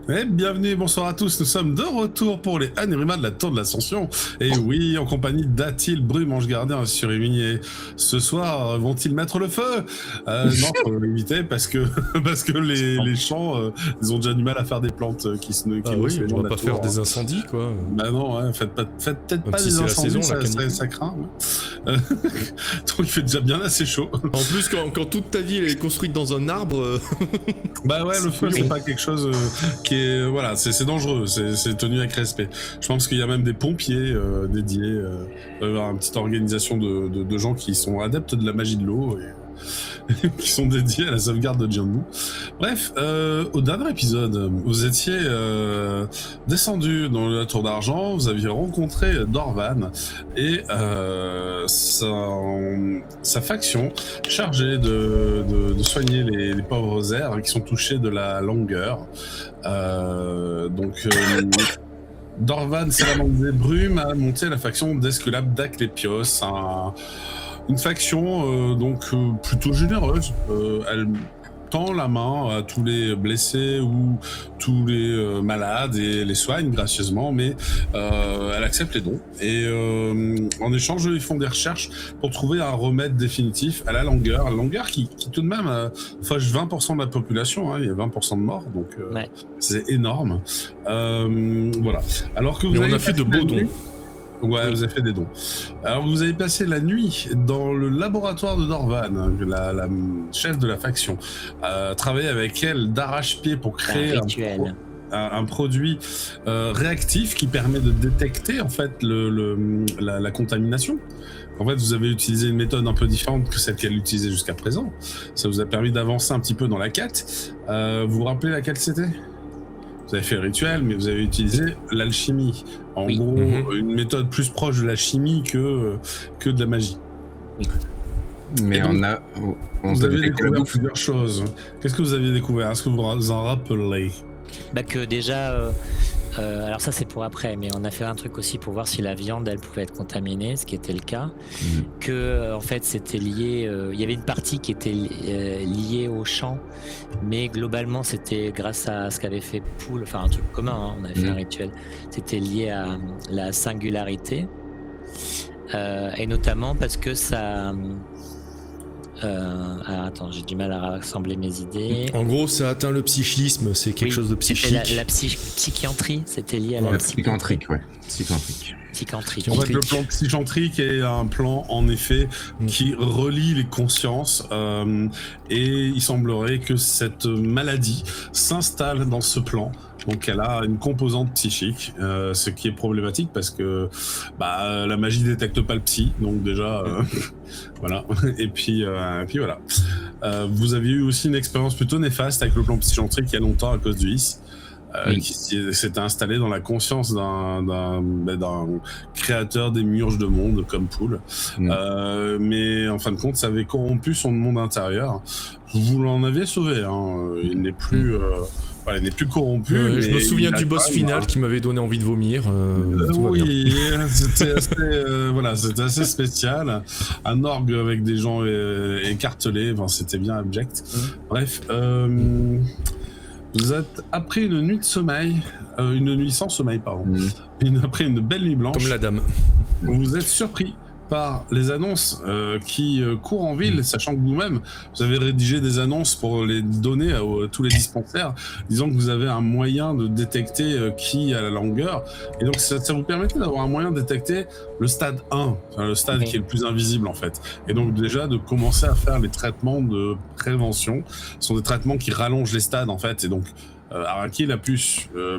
Et bienvenue, bonsoir à tous, nous sommes de retour pour les Anurima de la Tour de l'Ascension. Et oui, en compagnie d'Atil, Brume, Ange Gardien et Surimier. Ce soir, vont-ils mettre le feu? Non, faut éviter parce que, parce que les champs, ils ont déjà du mal à faire des plantes qui oui, on va pas faire des incendies, quoi. Bah non, ouais, faites peut-être pas des incendies, ça craint. Ouais. Donc il fait déjà bien assez chaud. En plus, quand toute ta ville est construite dans un arbre... Bah ouais, le feu, c'est pas quelque chose qui est... Voilà, c'est dangereux, c'est tenu avec respect. Je pense qu'il y a même des pompiers dédiés, une petite organisation de gens qui sont adeptes de la magie de l'eau et qui sont dédiés à la sauvegarde de Jianmu. Bref, au dernier épisode, vous étiez descendu dans la Tour d'Argent, vous aviez rencontré Dorvan et sa faction chargée de soigner les pauvres airs qui sont touchés de la langueur. Dorvan Salamandre Brume a monté la faction d'Esculape d'Asclépios, une faction plutôt généreuse. Elle tend la main à tous les blessés ou tous les malades et les soigne gracieusement, mais elle accepte les dons. Et en échange, ils font des recherches pour trouver un remède définitif à la langueur qui tout de même fâche 20% de la population, hein, il y a 20% de morts, donc ouais. C'est énorme. Voilà. Alors que vous on a fait de beaux dons. Ouais, vous avez fait des dons. Alors, vous avez passé la nuit dans le laboratoire de Dorvan, la chef de la faction, travailler avec elle d'arrache-pied pour créer un produit réactif qui permet de détecter en fait la contamination. En fait, vous avez utilisé une méthode un peu différente que celle qu'elle utilisait jusqu'à présent. Ça vous a permis d'avancer un petit peu dans la quête. Vous vous rappelez laquelle c'était ? Vous avez fait le rituel, mais vous avez utilisé l'alchimie. En gros, une méthode plus proche de la chimie que de la magie. Oui. Mais donc, vous avez découvert plusieurs choses. Qu'est-ce que vous aviez découvert? Est-ce que vous vous en rappelez? Bah que déjà, alors ça c'est pour après, mais on a fait un truc aussi pour voir si la viande elle pouvait être contaminée, ce qui était le cas. Que en fait c'était lié, il y avait une partie qui était liée au champ, mais globalement c'était grâce à ce qu'avait fait Poul, enfin un truc commun, hein, on avait fait un rituel, c'était lié à la singularité, et notamment parce que ça... alors attends, j'ai du mal à rassembler mes idées. En gros, ça atteint le psychisme, c'est quelque chose de psychique. La psychiatrie, c'était lié à la psychiatrique, ouais. Psychiatrique. En fait, le plan psychiatrique est un plan, en effet, qui relie les consciences, et il semblerait que cette maladie s'installe dans ce plan. Donc elle a une composante psychique, ce qui est problématique parce que la magie détecte pas le psy, donc déjà voilà. Et puis voilà. Vous aviez eu aussi une expérience plutôt néfaste avec le plan psychiatrique il y a longtemps à cause du his. Qui s'était installé dans la conscience d'un créateur des murges de monde comme Poul. Mais en fin de compte, ça avait corrompu son monde intérieur. Vous l'en aviez sauvé, hein. Il n'est plus... il n'est plus corrompu. Je me souviens du boss final qui m'avait donné envie de vomir. Oui, c'était assez spécial. Un orgue avec des gens écartelés, c'était bien abject. Bref, vous êtes après une nuit de sommeil, une nuit sans sommeil, pardon. Après une belle nuit blanche. Comme la dame. Vous êtes surpris par les annonces qui courent en ville, sachant que vous-même, vous avez rédigé des annonces pour les donner à tous les dispensaires, disant que vous avez un moyen de détecter qui a la langueur. Et donc, ça vous permettait d'avoir un moyen de détecter le stade 1, le stade qui est le plus invisible, en fait. Et donc, déjà, de commencer à faire les traitements de prévention. Ce sont des traitements qui rallongent les stades, en fait. Et donc, Araki a pu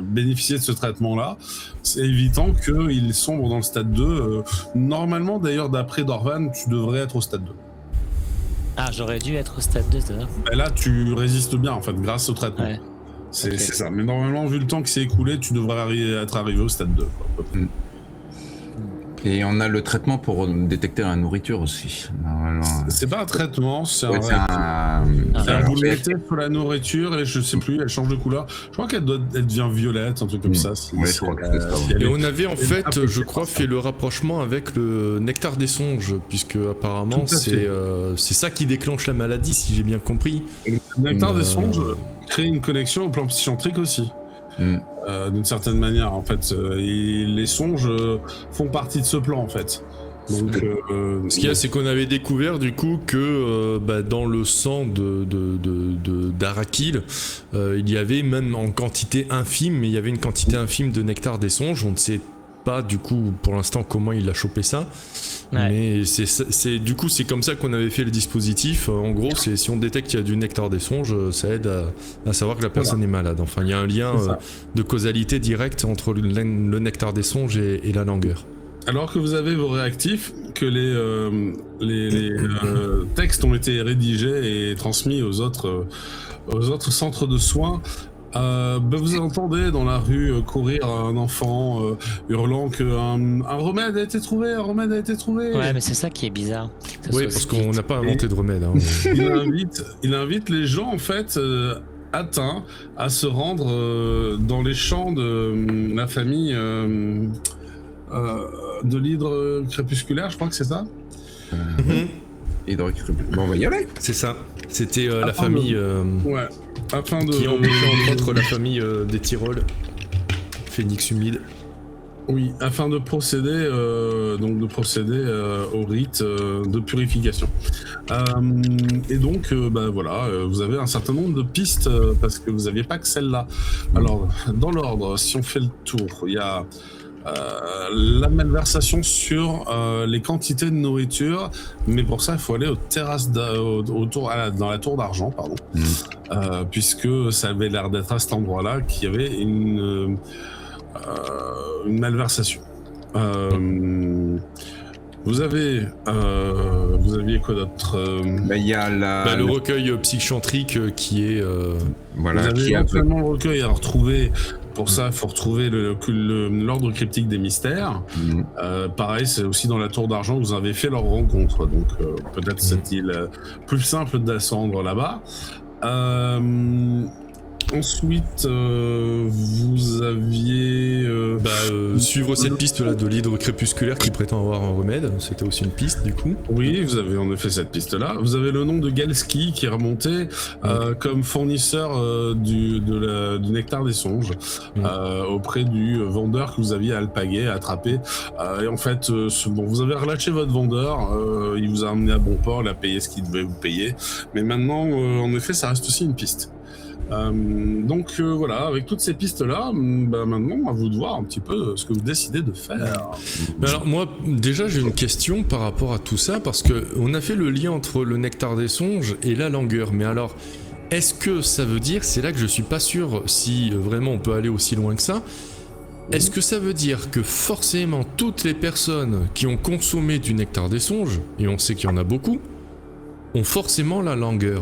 bénéficier de ce traitement-là, évitant qu'il sombre dans le stade 2. Normalement, d'ailleurs, d'après Dorvan, tu devrais être au stade 2. Ah, j'aurais dû être au stade 2, c'est ça? Là, tu résistes bien, en fait, grâce au traitement. Ouais. C'est ça. Mais normalement, vu le temps qui s'est écoulé, tu devrais être arrivé au stade 2. Quoi, à peu près. Et on a le traitement pour détecter la nourriture aussi. C'est pas un traitement, c'est un boule sur la nourriture et je sais plus, elle change de couleur. Je crois qu'elle devient violette, un truc comme ça. Je crois que c'est ça. Et on avait en fait, je crois, fait le rapprochement avec le nectar des songes, puisque apparemment c'est ça qui déclenche la maladie, si j'ai bien compris. Le nectar des songes crée une connexion au plan psychiatrique aussi. d'une certaine manière. En fait, et les songes font partie de ce plan, en fait. Donc, ce qu'il y a, c'est qu'on avait découvert du coup que dans le sang d'Arakil, il y avait même en quantité infime, mais il y avait une quantité infime de nectar des songes. On ne sait pas du coup pour l'instant comment il a chopé ça. Ouais. Mais du coup c'est comme ça qu'on avait fait le dispositif. En gros, c'est si on détecte qu'il y a du nectar des songes, ça aide à savoir que la personne est malade. Enfin, il y a un lien de causalité directe entre le nectar des songes et la langueur. Alors que vous avez vos réactifs, que les textes ont été rédigés et transmis aux autres centres de soins, vous entendez dans la rue courir un enfant hurlant qu'un remède a été trouvé, Ouais, mais c'est ça qui est bizarre. Oui, parce qu'on n'a pas inventé de remède. Hein. Il invite les gens, en fait, atteints, à se rendre dans les champs de la famille de l'hydre crépusculaire, je crois que c'est ça. Hydre crépusculaire. Bon, on va y aller. C'est ça. C'était la famille ouais. Afin de... qui empêchait entre autres la famille des Tyrol, Phénix humide. Oui, afin de procéder au rite de purification. Et donc, voilà, vous avez un certain nombre de pistes parce que vous n'aviez pas que celle-là. Alors, dans l'ordre, si on fait le tour, il y a la malversation sur les quantités de nourriture, mais pour ça il faut aller aux terrasses dans la tour d'argent, pardon, puisque ça avait l'air d'être à cet endroit-là qu'il y avait une malversation. Vous aviez quoi d'autre? Il y a le recueil psychantrique qui est voilà, vous avez éventuellement le recueil à retrouver. Pour ça, il faut retrouver l'ordre cryptique des mystères. Pareil, c'est aussi dans la tour d'argent que vous avez fait leur rencontre. Donc, peut-être c'est-il plus simple d'ascendre là-bas. Ensuite, vous aviez... suivre cette piste-là de l'hydre crépusculaire qui prétend avoir un remède, c'était aussi une piste du coup. Oui, vous avez en effet cette piste-là. Vous avez le nom de Galski qui est remonté comme fournisseur du nectar des songes auprès du vendeur que vous aviez attrapé. Et en fait, vous avez relâché votre vendeur, il vous a amené à bon port, il a payé ce qu'il devait vous payer. Mais maintenant, en effet, ça reste aussi une piste. Donc voilà, avec toutes ces pistes-là, maintenant à vous de voir un petit peu ce que vous décidez de faire. Alors moi, déjà j'ai une question par rapport à tout ça, parce que on a fait le lien entre le nectar des songes et la langueur, mais alors, est-ce que ça veut dire, c'est là que je suis pas sûr si vraiment on peut aller aussi loin que ça, est-ce que ça veut dire que forcément toutes les personnes qui ont consommé du nectar des songes, et on sait qu'il y en a beaucoup, ont forcément la langueur?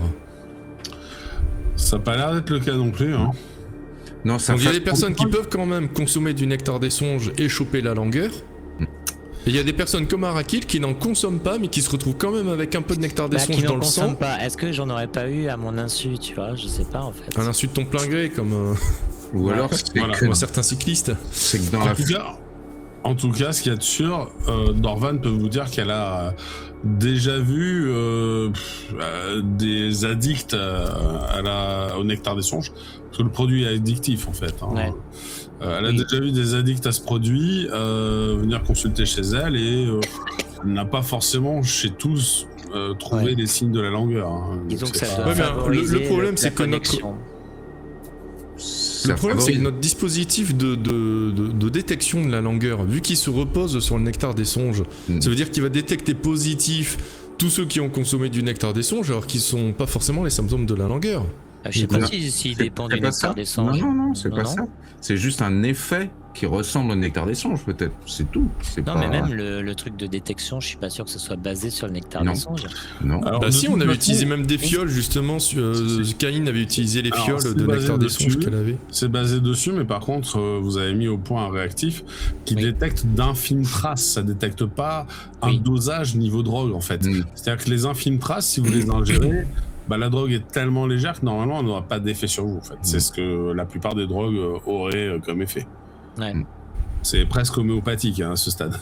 Ça n'a pas l'air d'être le cas non plus, hein. Non, ça. Donc il y a des personnes qui peuvent quand même consommer du nectar des songes et choper la langueur. Et il y a des personnes comme Arakil qui n'en consomment pas, mais qui se retrouvent quand même avec un peu de nectar des songes dans le sang. Pas. Est-ce que j'en aurais pas eu à mon insu, tu vois? Je sais pas en fait. À l'insu de ton plein gré, comme ou alors comme certains cyclistes. C'est que dans en tout cas, ce qu'il y a de sûr, Dorvan peut vous dire qu'elle a déjà vu des addicts au nectar des songes, parce que le produit est addictif en fait. Hein. Ouais. Elle a déjà vu des addicts à ce produit venir consulter chez elle et elle n'a pas forcément chez tous trouvé les signes de la langueur. Hein. Disons que ça le problème, c'est que Le problème, c'est que notre dispositif de détection de la langueur, vu qu'il se repose sur le nectar des songes, ça veut dire qu'il va détecter positif tous ceux qui ont consommé du nectar des songes, alors qu'ils ne sont pas forcément les symptômes de la langueur. Je sais pas s'il dépend du nectar des songes. Non, c'est pas ça. C'est juste un effet qui ressemble au nectar des songes, peut-être. C'est tout. Mais même le truc de détection, je suis pas sûr que ce soit basé sur le nectar des songes. Non. Alors, si, on avait utilisé même des fioles, justement. Caïn avait utilisé les fioles de nectar des songes qu'elle avait. C'est basé dessus, mais par contre, vous avez mis au point un réactif qui détecte d'infimes traces. Ça détecte pas un dosage niveau drogue, en fait. C'est-à-dire que les infimes traces, si vous les ingérez, la drogue est tellement légère que normalement, elle n'aura pas d'effet sur vous, en fait. C'est ce que la plupart des drogues auraient comme effet. Ouais. C'est presque homéopathique à ce stade.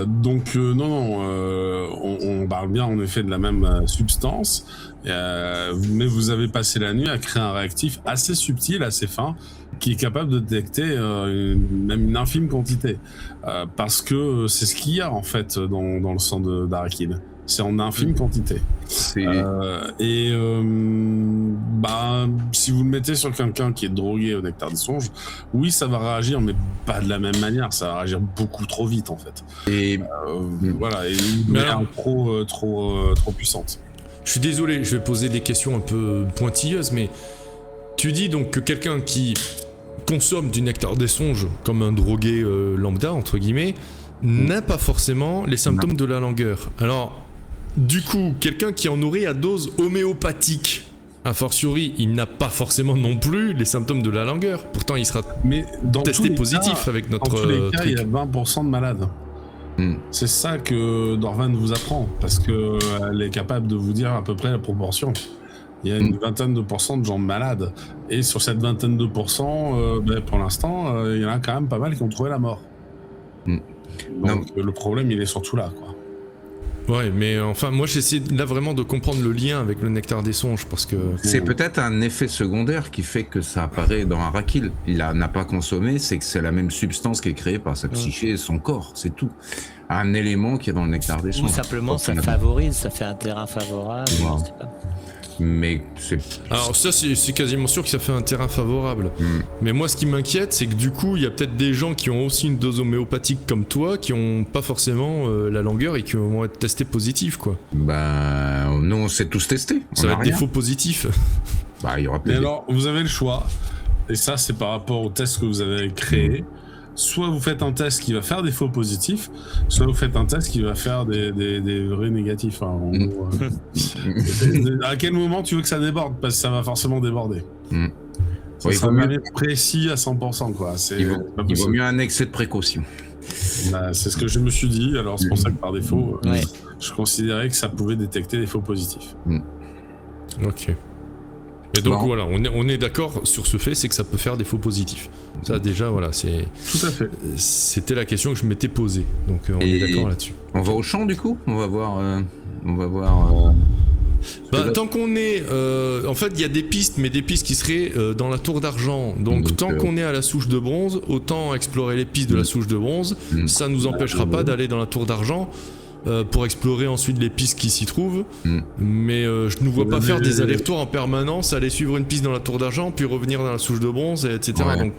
Donc on parle bien en effet de la même substance, mais vous avez passé la nuit à créer un réactif assez subtil, assez fin, qui est capable de détecter même une infime quantité. Parce que c'est ce qu'il y a en fait dans le sang d'Arakid. C'est en infime quantité. Si vous le mettez sur quelqu'un qui est drogué au nectar des songes, oui, ça va réagir, mais pas de la même manière. Ça va réagir beaucoup trop vite, en fait. Voilà, et une manière trop puissante. Je suis désolé, je vais poser des questions un peu pointilleuses, mais tu dis donc que quelqu'un qui consomme du nectar des songes comme un drogué lambda, entre guillemets, n'a pas forcément les symptômes de la langueur. Alors, du coup, quelqu'un qui en aurait à dose homéopathique, a fortiori, il n'a pas forcément non plus les symptômes de la langueur. Pourtant, il sera testé positif avec notre dans tous les cas, truc. il y a 20% de malades. C'est ça que Dorvan vous apprend, parce qu'elle est capable de vous dire à peu près la proportion. Il y a une vingtaine de pourcents de gens malades. Et sur cette vingtaine de pourcents, pour l'instant, il y en a quand même pas mal qui ont trouvé la mort. Donc le problème, il est surtout là, quoi. Ouais, mais enfin, moi j'essaie là vraiment de comprendre le lien avec le nectar des songes, parce que... C'est peut-être un effet secondaire qui fait que ça apparaît dans Arakil. Il n'a pas consommé, c'est que c'est la même substance qui est créée par sa psyché et son corps, c'est tout. Un élément qui est dans le nectar des songes. Ou simplement ça favorise, ça fait un terrain favorable, je sais pas. Mais c'est... Alors ça, c'est quasiment sûr que ça fait un terrain favorable. Mais moi, ce qui m'inquiète, c'est que du coup, il y a peut-être des gens qui ont aussi une dose homéopathique comme toi, qui ont pas forcément la langueur et qui vont être testés positifs, quoi. Bah, nous, on s'est tous testés. Ça va être des faux positifs. Bah, il y aura Mais peut-être... alors, vous avez le choix, et ça, c'est par rapport au test que vous avez créé. Soit vous faites un test qui va faire des faux positifs, soit vous faites un test qui va faire des vrais négatifs. Hein, en gros, à quel moment tu veux que ça déborde? Parce que ça va forcément déborder. Ça sera jamais précis à 100%, quoi. Il vaut mieux un excès de précaution. Bah, c'est ce que je me suis dit, alors c'est pour ça que par défaut, je considérais que ça pouvait détecter des faux positifs. Ok. Et donc voilà, on est d'accord sur ce fait, c'est que ça peut faire des faux positifs. Ça déjà, voilà, c'est... Tout à fait. C'était la question que je m'étais posée, donc on est d'accord là-dessus. On va au champ du coup. On va voir... Tant qu'on est... en fait, il y a des pistes, mais des pistes qui seraient dans la tour d'argent. Donc tant qu'on est à la souche de bronze, autant explorer les pistes de la souche de bronze. Ça nous empêchera pas d'aller dans la tour d'argent. Pour explorer ensuite les pistes qui s'y trouvent, mais je ne vois pas faire des allers-retours en permanence, aller suivre une piste dans la tour d'argent, puis revenir dans la souche de bronze, etc. Donc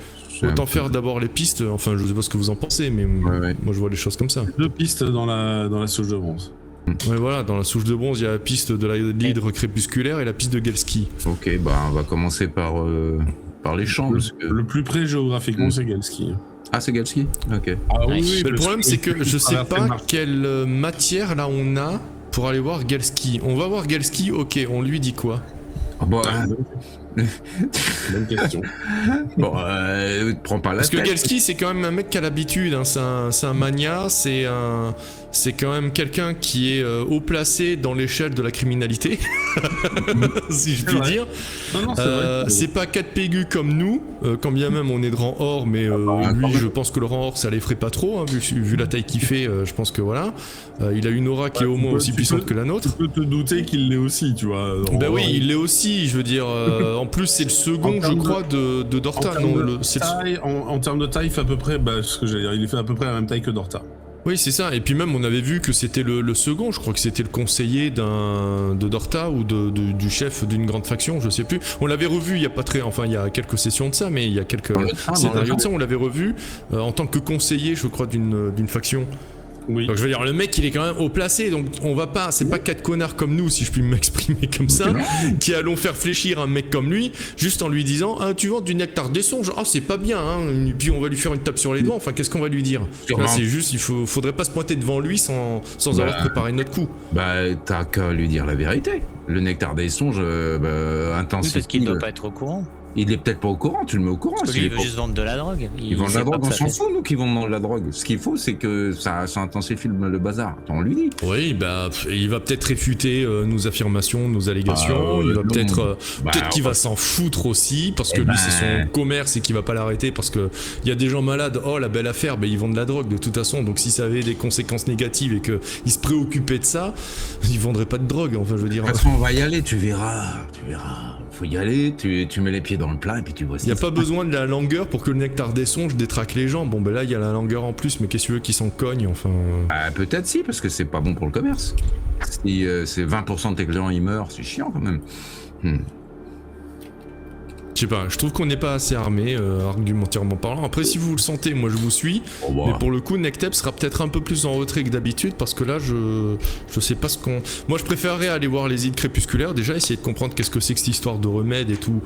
autant faire d'abord les pistes, enfin je sais pas ce que vous en pensez, mais moi je vois les choses comme ça. 2 pistes dans la souche de bronze. Ouais, voilà, dans la souche de bronze, il y a la piste de l'hydre crépusculaire et la piste de Gelski. Ok, bah on va commencer par les champs. Le plus près géographiquement, c'est Gelski. Ah, c'est Gelski. Ok. Ah, oui, mais le problème, c'est que je sais pas quelle matière là on a pour aller voir Gelski. On va voir Gelski, ok, on lui dit quoi? Bonne question. Bon, prends pas la Parce tête. que Gelski, c'est quand même un mec qui a l'habitude, hein. C'est un mania, c'est quand même quelqu'un qui est haut placé dans l'échelle de la criminalité, si je puis dire. Non, c'est pas 4 pégus comme nous, quand bien même on est de rang or, mais lui, je pense que le rang or, ça l'effraie pas trop, hein, vu la taille qu'il fait, je pense que voilà. Il a une aura qui est au moins aussi puissante que la nôtre. Tu peux te douter qu'il l'est aussi, tu vois. Bah oui, il l'est aussi, je veux dire. En plus, c'est le second, je crois, de Dorta. En termes de taille, il fait à peu près, ce que j'allais dire, il fait à peu près la même taille que Dorta. Oui, c'est ça. Et puis même, on avait vu que c'était le second. Je crois que c'était le conseiller de Dorta ou du chef d'une grande faction, je sais plus. On l'avait revu il y a quelques sessions de ça, mais il y a quelques scénarios de ça, on l'avait revu en tant que conseiller, je crois, d'une faction. Oui. Donc je veux dire, le mec il est quand même haut placé, donc on va pas, c'est pas 4 connards comme nous, si je puis m'exprimer comme ça, qui allons faire fléchir un mec comme lui, juste en lui disant tu vends du nectar des songes, c'est pas bien, hein. Et puis on va lui faire une tape sur les doigts, enfin qu'est-ce qu'on va lui dire? Là, c'est juste, faudrait pas se pointer devant lui sans avoir préparé notre coup. Bah t'as qu'à lui dire la vérité. Le nectar des songes Oui, intensifie. parce qu'il doit pas être au courant. Il est peut-être pas au courant, tu le mets au courant. Parce qu'il veut juste vendre de la drogue. Ils vendent de sait la pas drogue, que on ça s'en fait- fout, nous, qui vendons de la drogue. Ce qu'il faut, c'est que ça intensifie le bazar. On lui dit. Oui, bah, il va peut-être réfuter nos affirmations, nos allégations. Il va non. peut-être qu'il ouais. va s'en foutre aussi parce que Eh lui ben. c'est son commerce et qu'il va pas l'arrêter parce que il y a des gens malades. Oh la belle affaire, ils vendent de la drogue de toute façon. Donc si ça avait des conséquences négatives et que il se préoccupait de ça, ils vendraient pas de drogue. Enfin, je veux dire. De toute façon, on va y aller, tu verras. Faut y aller, tu mets les pieds dans le plat et puis tu vois. Il n'y a pas besoin de la langueur pour que le nectar des songes détraque les gens. Bon, ben là, il y a la langueur en plus, mais qu'est-ce que tu veux qu'ils s'en cognent, enfin. Peut-être si, parce que c'est pas bon pour le commerce. Si c'est 20% de tes clients ils meurent, c'est chiant quand même. Je sais pas, je trouve qu'on n'est pas assez armé, argumentairement parlant. Après, si vous le sentez, moi je vous suis. Oh, bah. Mais pour le coup, Nectep sera peut-être un peu plus en retrait que d'habitude parce que là, je sais pas ce qu'on. Moi, je préférerais aller voir les îles crépusculaires, déjà essayer de comprendre qu'est-ce que c'est que cette histoire de remède et tout.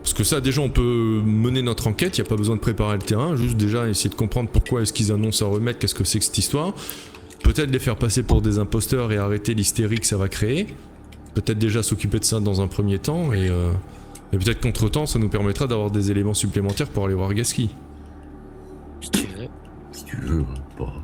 Parce que ça, déjà, on peut mener notre enquête, il n'y a pas besoin de préparer le terrain, juste déjà essayer de comprendre pourquoi est-ce qu'ils annoncent un remède, qu'est-ce que c'est que cette histoire. Peut-être les faire passer pour des imposteurs et arrêter l'hystérie que ça va créer. Peut-être déjà s'occuper de ça dans un premier temps et peut-être qu'entre-temps, ça nous permettra d'avoir des éléments supplémentaires pour aller voir Gasky. Si tu veux. Si tu veux, pas.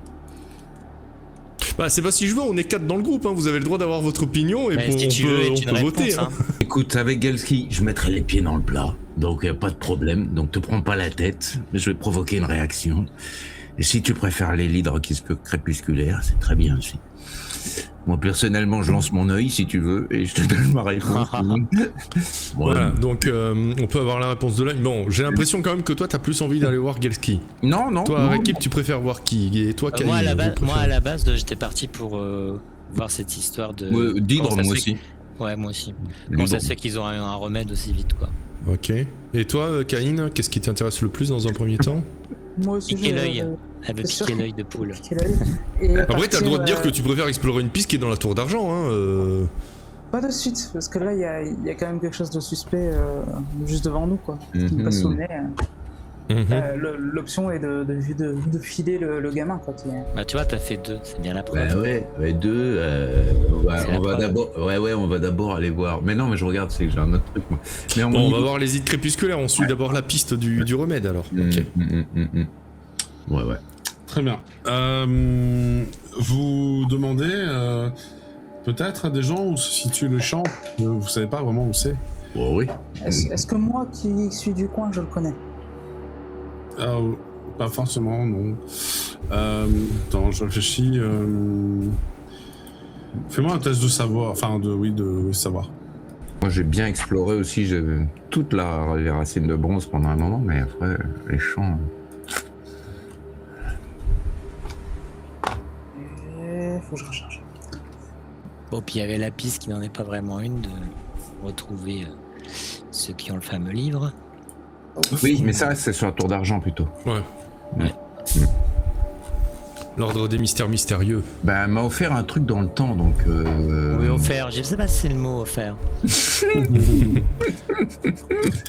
Bah, c'est pas si je veux, on est 4 dans le groupe, hein. Vous avez le droit d'avoir votre opinion et Mais si tu on veux, peut, est une on peut voter. réponse, hein. Écoute, avec Galski, je mettrai les pieds dans le plat, donc pas de problème. Donc te prends pas la tête, je vais provoquer une réaction. Et si tu préfères les livres crépusculaires, c'est très bien aussi. Moi personnellement, je lance mon œil si tu veux et je te donne ma réponse. Voilà, donc on peut avoir la réponse de là. Bon, j'ai l'impression quand même que toi, t'as plus envie d'aller voir Galski. Non. Toi, Rakib, tu préfères voir qui? Et toi, Kali, Moi, vous à la base, j'étais parti pour voir cette histoire de. D'hydre, comment ça moi se fait aussi. Ouais, moi aussi. Comment ça se fait qu'ils ont un remède aussi vite, quoi. Ok. Et toi, Kaïn, qu'est-ce qui t'intéresse le plus dans un premier temps? Moi aussi, Piquer l'œil. Elle veut c'est sûr. piquer l'œil de poule. Piquer l'œil. Et Après, t'as le droit de dire que partir, tu préfères explorer une piste qui est dans la tour d'argent, hein. Pas de suite, parce que là, il y a quand même quelque chose de suspect juste devant nous, quoi. Ce qui me passe sous le nez. L'option est de filer le gamin, quoi. Bah, tu vois, t'as fait 2, c'est bien la preuve. Bah ouais, deux. On va d'abord aller voir. Mais non, mais je regarde, c'est que j'ai un autre truc. Moi. Mais Bon, on va voir les îles crépusculaires. On suit d'abord la piste du remède, alors. Ok. Ouais. Très bien. Vous demandez peut-être à des gens où se situe le champ. Vous savez pas vraiment où c'est. Oh, oui. Est-ce que moi, qui suis du coin, je le connais? Pas forcément, non. Attends, je réfléchis. Fais-moi un test de savoir. Enfin, de savoir. Moi, j'ai bien exploré aussi toute les racines de bronze pendant un moment, mais après, les champs. Faut que je recharge. Bon, puis il y avait la piste qui n'en est pas vraiment une de retrouver ceux qui ont le fameux livre. Oui, mais ça, c'est sur la tour d'argent plutôt. Ouais. L'ordre des mystères mystérieux. Bah, elle m'a offert un truc dans le temps, donc. Oui, offert. Je sais pas si c'est le mot offert.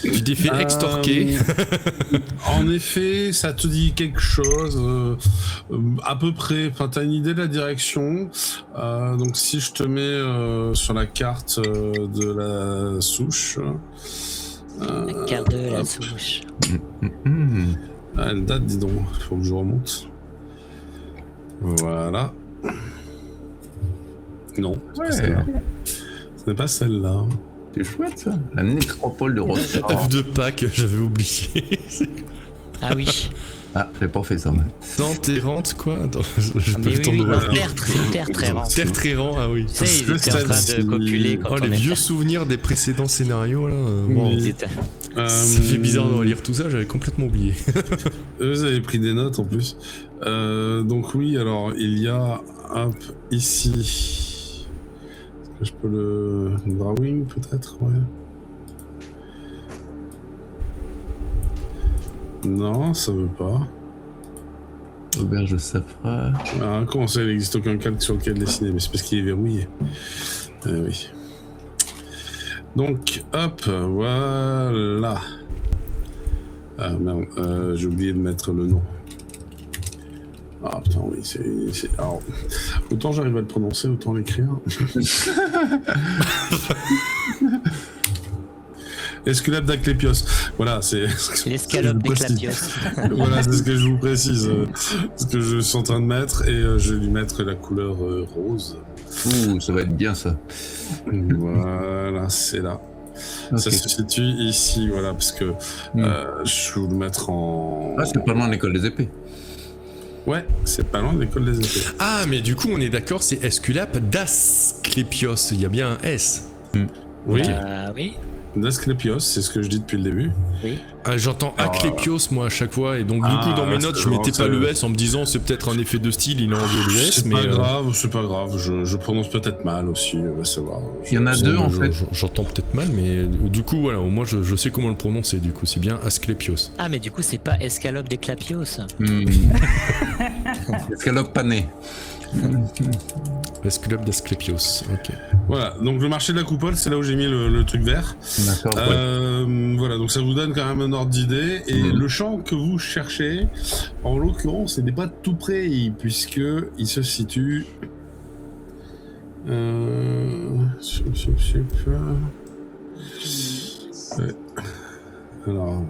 Tu t'es fait extorquer. En effet, ça te dit quelque chose, à peu près. Enfin, t'as une idée de la direction. Donc, si je te mets sur la carte de la souche. La carte de la souche. Elle date, dis donc. Faut que je remonte. Voilà. Non, c'est pas celle-là. Ce n'est pas celle-là. C'est chouette ça. La nécropole de Rothschild. F de Pâques, j'avais oublié. Ah oui. Ah, j'ai pas fait ça. Mais... Terre-errante, quoi. Attends, je Ah, peux mais le temps oui, de non, revenir. Terre très rare. Terre très rang, ah oui. Tu sais, ils étaient en train de copuler quand Oh, on les était. vieux souvenirs des précédents scénarios, là. Bon, Ils étaient- ça fait bizarre de relire tout ça, j'avais complètement oublié. Vous avez pris des notes en plus. Donc oui, alors il y a ici. Est-ce que je peux le drawing peut-être, ouais. Non, ça veut pas. Auberge de Safra. Ah, comment ça, il n'existe aucun calque sur lequel dessiner? Mais c'est parce qu'il est verrouillé. Oui. Donc, hop, voilà. Ah merde, j'ai oublié de mettre le nom. Ah putain, oui, c'est... Alors, autant j'arrive à le prononcer, autant l'écrire. Esculape d'Asclépios. Voilà, c'est... L'escalope d'Asclépios. Voilà, c'est ce que je vous précise. Ce que je suis en train de mettre, et je vais lui mettre la couleur rose. Ouh, ça va être bien ça. Voilà, c'est là. Okay. Ça se situe ici, voilà, parce que je vais vous le mettre en... Ah, c'est pas loin de l'école des épées. Ouais, c'est pas loin de l'école des épées. Ah, mais du coup, on est d'accord, c'est Esculape d'Asclépios. Il y a bien un S. Oui. Oui. D'Asclépios, c'est ce que je dis depuis le début. Oui. J'entends Asclépios moi à chaque fois, et donc du coup dans mes notes je mettais pas le S en me disant c'est peut-être un effet de style, il a enlevé le S. C'est pas grave, je prononce peut-être mal aussi, on va savoir. Il y en a deux en fait. J'entends peut-être mal, mais du coup voilà, au moins je sais comment le prononcer, du coup c'est bien Asclépios. Ah mais du coup c'est pas Escalope d'Asclépios. Escalope pané. Esculape d'Asclépios, ok. Voilà, donc le marché de la coupole, c'est là où j'ai mis le truc vert. D'accord. Voilà, donc ça vous donne quand même un ordre d'idée. Et le champ que vous cherchez, en l'occurrence, il n'est pas tout près, puisque il se situe... Ouais. Alors...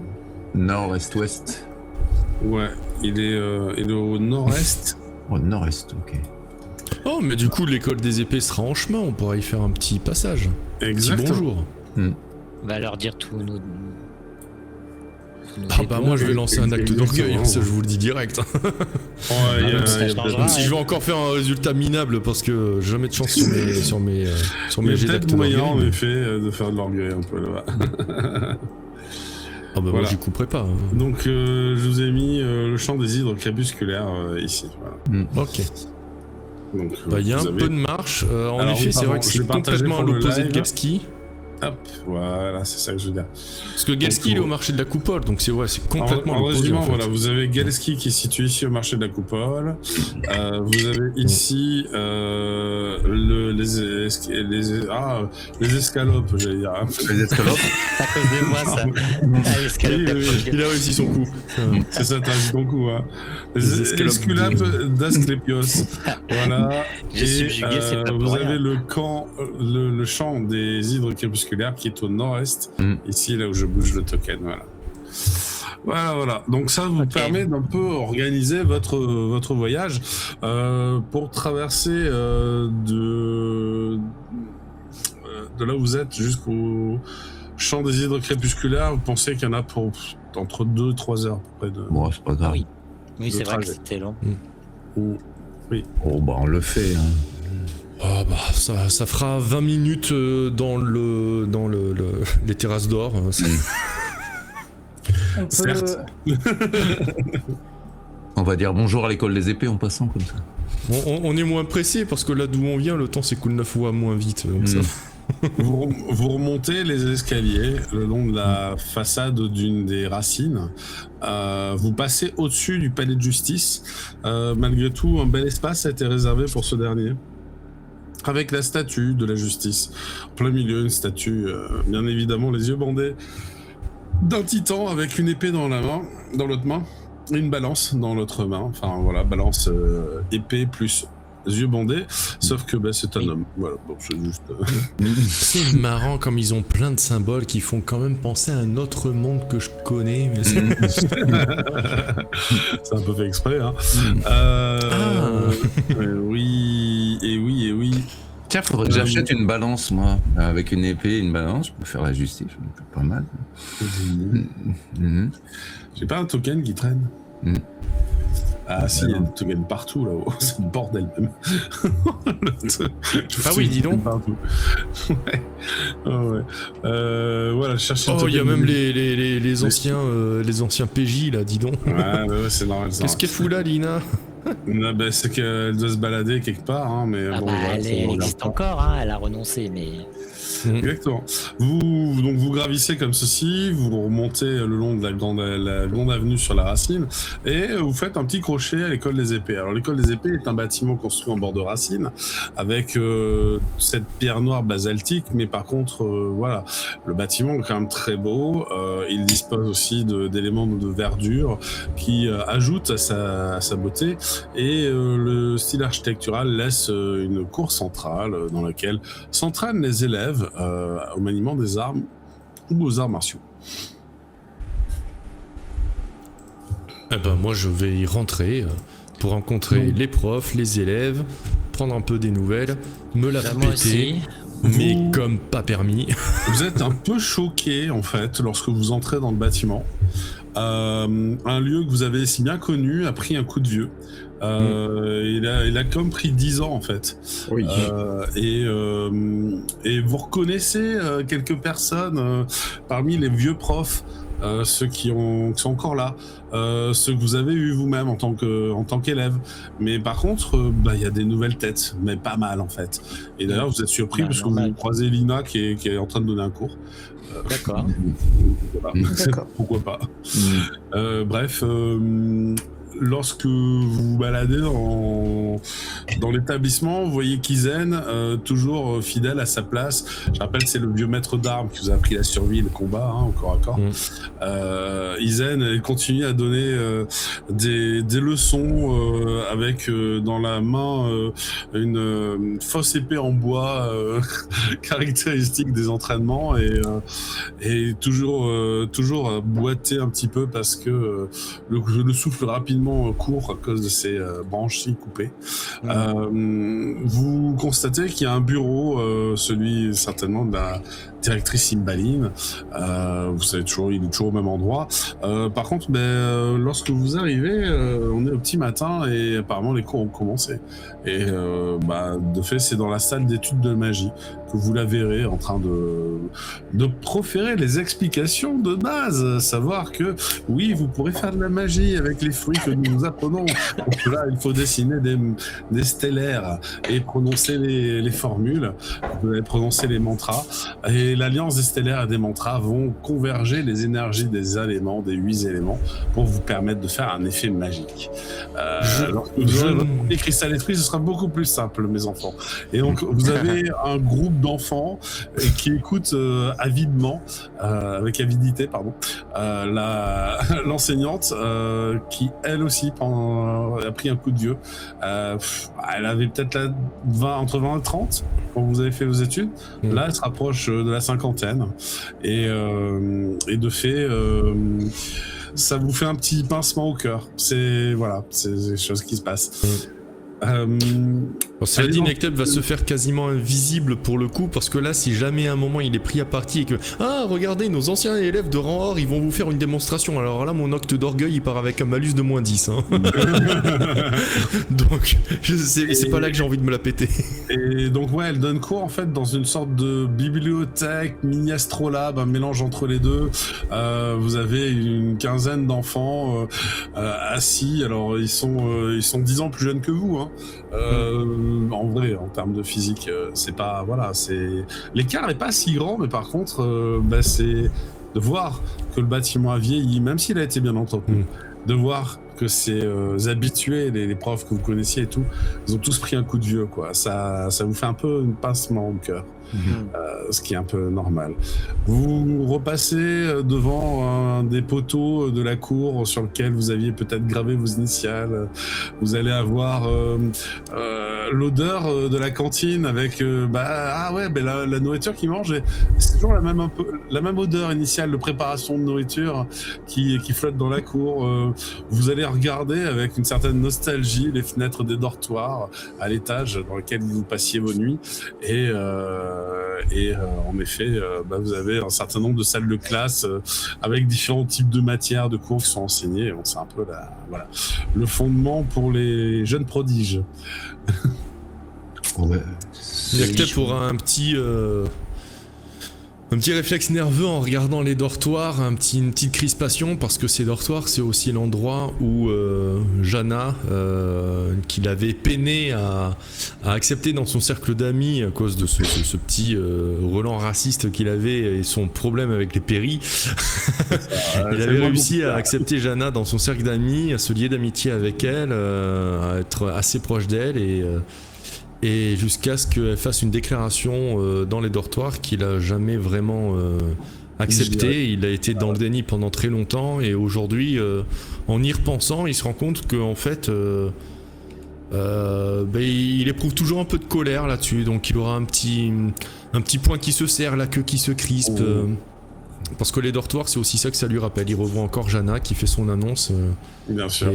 Nord-est-ouest. Ouais, il est au nord-est. Au nord-est, ok. Oh, mais du coup, l'école des épées sera en chemin, on pourra y faire un petit passage. Exactement. Petit bonjour. On va leur dire tout nos... Ah bah moi je vais lancer un acte d'orgueil, ça je vous le dis direct. Si je vais encore faire un résultat minable parce que j'ai jamais de chance sur mes jets d'acte d'orgueil. Il y a peut-être moyen en effet de faire de l'orgueil un peu là-bas. Ah bah voilà. Moi j'y couperai pas. Donc je vous ai mis le champ des hydres crépusculaires ici. Voilà. Ok. Donc il y a un peu de marche. En effet c'est vrai que c'est complètement à l'opposé de Galski. Hop, voilà, c'est ça que je veux dire. Parce que Galski il est au marché de la coupole, donc c'est complètement en l'opposé. Résumant, voilà, vous avez Galski qui est situé ici au marché de la coupole. Vous avez ici les escalopes, j'allais dire. Les escalopes. À cause de moi ça. Il a réussi son coup. C'est ça, t'as réussi ton coup. Hein. Les esculapes d'Asclépios. Voilà. Et vous avez le champ des hydres crépusculaires qui est au nord-est, ici là où je bouge le token, voilà. Donc ça vous permet d'un peu organiser votre voyage pour traverser de là où vous êtes jusqu'au champ des hydres crépusculaires. Vous pensez qu'il y en a pour entre 2 et 3 heures à peu près de... Bon, c'est pas grave. Oui, c'est vrai que c'était long. Oui. Oh bah on le fait. Hein. Oh bah ça fera 20 minutes dans les terrasses d'or. Certes. On va dire bonjour à l'école des épées en passant comme ça. Bon, on est moins pressé parce que là d'où on vient, le temps s'écoule 9 fois moins vite. Donc ça... vous remontez les escaliers le long de la façade d'une des racines. Vous passez au-dessus du palais de justice. Malgré tout, un bel espace a été réservé pour ce dernier. Avec la statue de la justice. En plein milieu, une statue, bien évidemment, les yeux bandés d'un titan avec une épée dans l'autre main, et une balance dans l'autre main. Enfin voilà, balance épée plus yeux bandés, sauf que c'est un homme. Voilà, bon, c'est juste... C'est marrant comme ils ont plein de symboles qui font quand même penser à un autre monde que je connais. Mais c'est un peu fait exprès, hein. Oui. Tiens, faudrait que j'achète une balance, moi. Avec une épée et une balance, je peux faire la justice, c'est pas mal. J'ai pas un token qui traîne. Ah si, il y a des tokens partout là-haut, c'est le bordel même. Ah oui, dis donc. Ouais. Voilà, je cherche. Oh, il y a même les anciens PJ là, dis donc. Ouais, c'est normal. Qu'est-ce qu'elle fout là, Lina? C'est qu'elle doit se balader quelque part, hein, mais elle existe encore, hein, elle a renoncé, mais... Exactement. Vous gravissez comme ceci, vous remontez le long de la grande avenue sur la Racine, et vous faites un petit crochet à l'école des épées. Alors l'école des épées est un bâtiment construit en bord de Racine, avec cette pierre noire basaltique, mais par contre, voilà, le bâtiment est quand même très beau. Il dispose aussi d'éléments de verdure qui ajoutent à sa beauté, et le style architectural laisse une cour centrale dans laquelle s'entraînent les élèves au maniement des armes ou aux arts martiaux. Eh ben moi je vais y rentrer pour rencontrer les profs, les élèves, prendre un peu des nouvelles, me la Moi péter, aussi. mais comme pas permis. Vous êtes un peu choqué en fait lorsque vous entrez dans le bâtiment. Un lieu que vous avez si bien connu a pris un coup de vieux. Il a comme pris 10 ans en fait. Oui. Et vous reconnaissez quelques personnes parmi les vieux profs, ceux qui sont encore là, ceux que vous avez eu vous-même en tant qu'élève. Mais par contre, il y a des nouvelles têtes, mais pas mal en fait. Et d'ailleurs, vous êtes surpris parce que vous croisez Lina qui est en train de donner un cours. D'accord. Voilà. D'accord. Pourquoi pas. Bref, lorsque vous vous baladez dans l'établissement, vous voyez Kizen toujours fidèle à sa place. Je rappelle, c'est le vieux maître d'armes qui vous a appris la survie et le combat, au corps à corps. Kizen, elle continue à donner des leçons avec dans la main une fausse épée en bois caractéristique des entraînements, et toujours boiter un petit peu parce que le souffle rapidement court à cause de ces branches coupées. Vous constatez qu'il y a un bureau, celui certainement de la directrice Imbaline. Vous savez toujours, il est toujours au même endroit. Par contre, lorsque vous arrivez, on est au petit matin et apparemment les cours ont commencé. Et de fait, c'est dans la salle d'études de magie que vous la verrez en train de proférer les explications de base, savoir que oui, vous pourrez faire de la magie avec les fruits que nous vous apprenons. Donc là, il faut dessiner des stellaires et prononcer les formules, vous allez prononcer les mantras, et l'alliance des stellaires et des mantras vont converger les énergies des éléments, des 8 éléments, pour vous permettre de faire un effet magique. Lorsque vous aurez les cristal esprit, ce sera beaucoup plus simple, mes enfants. Et donc, vous avez un groupe d'enfants qui écoutent avidement, avec avidité, pardon, l'enseignante qui, elle aussi, a pris un coup de vieux. Elle avait peut-être entre 20 et 30 quand vous avez fait vos études. Là, elle se rapproche de la cinquantaine. Et de fait, ça vous fait un petit pincement au cœur. C'est des choses qui se passent. Cela dit, Necteb va se faire quasiment invisible pour le coup, parce que là, si jamais à un moment il est pris à partie et que regardez, nos anciens élèves de rang or, ils vont vous faire une démonstration. Alors là, mon acte d'orgueil, il part avec un malus de -10. Donc, c'est pas là que j'ai envie de me la péter. Et donc, elle donne cours en fait dans une sorte de bibliothèque, mini astrolabe, un mélange entre les deux. Vous avez une quinzaine d'enfants assis. Alors, ils sont 10 ans plus jeunes que vous. En vrai, en termes de physique, c'est pas, l'écart n'est pas si grand, mais par contre, c'est de voir que le bâtiment a vieilli, même s'il a été bien entretenu, de voir que ces habitués, les profs que vous connaissiez et tout, ils ont tous pris un coup de vieux, quoi. Ça vous fait un peu un pincement au cœur. Ce qui est un peu normal. Vous repassez devant un des poteaux de la cour sur lequel vous aviez peut-être gravé vos initiales. Vous allez avoir l'odeur de la cantine avec la nourriture qu'ils mangent. C'est toujours la même odeur initiale de préparation de nourriture qui flotte dans la cour. Vous allez regarder avec une certaine nostalgie les fenêtres des dortoirs à l'étage dans lequel vous passiez vos nuits, et en effet, vous avez un certain nombre de salles de classe avec différents types de matières, de cours qui sont enseignés. Donc c'est un peu le fondement pour les jeunes prodiges. Necteb aura un petit Un petit réflexe nerveux en regardant les dortoirs, une petite crispation, parce que ces dortoirs, c'est aussi l'endroit où Jana, qu'il avait peiné à accepter dans son cercle d'amis à cause de ce petit relent raciste qu'il avait et son problème avec les péris. Il avait réussi à accepter Jana dans son cercle d'amis, à se lier d'amitié avec elle, à être assez proche d'elle et jusqu'à ce qu'elle fasse une déclaration dans les dortoirs qu'il a jamais vraiment accepté. Il a été dans le déni pendant très longtemps et aujourd'hui, en y repensant, il se rend compte qu'en fait, il éprouve toujours un peu de colère là-dessus. Donc il aura un petit point qui se serre, la queue qui se crispe. Parce que les dortoirs, c'est aussi ça que ça lui rappelle. Il revoit encore Jana qui fait son annonce. Bien sûr.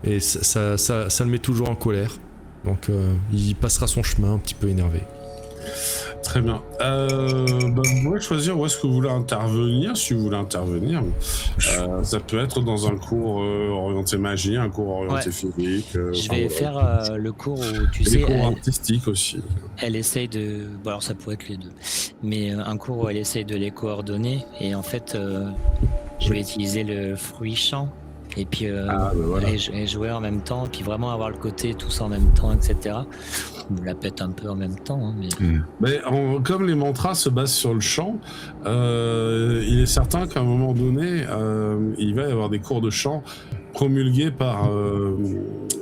Et ça le met toujours en colère. Donc il passera son chemin un petit peu énervé. Très bien. Vous pouvez choisir où est-ce que vous voulez intervenir, si vous voulez intervenir. Ça peut être dans un cours orienté magie, un cours orienté physique. Je vais faire le cours où, tu sais... Les cours artistiques aussi. Elle essaye de... Bon, alors ça pourrait être les deux. Mais un cours où elle essaye de les coordonner. Et en fait, je vais utiliser le fruit champ. Et puis voilà. et jouer en même temps, et puis vraiment avoir le côté tous en même temps, etc. On me la pète un peu en même temps. Hein, mais comme les mantras se basent sur le chant, il est certain qu'à un moment donné, il va y avoir des cours de chant promulgués par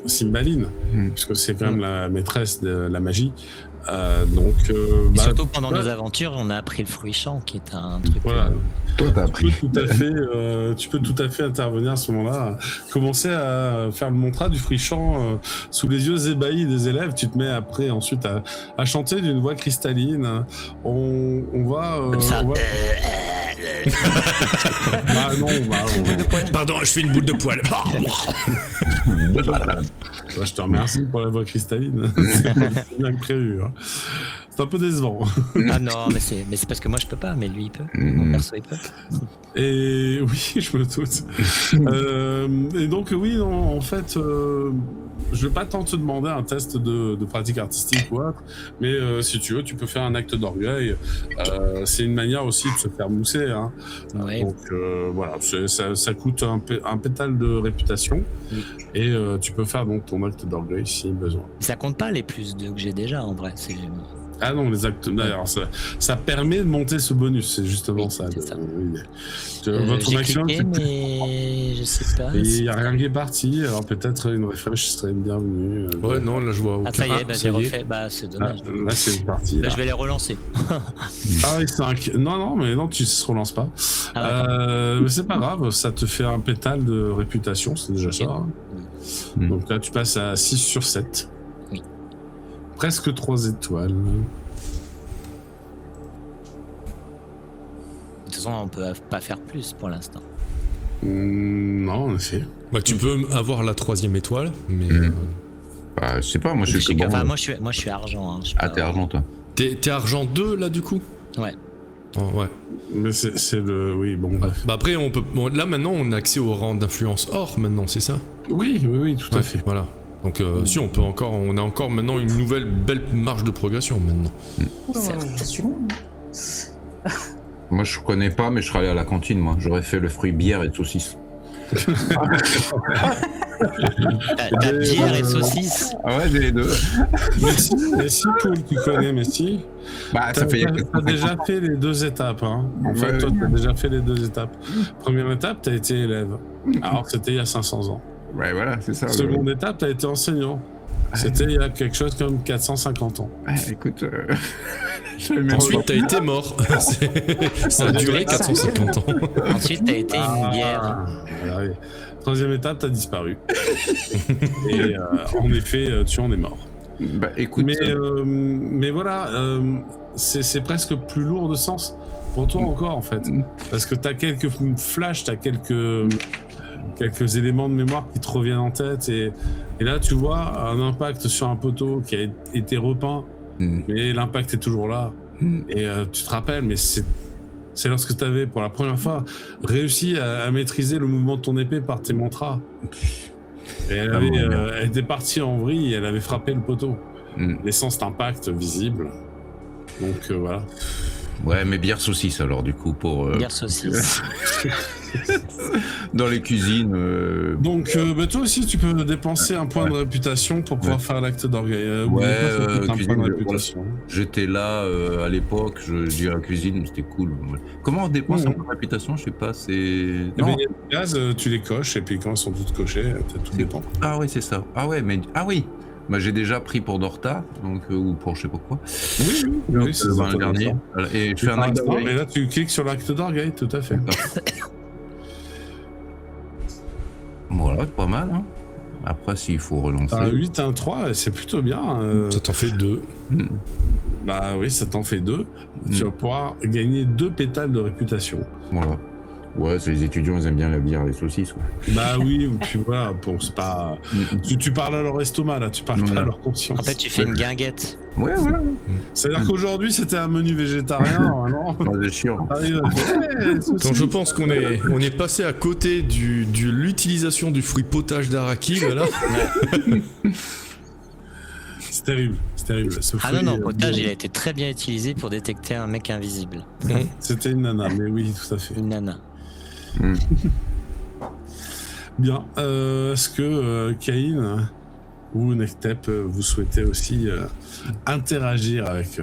Cymbaline, puisque c'est quand même la maîtresse de la magie. Surtout pendant nos aventures, on a appris le fruit champ, qui est un truc. Voilà. Toi, t'as appris. Tu peux tout à fait intervenir à ce moment-là, commencer à faire le mantra du fruit champ sous les yeux ébahis des élèves. Tu te mets après ensuite à chanter d'une voix cristalline. On va. Comme ça. Pardon, je fais une boule de poil. Je te remercie pour la voix cristalline. C'est bien prévu. Hein. C'est un peu décevant. Ah non, mais c'est parce que moi je peux pas, mais lui il peut. Mon perso il peut. Et oui, je me doute. Et donc oui, non, en fait, je vais pas tant te demander un test de pratique artistique ou autre, mais si tu veux, tu peux faire un acte d'orgueil. C'est une manière aussi de se faire mousser. Hein. Ouais. Donc voilà, ça coûte un pétale de réputation. Et tu peux faire donc ton acte d'orgueil si besoin. Ça compte pas les plus 2 que j'ai déjà en vrai. Ah non, les actes. D'ailleurs, ça permet de monter ce bonus, c'est justement ça. Votre maximum, cliqué, mais je sais pas. Il n'y a rien qui est parti, alors peut-être une refresh serait une bienvenue. Ouais, non, là je vois aucun. Ah, ça y est, j'ai refait. Bah, c'est dommage. Là, c'est parti. Bah, je vais les relancer. Ah oui, 5. Non, mais non, tu ne se relances pas. Mais c'est pas grave, ça te fait un pétale de réputation, c'est déjà ça. Hein. Donc là, tu passes à 6 sur 7. Presque 3 étoiles. De toute façon, on peut pas faire plus pour l'instant. Non, en effet. Bah, tu peux avoir la 3e étoile, mais. Je sais pas, moi je suis que enfin, moi je suis argent. Hein, t'es argent toi. T'es argent 2 là du coup. Ouais. Oh, ouais. Mais c'est le. Oui, bon, bref. Bah après, on peut. Bon, là maintenant, on a accès au rang d'influence or maintenant, c'est ça? Oui, tout à fait. Voilà. Donc si on a encore maintenant une nouvelle belle marge de progression maintenant. Moi je connais pas, mais je serais allé à la cantine, moi. J'aurais fait le fruit bière et saucisse. T'as bière et saucisse. Ah ouais, j'ai les deux. Messi, Paul, tu connais Messi. Bah, ça fait. T'as déjà fait les 2 étapes. Hein. En fait, toi, t'as déjà fait les 2 étapes. Première étape, t'as été élève. Alors, c'était il y a 500 ans. Ouais, voilà, c'est ça. Seconde étape, t'as été enseignant. C'était il y a quelque chose comme 450 ans. Écoute, ensuite t'as été mort. Ça a duré 450 ans. Ensuite t'as été une bière. Oui. Troisième étape, t'as disparu. Et en effet, tu en es mort. Bah écoute. Mais voilà, c'est presque plus lourd de sens pour toi encore en fait. Parce que t'as quelques flashs, t'as quelques éléments de mémoire qui te reviennent en tête et là tu vois un impact sur un poteau qui a été repeint mais l'impact est toujours là et tu te rappelles, mais c'est lorsque tu avais pour la première fois réussi à maîtriser le mouvement de ton épée par tes mantras et elle était partie en vrille et elle avait frappé le poteau laissant cet impact visible donc voilà. Ouais, mais bière saucisse alors du coup pour... Bière saucisse. Dans les cuisines... Donc, toi aussi, tu peux dépenser un point de réputation pour pouvoir faire l'acte d'orgueil. Un cuisine, point de réputation. J'étais là à l'époque, je dis à la cuisine, c'était cool. Comment on dépense un point de réputation? Je sais pas, c'est... Il y a des cases, tu les coches, et puis quand elles sont toutes cochées, tout dépend. Ah oui, c'est ça. Ah ouais, mais... Ah oui. Bah, j'ai déjà pris pour Dorta, donc, ou pour je sais pas quoi. Oui, c'est le dernier. Voilà. Et je fais un acte d'orgueil. Et là, tu cliques sur l'acte d'orgueil, tout à fait. Voilà, pas mal. Hein. Après, s'il faut relancer... Un 8, un 3, c'est plutôt bien. Ça t'en fait 2. Bah oui, ça t'en fait 2. Tu vas pouvoir gagner 2 pétales de réputation. Voilà. Ouais, c'est les étudiants, ils aiment bien la bière, les saucisses. Ouais. Bah oui, puis voilà, c'est pas... tu parles à leur estomac, là, tu parles pas à leur conscience. En fait, tu fais une guinguette. Ouais, voilà. C'est-à-dire qu'aujourd'hui, c'était un menu végétarien, non? C'est chiant. Donc je pense qu'on est passé à côté de l'utilisation du fruit potage d'Araki, voilà. C'est terrible, c'est terrible. Non, potage, il a été très bien utilisé pour détecter un mec invisible. C'était une nana, mais oui, tout à fait. Une nana. Bien, est-ce que Caïn ou Nectep, vous souhaitez aussi interagir avec...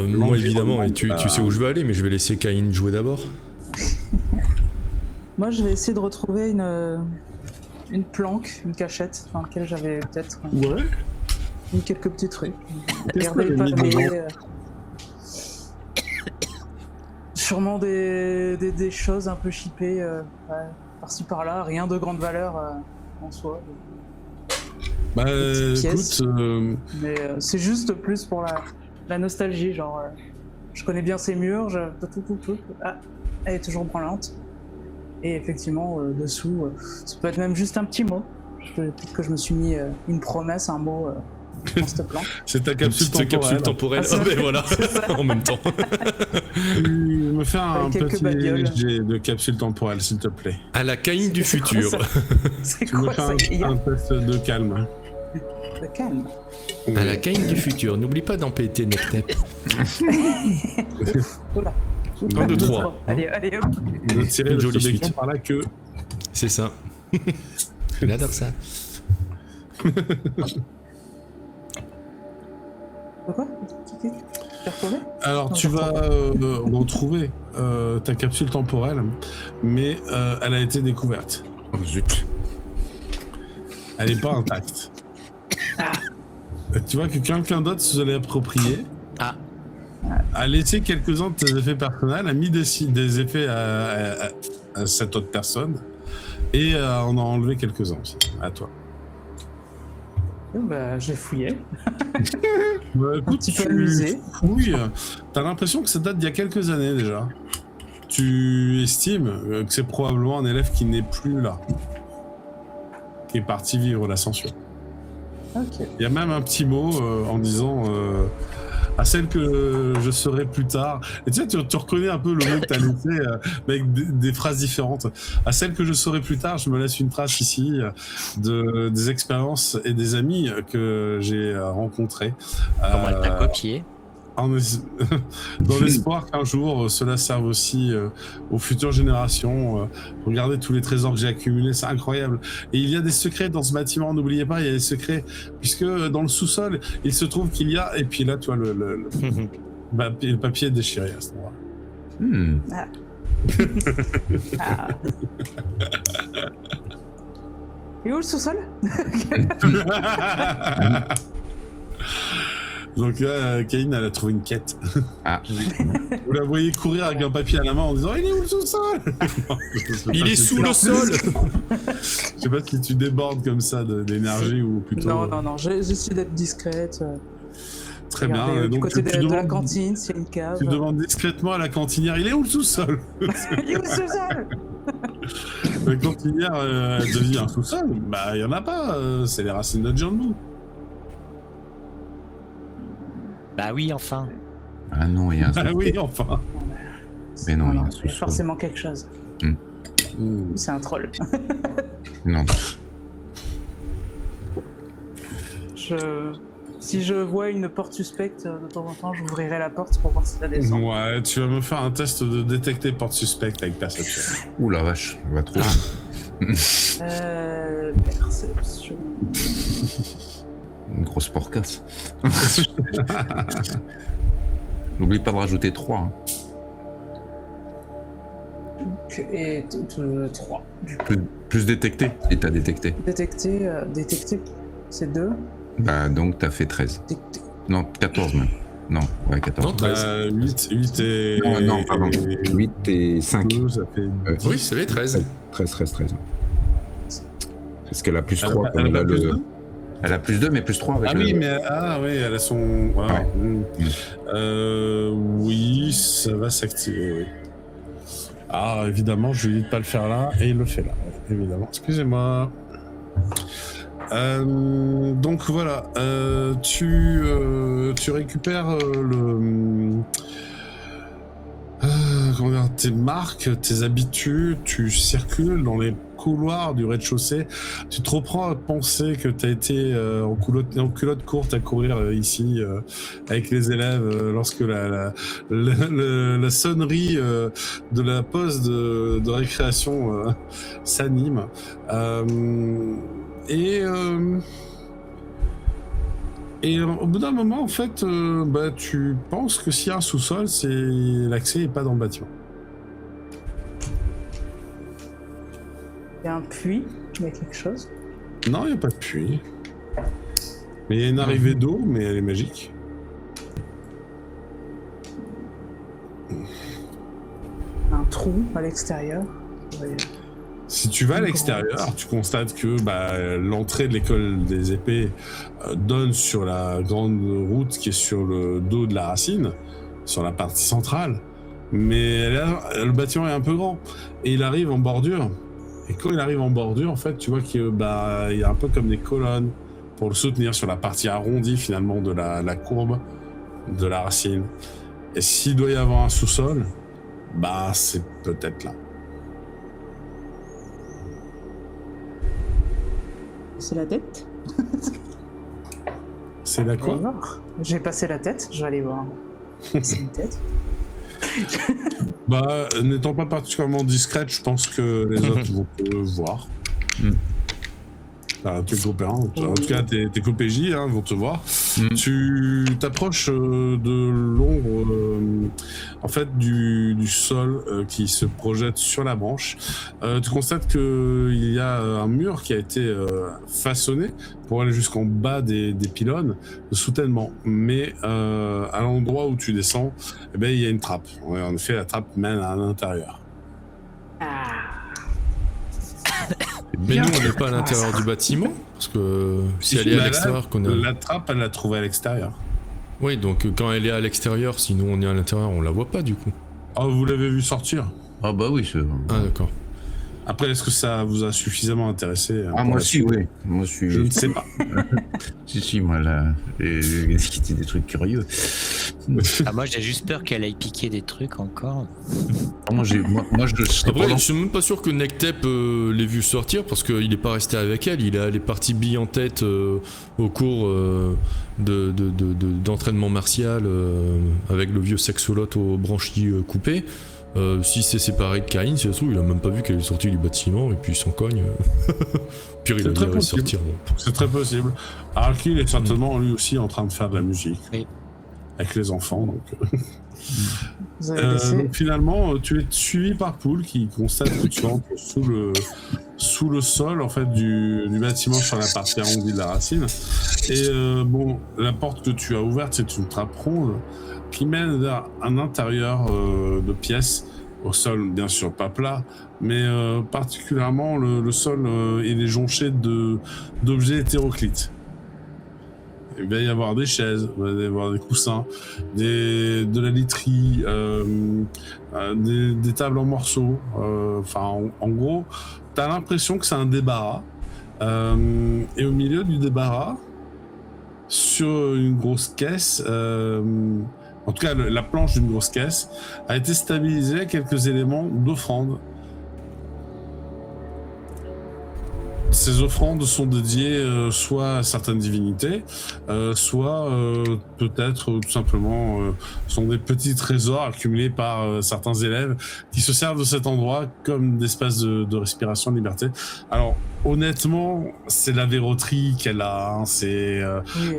moi évidemment, et tu sais où je vais aller, mais je vais laisser Caïn jouer d'abord. Moi, je vais essayer de retrouver une planque, une cachette, dans laquelle j'avais peut-être quelques petits trucs. Regardez le papier. Sûrement des choses un peu chippées par-ci par-là, rien de grande valeur en soi. Bah écoute... Mais c'est juste plus pour la nostalgie, genre je connais bien ces murs, elle est toujours branlante. Et effectivement, dessous, ça peut être même juste un petit mot. Peut-être que je me suis mis une promesse, un mot dans cette planque. C'est ta capsule temporelle. Ah ben voilà, en même temps. Tu me fais un petit jet de capsule temporelle, s'il te plaît. À la Caïn du futur. C'est Tu me quoi ça? fais un test de calme. De calme. À la Caïn du futur, n'oublie pas d'empêter Nectep. Oula. 1, 2, 3. Allez, hop. De tirer Une le jolie sodécan suite. par la queue. C'est ça. Il adore ça. Quoi? T'as retrouvé? Alors tu vas retrouver ta capsule temporelle, mais elle a été découverte. Oh zut. Elle n'est pas intacte. Tu vois que quelqu'un d'autre se l'est approprié, a laissé quelques-uns de tes effets personnels, a mis des effets à cette autre personne, et on a enlevé quelques-uns aussi. À toi. Bah, j'ai fouillé. Bah, écoute, petit peu amusé. Oui, t'as l'impression que ça date d'il y a quelques années déjà. Tu estimes que c'est probablement un élève qui n'est plus là, qui est parti vivre l'ascension. Ok. Il y a même un petit mot en disant à celle que je serai plus tard. Et tu sais, tu reconnais un peu le mot que tu as laissé avec des phrases différentes. À celle que je serai plus tard, je me laisse une trace ici des expériences et des amis que j'ai rencontrés. Comment elle t'a copié? Dans l'espoir qu'un jour cela serve aussi aux futures générations. Regardez tous les trésors que j'ai accumulés, c'est incroyable. Et il y a des secrets dans ce bâtiment, n'oubliez pas, il y a des secrets, puisque dans le sous-sol, il se trouve qu'il y a, et puis là, tu vois, le papier est déchiré à ce moment-là. Et où le sous-sol? Donc là, Caïn, elle a trouvé une quête. Vous la voyez courir avec un papier à la main en disant « Il est où le sous-sol ?» Il est sous le sol. Je sais pas si tu débordes comme ça d'énergie ou plutôt... Non, j'essaie d'être discrète. Très bien. Du Donc, côté de la cantine, s'il y a une cave. Tu demandes discrètement à la cantinière « Il est où le sous-sol ?» Il est où le sous-sol? La cantinière, elle te dit « Un sous-sol ?» Bah, il y en a pas, c'est les racines de Jambu. Bah oui, enfin. Ah non, il y a un Ah oui, enfin. Mais non, il y a un Il y a sous-sol. forcément quelque chose. C'est un troll. Non. Si je vois une porte suspecte, de temps en temps, j'ouvrirai la porte pour voir si ça descend. Ouais, tu vas me faire un test de détecter porte suspecte avec perception. Ouh la vache, on va trop. Perception. Une grosse porcasse. N'oublie pas de rajouter 3. Hein. Et 3. Plus détecté, et t'as détecté. Détecter, c'est 2. Bah donc t'as fait 13. Détecter. Non, 14 même. Non, ouais, 14. Non, 13. 8 et... Non, pardon. 8 et 5. 2, ça fait... Oui, ça fait 13. 13. Parce qu'elle a plus 3 Elle comme a elle a plus le... deux Elle a plus 2 mais plus 3 avec Ah le... oui, mais elle a son... Ouais. Oui, ça va s'activer, oui. Ah, évidemment, je lui dis de pas le faire là, et il le fait là, évidemment. Excusez-moi. Donc voilà, tu récupères comment dire, tes marques, tes habitudes, tu circules dans les couloirs du rez-de-chaussée, tu te reprends à penser que tu as été en culotte courte à courir ici avec les élèves lorsque la sonnerie de la pause de récréation s'anime. Et au bout d'un moment, en fait, tu penses que s'il y a un sous-sol, l'accès n'est pas dans le bâtiment. Il y a un puits, il y a quelque chose. Non, il n'y a pas de puits. Mais il y a une arrivée d'eau, mais elle est magique. Un trou à l'extérieur. Ouais. Si tu vas à l'extérieur, tu constates que l'entrée de l'école des épées donne sur la grande route qui est sur le dos de la racine, sur la partie centrale. Mais le bâtiment est un peu grand et il arrive en bordure. Et quand il arrive en bordure, en fait, tu vois qu'il y a un peu comme des colonnes pour le soutenir sur la partie arrondie finalement de la courbe de la racine. Et s'il doit y avoir un sous-sol, c'est peut-être là. C'est la tête. C'est la quoi? J'ai passé la tête, je vais aller voir. C'est une tête. N'étant pas particulièrement discrète, je pense que les autres vont te voir. Tes copains, en tout cas tes COPJ vont te voir. Tu t'approches de l'ombre en fait du sol qui se projette sur la branche. Tu constates qu'il y a un mur qui a été façonné pour aller jusqu'en bas des pylônes de soutènement. Mais à l'endroit où tu descends, il y a une trappe. En effet, la trappe mène à l'intérieur. Mais nous, on n'est pas à l'intérieur du bâtiment, parce que si elle est à l'extérieur, La trappe, elle l'a trouvée à l'extérieur. Oui, donc quand elle est à l'extérieur, sinon on est à l'intérieur, on la voit pas du coup. Ah, vous l'avez vu sortir? Ah bah oui, c'est... Ah d'accord. Après, est-ce que ça vous a suffisamment intéressé? Moi aussi, oui. Moi, je ne sais pas. Si, moi, là, c'était des trucs curieux. Moi, j'ai juste peur qu'elle aille piquer des trucs encore. Moi, je serais Après, pas... je suis même pas sûr que Nectep l'ait vu sortir, parce qu'il est pas resté avec elle, il est parti bille en tête au cours d'entraînement martial avec le vieux sexolote aux branchies coupées. Si c'est séparé de Karine, si ça se trouve, il a même pas vu qu'elle est sortie du bâtiment et puis il s'en cogne. Puis il a sortir. C'est très possible. Arkil est certainement lui aussi en train de faire de la musique. Oui. Avec les enfants. Donc, Vous avez laissé... donc finalement, tu es suivi par Poul qui constate que tu entres sous le sol en fait, du bâtiment sur la partie arrondie de la racine. Et la porte que tu as ouverte, c'est une trappe ronde qui mène vers un intérieur de pièces, au sol bien sûr pas plat, mais particulièrement le sol il est jonché d'objets hétéroclites. Il va y avoir des chaises, il va y avoir des coussins, de la literie, des tables en morceaux. En gros, t'as l'impression que c'est un débarras. Et au milieu du débarras, sur une grosse caisse, en tout cas la planche d'une grosse caisse, a été stabilisée à quelques éléments d'offrande. ces offrandes sont dédiées soit à certaines divinités, soit peut-être tout simplement sont des petits trésors accumulés par certains élèves qui se servent de cet endroit comme d'espace de respiration, de liberté. Alors honnêtement, c'est la verroterie qu'elle a, hein, c'est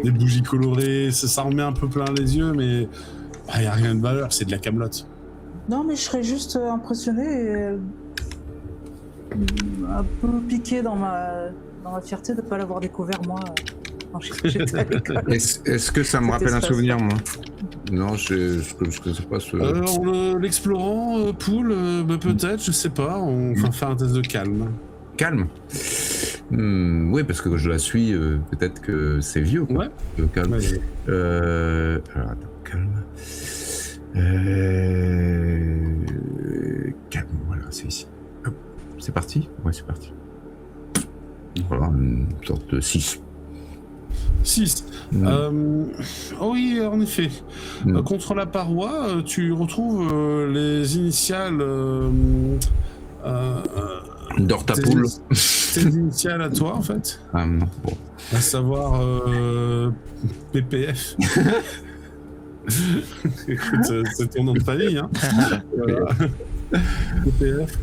des bougies colorées, ça en met un peu plein les yeux, mais il n'y a rien de valeur, c'est de la camelote. Non, mais je serais juste impressionné et un peu piqué dans ma fierté de ne pas l'avoir découvert moi quand j'étais à l'école. Est-ce que ça me rappelle un souvenir, moi? Non, je sais pas ce... En l'explorant, Poule, peut-être, je sais pas, on va faire un test de calme. Calme. Oui, parce que je la suis, peut-être que c'est vieux, quoi. Ouais. Le calme. Ouais. Alors, attends, calme. Calme, voilà, c'est ici. Hop, c'est parti? Ouais, c'est parti. Voilà, une sorte de 6. 6. Oh oui, en effet. Contre la paroi, tu retrouves les initiales... Dortapoule. Tes initiales à toi, en fait. Ah non, bon. À savoir PPF. Écoute, c'est ton nom de famille, hein. Voilà. PPF.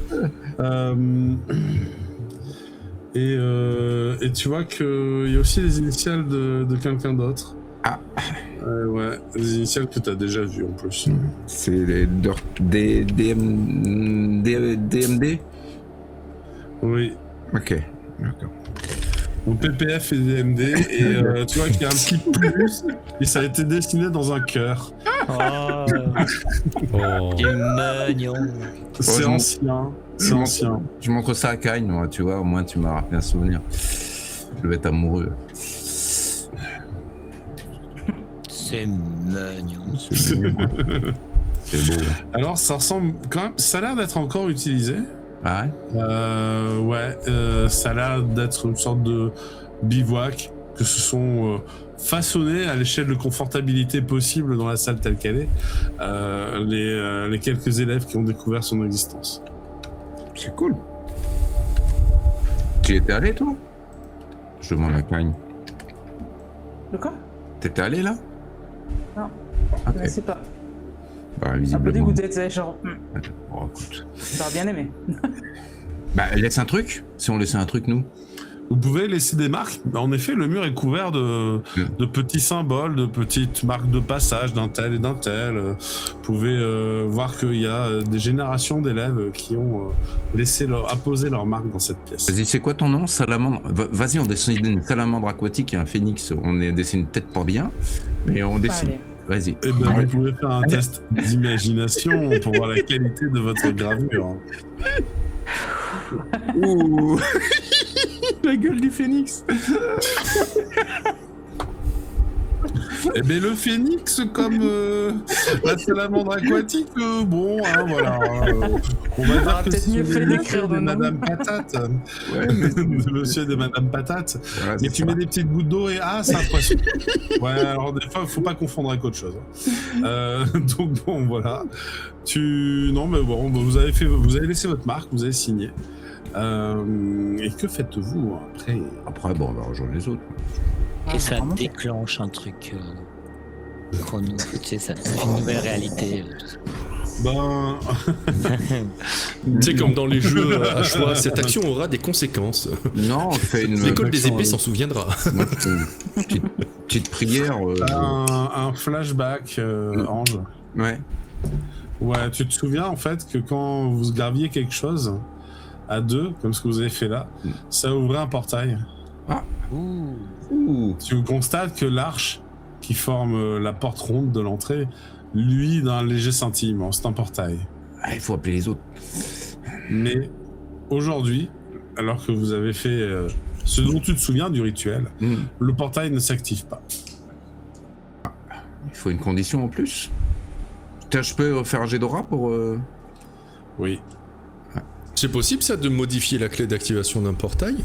Et tu vois qu'il y a aussi les initiales de quelqu'un d'autre. Ah. Ouais, les initiales que tu as déjà vues en plus. C'est les DMD. Oui. Ok, d'accord. Donc PPF et DMD, et tu vois qu'il y a un petit plus, et ça a été dessiné dans un cœur. Oh, Oh. du mignon. C'est je ancien. C'est ancien. Je montre ça à Kain, moi, tu vois, au moins tu m'as rappelé un souvenir. Je vais être amoureux. C'est mignon. C'est beau. C'est beau. Alors ça ressemble quand même, ça a l'air d'être encore utilisé. Ah ouais? Ça a l'air d'être une sorte de bivouac que se sont façonnés à l'échelle de confortabilité possible dans la salle telle qu'elle est, les quelques élèves qui ont découvert son existence. C'est cool. Tu y étais allé, toi? Je demande à Kain. De quoi? T'étais allé, là? Non, Ok. je sais pas. Bah, Un peu visiblement. dégoûté, tu sais, genre, Oh, écoute. j'aurais bien aimé. Bah, laisse un truc. Si on laissait un truc, nous. Vous pouvez laisser des marques. En effet, le mur est couvert de petits symboles, de petites marques de passage d'un tel et d'un tel. Vous pouvez voir qu'il y a des générations d'élèves qui ont apposé leur marque dans cette pièce. Vas-y, c'est quoi ton nom? Salamandre. Vas-y, on dessine une salamandre aquatique et un phénix. On dessine peut-être pas bien, mais on dessine. Allez. Vas-y. Eh ben, vous pouvez faire un test d'imagination pour voir la qualité de votre gravure. Ouh. La gueule du phénix. Eh bien, le phénix, comme la salamandre aquatique, bon, hein, voilà. On va dire que peut-être mieux fait d'écrire de le nom. Madame Patate. Ouais, mais... De monsieur et de Madame Patate. Voilà, Mais c'est tu ça. mets des petites gouttes d'eau et c'est un poisson. Ouais, alors des fois, faut pas confondre avec autre chose. Donc bon, voilà. Non, mais bon, vous avez laissé votre marque, vous avez signé. Et que faites-vous après? Après, bon, on va rejoindre les autres. Et ça vraiment. déclenche un truc chrono, tu sais, ça fait une nouvelle réalité. Tout ça. Ben, C'est comme dans les jeux à choix, cette action aura des conséquences. Non, on fait une... L'école des épées s'en souviendra. Moi, je fais une petite prière. un flashback, Ange. Ouais. Ouais, tu te souviens en fait que quand vous graviez quelque chose à deux, comme ce que vous avez fait là, ça ouvrait un portail. Ouh. Ouh. Tu constates que l'arche qui forme la porte ronde de l'entrée, lui, d'un léger scintillement, c'est un portail. Ah, il faut appeler les autres. Mais aujourd'hui, alors que vous avez fait ce dont tu te souviens du rituel, le portail ne s'active pas. Il faut une condition en plus. Tiens, je peux faire un jet d'aura pour... Oui. C'est possible ça de modifier la clé d'activation d'un portail?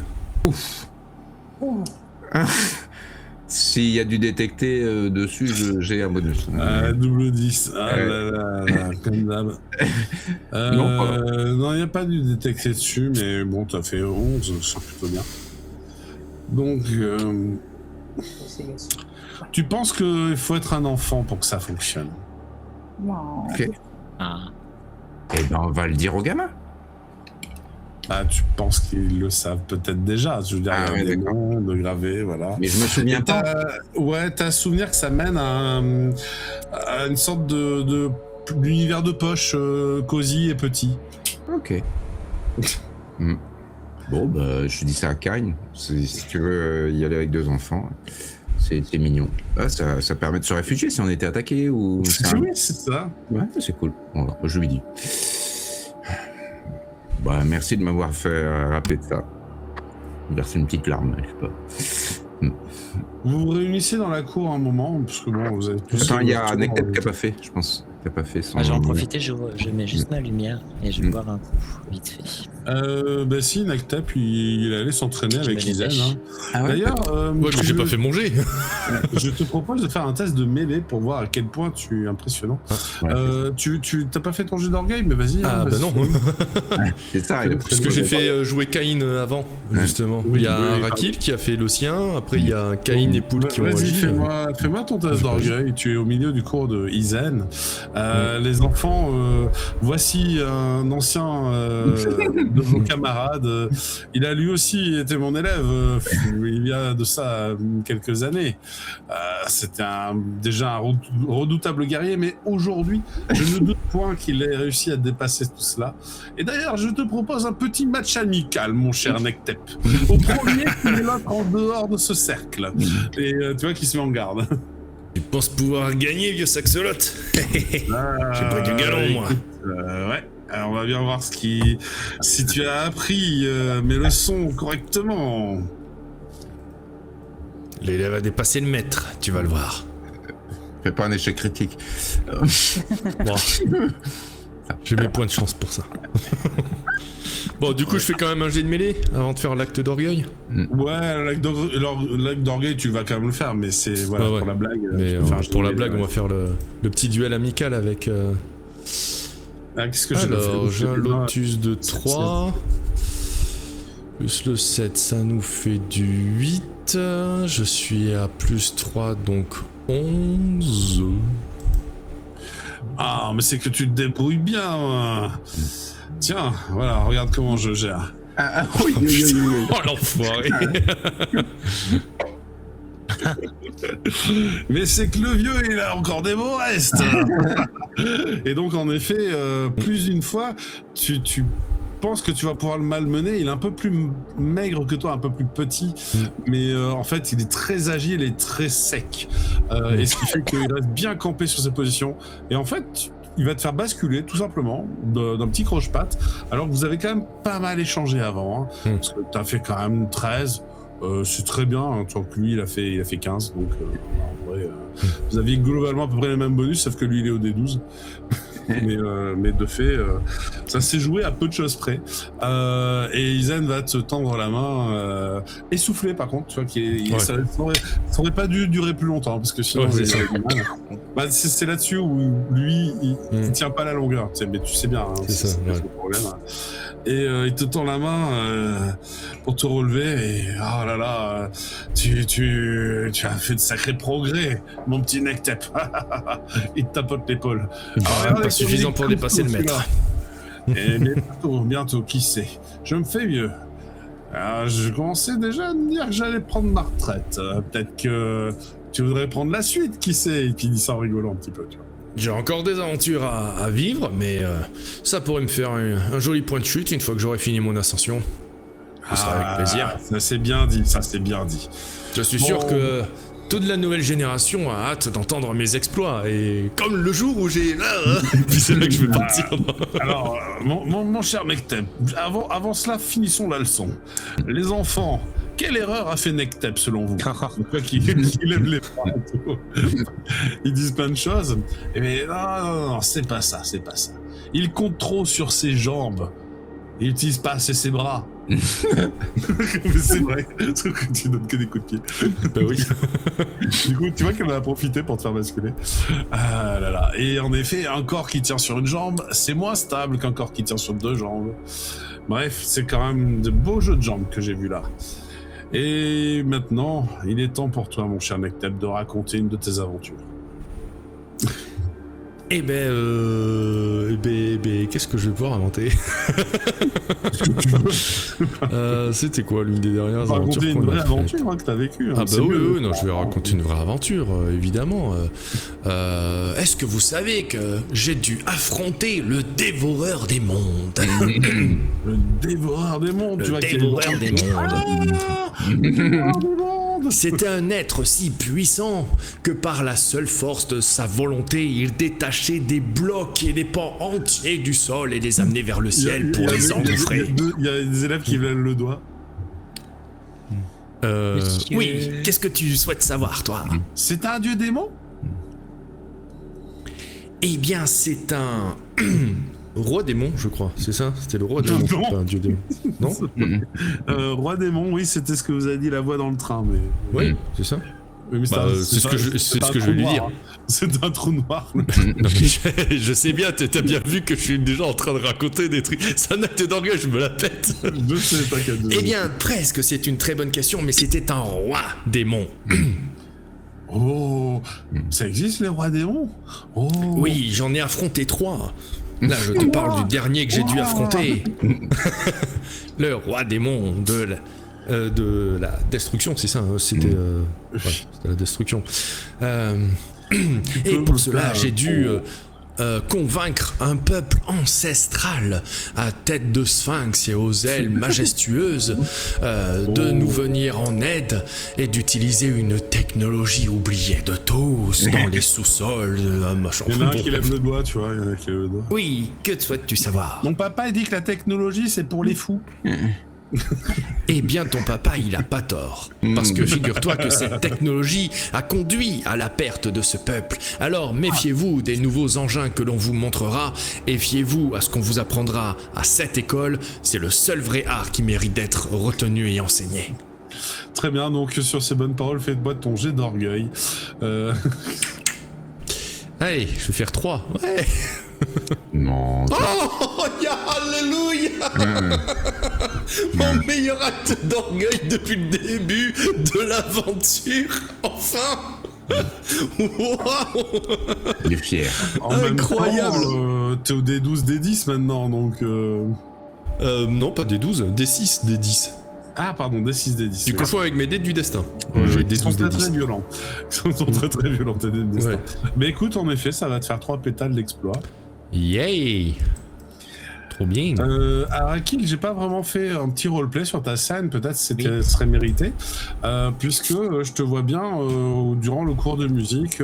S'il y a du détecté dessus, j'ai un bonus. Double 10. Ah là là là, comme d'hab. Non, Non, il n'y a pas du détecté dessus, mais bon, t'as fait 11, c'est plutôt bien. Donc, Investigation. tu penses qu'il faut être un enfant pour que ça fonctionne. Non. Ok. Ah. Eh ben, on va le dire aux gamins. Ah, tu penses qu'ils le savent peut-être déjà. Je veux dire, Ah, il y a ouais, des d'accord. noms de gravés, voilà. Mais je me souviens Et pas. t'as souvenir que ça mène à une sorte d'univers de poche cosy et petit. Ok. Bon, bah, je dis ça à Kine. Si tu veux y aller avec 2 enfants, c'est mignon. Ah, ça permet de se réfugier si on était attaqué ou. Oui, c'est ça. Ouais, c'est cool. Bon, alors, je lui dis. Bah, merci de m'avoir fait rappeler de ça. Verser une petite larme, je sais pas. Vous vous réunissez dans la cour un moment, parce que bon, vous avez tous... Attends, il y a Nectep qui a pas fait, je pense. Qui a pas fait son. J'en en profiter, je mets juste ma lumière et je vais boire un coup, vite fait. Bah si, Nectep, il allait s'entraîner avec me Izen. dépêche. Hein. Ah ouais, D'ailleurs, Ouais, mais j'ai pas fait mon jet. je te propose de faire un test de mêlée pour voir à quel point tu es impressionnant. Ouais, Tu t'as pas fait ton jet d'orgueil, mais vas-y. Ah hein, bah vas-y. non. c'est ça. Parce que j'ai fait jouer Caïn avant, justement. Oui, il y a oui, Rakil qui a fait le sien, après il y a Caïn et Poul qui ont Vas-y, agi. fais-moi ton test d'orgueil. Tu es au milieu du cours de Izen. Les enfants, voici un ancien de vos camarades. Il a lui aussi été mon élève il y a de ça quelques années. C'était déjà un redoutable guerrier, mais aujourd'hui, je ne doute point qu'il ait réussi à dépasser tout cela. Et d'ailleurs, je te propose un petit match amical, mon cher Nectep. Au premier qui est là en dehors de ce cercle. Et tu vois qu'il se met en garde. Tu penses pouvoir gagner, vieux saxolote? J'ai pris du galon, moi. Ouais. Alors on va bien voir si tu as appris mes leçons correctement. L'élève a dépassé le maître, tu vas le voir. Fais pas un échec critique. Bon. J'ai mes points de chance pour ça. Bon, du coup, je fais quand même un jet de mêlée avant de faire l'acte d'orgueil. Ouais, l'acte d'orgueil, tu vas quand même le faire, mais c'est voilà, Ouais. pour la blague. Mais pour la blague, on va faire le petit duel amical avec. Qu'est-ce que j'ai Alors, j'ai un fait lotus de 3. Plus le 7, ça nous fait du 8. Je suis à plus 3, donc 11. Ah, mais c'est que tu te débrouilles bien. Tiens, voilà, regarde comment je gère. Oui. Oh l'enfoiré. Mais c'est que le vieux, il a encore des beaux restes. Et donc, en effet, plus d'une fois, tu penses que tu vas pouvoir le malmener. Il est un peu plus maigre que toi, un peu plus petit, mais en fait, il est très agile et très sec. Et ce qui fait qu'il reste bien campé sur ses positions. Et en fait, il va te faire basculer, tout simplement, d'un petit croche-patte, alors que vous avez quand même pas mal échangé avant. Hein, parce que tu as fait quand même 13. C'est très bien, hein, tu vois que lui il a fait 15, donc en vrai, vous aviez globalement à peu près les mêmes bonus, sauf que lui il est au D12. mais de fait, ça s'est joué à peu de choses près. Et Izen va te tendre la main, essoufflé par contre, tu vois, ça aurait pas dû durer plus longtemps, parce que sinon il aurait du mal. Bah, c'est là-dessus où lui il tient pas la longueur, tu sais, mais tu sais bien, hein, c'est ça, le problème. Et il te tend la main pour te relever, et oh là là, tu as fait de sacrés progrès, mon petit Nectep. Il te tapote l'épaule. Pas suffisant pour dépasser le maître. Et mais bientôt, qui sait. Je me fais vieux. Alors, je commençais déjà à me dire que j'allais prendre ma retraite. Peut-être que tu voudrais prendre la suite, qui sait. Et puis il dit ça en rigolant un petit peu, tu vois. J'ai encore des aventures à vivre, mais ça pourrait me faire un joli point de chute une fois que j'aurai fini mon ascension. Ce sera avec plaisir. Ça c'est bien dit, ça c'est bien dit. Je suis sûr que toute la nouvelle génération a hâte d'entendre mes exploits, et comme le jour où j'ai... puis c'est là que je vais partir. Alors, mon cher Nectep, avant cela, finissons la leçon. Les enfants, quelle erreur a fait Nectep selon vous? Quoi qu'il lève les bras et tout. Ils disent plein de choses. Mais non, c'est pas ça, c'est pas ça. Il compte trop sur ses jambes. Il n'utilise pas assez ses bras. Mais c'est vrai, sauf que tu donnes que des coups de pied. Bah oui. Du coup, tu vois qu'elle en a profité pour te faire basculer. Ah là là. Et en effet, un corps qui tient sur une jambe, c'est moins stable qu'un corps qui tient sur 2 jambes. Bref, c'est quand même de beaux jeux de jambes que j'ai vus là. Et maintenant, il est temps pour toi, mon cher Nectep, de raconter une de tes aventures. Qu'est-ce que je vais pouvoir inventer? C'était quoi l'une des dernières aventures Raconter une qu'on a vraie faites? aventure que t'as vécue. Ah bah oui, non, je vais raconter une vraie aventure, évidemment. Est-ce que vous savez que j'ai dû affronter le dévoreur des mondes? Le dévoreur des mondes, tu Le vois. dévoreur des mondes. Le dévoreur des mondes. C'était un être si puissant que par la seule force de sa volonté, il détachait des blocs et des pans entiers du sol et les amenait vers le ciel pour les engouffrer. Il y a des élèves qui lèvent le doigt. Monsieur- Oui, qu'est-ce que tu souhaites savoir, toi? C'est un dieu démon? Eh bien, c'est un roi démon, je crois. C'est ça? C'était le roi démon, Non. pas un dieu démon. Non? Roi démon, oui, c'était ce que vous a dit la voix dans le train, mais... Oui, c'est ça. Oui, mais Bah, c'est ce que je vais lui dire. Hein. C'est un trou noir. Non, mais je sais bien, t'as bien vu que je suis déjà en train de raconter des trucs. C'est un acte d'orgueil, je me la pète. Je sais pas qu'à deux. Eh bien, presque, c'est une très bonne question, mais c'était un roi démon. Oh, ça existe les rois démons? Oh. Oui, j'en ai affronté 3. Là, je te parle du dernier que j'ai dû affronter. Le roi démon de la destruction, c'est ça, hein, c'était c'était la destruction. Et pour cela, j'ai dû convaincre un peuple ancestral à tête de sphinx et aux ailes majestueuses de nous venir en aide et d'utiliser une technologie oubliée de tous dans les sous-sols de machin. Il y en a un qui lève le doigt, tu vois, il y en a qui lève le doigt. Oui, que souhaites-tu savoir? Mon papa, il dit que la technologie, c'est pour les fous. Eh bien, ton papa, il a pas tort. Parce que figure-toi que cette technologie a conduit à la perte de ce peuple. Alors, méfiez-vous des nouveaux engins que l'on vous montrera, et fiez-vous à ce qu'on vous apprendra à cette école. C'est le seul vrai art qui mérite d'être retenu et enseigné. Très bien, donc sur ces bonnes paroles, faites-moi ton jet d'orgueil. Allez, je vais faire 3. Ouais. Non. Oh, alléluia. Mon meilleur acte d'orgueil depuis le début de l'aventure. Enfin. Waouh. Il est fier. En même Incroyable. temps, t'es au D12, D10 maintenant, donc... Non, pas des 12, des 6, des 10. Ah, pardon, D6, D10. Tu ouais. confonds avec mes dés du destin. J'ai J'ai des des 12, des très très 10. violents. Ils sont très très violents, tes dés de destin. Ouais. Mais écoute, en effet, ça va te faire 3 pétales d'exploit. Yay. Trop bien. Arakil, j'ai pas vraiment fait un petit roleplay sur ta scène, peut-être ce serait mérité, puisque je te vois bien durant le cours de musique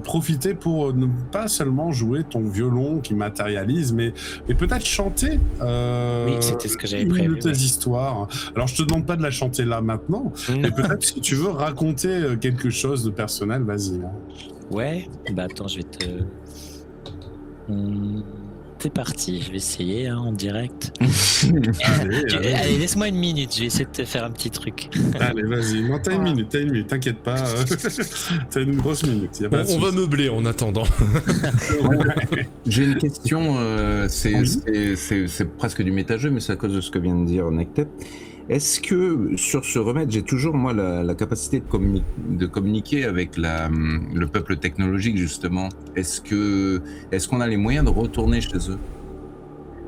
profiter pour ne pas seulement jouer ton violon qui matérialise, mais peut-être chanter Oui, c'était ce que j'avais une prévu, de tes ouais. histoires. Alors je te demande pas de la chanter là maintenant, mais peut-être si tu veux raconter quelque chose de personnel, vas-y. Hein. Ouais, bah attends, je vais te. C'est parti, je vais essayer hein, en direct. Allez, laisse-moi une minute, je vais essayer de te faire un petit truc. Allez, vas-y. Non, t'as une minute, t'inquiète pas. T'as une grosse minute. Y a pas de On va souci. meubler en attendant. J'ai une question, c'est presque du méta-jeu, mais c'est à cause de ce que vient de dire Nectep. Est-ce que sur ce remède, j'ai toujours moi la capacité de communiquer avec le peuple technologique justement? Est-ce qu'on a les moyens de retourner chez eux?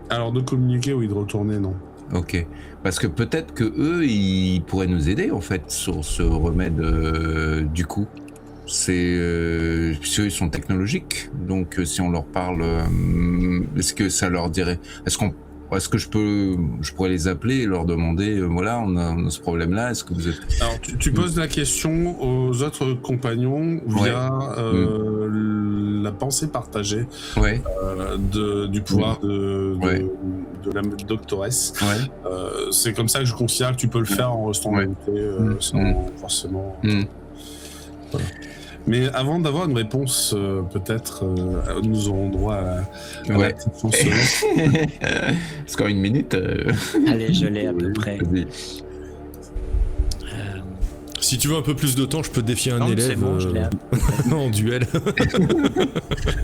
Alors de communiquer, oui, de retourner, non. Ok, parce que peut-être que eux, ils pourraient nous aider en fait sur ce remède du coup. Puisqu'ils sont technologiques, donc si on leur parle, est-ce que ça leur dirait? Est-ce que je pourrais les appeler et leur demander, voilà, on a ce problème-là, est-ce que vous êtes... Alors tu poses la question aux autres compagnons via la pensée partagée Ouais, du pouvoir de la doctoresse. ouais. C'est comme ça que je considère que tu peux le faire en restant invité, sans forcément... Voilà. Mais avant d'avoir une réponse, peut-être, nous aurons droit à la petite chanson. Parce qu'en une minute... Allez, je l'ai à peu près. Vas-y. Si Si tu veux un peu plus de temps, je peux défier un Non, c'est élève bon, je l'ai. en duel.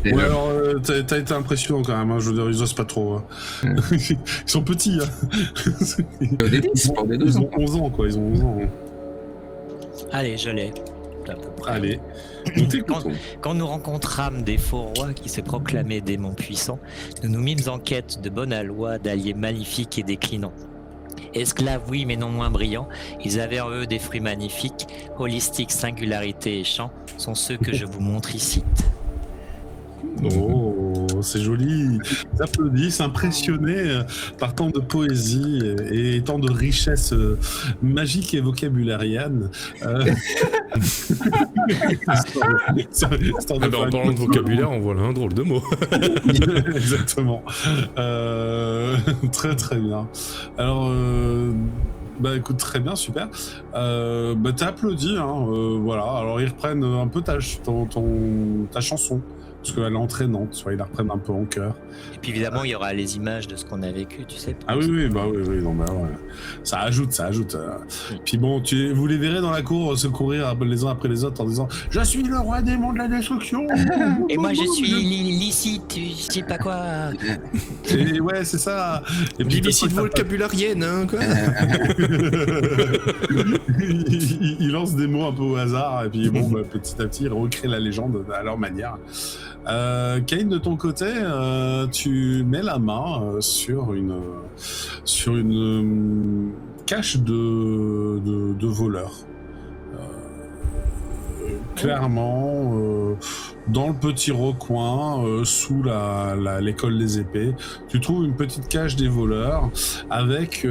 Ouais, alors, t'as été impressionnant quand même, hein, je veux dire, ils osent pas trop. Hein. Ils sont petits, hein. Des 10, pas des 12 Ils ans. ont 11 ans, quoi, ils ont 11 ans. Allez, je l'ai. À peu près. Allez, nous t'écoutons. Quand nous rencontrâmes des faux rois qui se proclamaient démons puissants, nous nous mîmes en quête de bonne loi, d'alliés maléfiques et déclinants. Esclaves, oui, mais non moins brillants, ils avaient en eux des fruits magnifiques, holistiques, singularité et chants, sont ceux que je vous montre ici. Oh, c'est joli. Ils applaudissent, impressionnés par tant de poésie et tant de richesse magique et vocabularienne. Ah ben, en parlant de vocabulaire, on voit là un drôle de mot. Exactement. Très très bien. Alors, bah écoute, très bien, super. Bah t'as applaudi, hein, voilà. Alors ils reprennent un peu ta chanson. Parce qu'elle est entraînante, soit ils la reprennent un peu en chœur. Et puis évidemment, il y aura les images de ce qu'on a vécu, tu sais. Ah oui, bah oui, non, bah ouais. Ça ajoute. Puis bon, vous les verrez dans la cour se courir les uns après les autres en disant « Je suis le roi démon de la destruction !» Et moi, je suis licite, je sais pas quoi. Et ouais, c'est ça. Et puis L'illicite vocabularienne, hein, quoi. ils lancent des mots un peu au hasard, et puis bon, bah, petit à petit, ils recréent la légende à leur manière. Cain, de ton côté, tu mets la main sur une cache de voleurs. Clairement, dans le petit recoin, sous l'école des épées, tu trouves une petite cache des voleurs avec,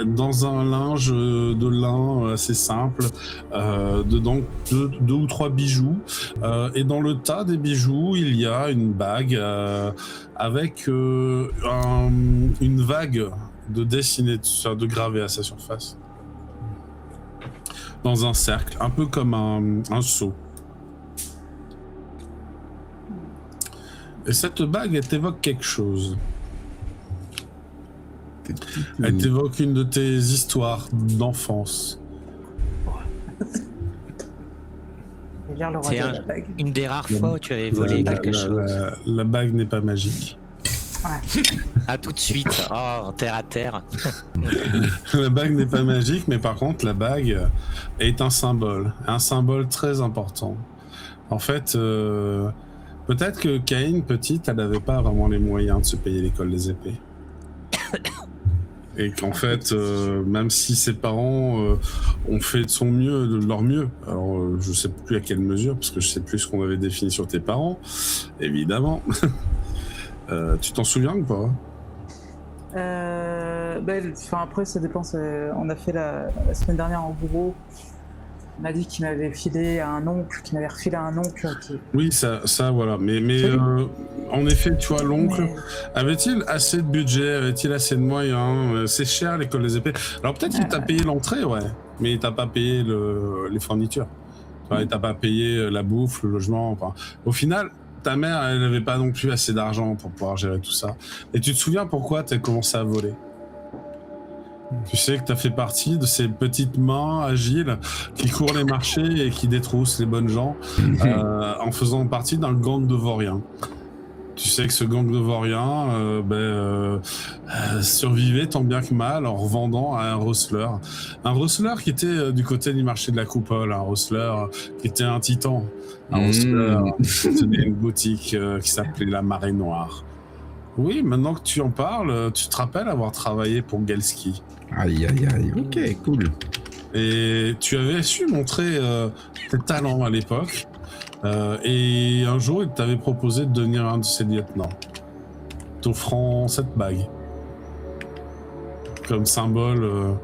dans un linge de lin assez simple, dedans deux ou trois bijoux. Et dans le tas des bijoux, il y a une bague avec une vague de dessinées, de gravées à sa surface. Dans un cercle, un peu comme un seau. Et cette bague, elle t'évoque quelque chose. Elle t'évoque une de tes histoires d'enfance. C'est une des rares fois où tu avais volé quelque chose. La bague n'est pas magique. Ouais. Ah, tout de suite. Oh, terre à terre. La bague n'est pas magique, mais par contre, la bague est un symbole très important. En fait, peut-être que Cain, petite, elle n'avait pas vraiment les moyens de se payer l'école des épées. Et qu'en fait, même si ses parents ont fait de leur mieux, alors je sais plus à quelle mesure, parce que je sais plus ce qu'on avait défini sur tes parents, évidemment. Tu t'en souviens ou pas? Après, ça dépend. On a fait la semaine dernière en bureau. On m'a dit qu'il m'avait refilé à un oncle. Oui, ça voilà. Mais en effet, tu vois, l'oncle, avait-il assez de budget? Avait-il assez de moyens? C'est cher l'école des épées. Alors peut-être qu'il t'a payé l'entrée, ouais. Mais il t'a pas payé les fournitures. Il t'a pas payé la bouffe, le logement. Enfin, au final, ta mère, elle n'avait pas non plus assez d'argent pour pouvoir gérer tout ça. Et tu te souviens pourquoi tu as commencé à voler? Tu sais que tu as fait partie de ces petites mains agiles qui courent les marchés et qui détroussent les bonnes gens en faisant partie d'un gang de vauriens. Tu sais que ce gang de vauriens survivait tant bien que mal en revendant à un rustler. Un rustler qui était du côté du marché de la Coupole, un rustler qui était un titan. Un rustler qui tenait une boutique qui s'appelait la Marée Noire. Oui, maintenant que tu en parles, tu te rappelles avoir travaillé pour Gelski. Aïe, ok, cool. Et tu avais su montrer tes talents à l'époque. Et un jour, il t'avait proposé de devenir un de ses lieutenants, t'offrant cette bague comme symbole.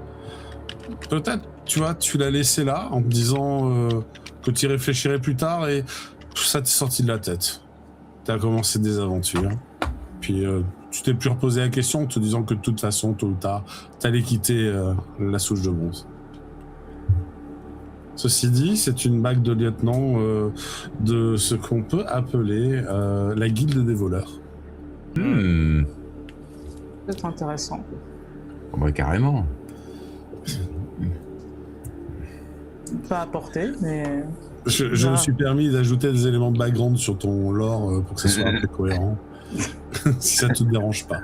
Peut-être, tu vois, tu l'as laissé là en te disant que tu y réfléchirais plus tard et ça t'est sorti de la tête. T'as commencé des aventures, puis tu t'es plus reposé la question en te disant que de toute façon, tôt ou tard, t'allais quitter la souche de bronze. Ceci dit, c'est une bague de lieutenant de ce qu'on peut appeler la guilde des voleurs. C'est intéressant. Oh bah, carrément. pas apporté, mais... Je me suis permis d'ajouter des éléments de background sur ton lore pour que ça soit un peu cohérent. Si ça te dérange pas.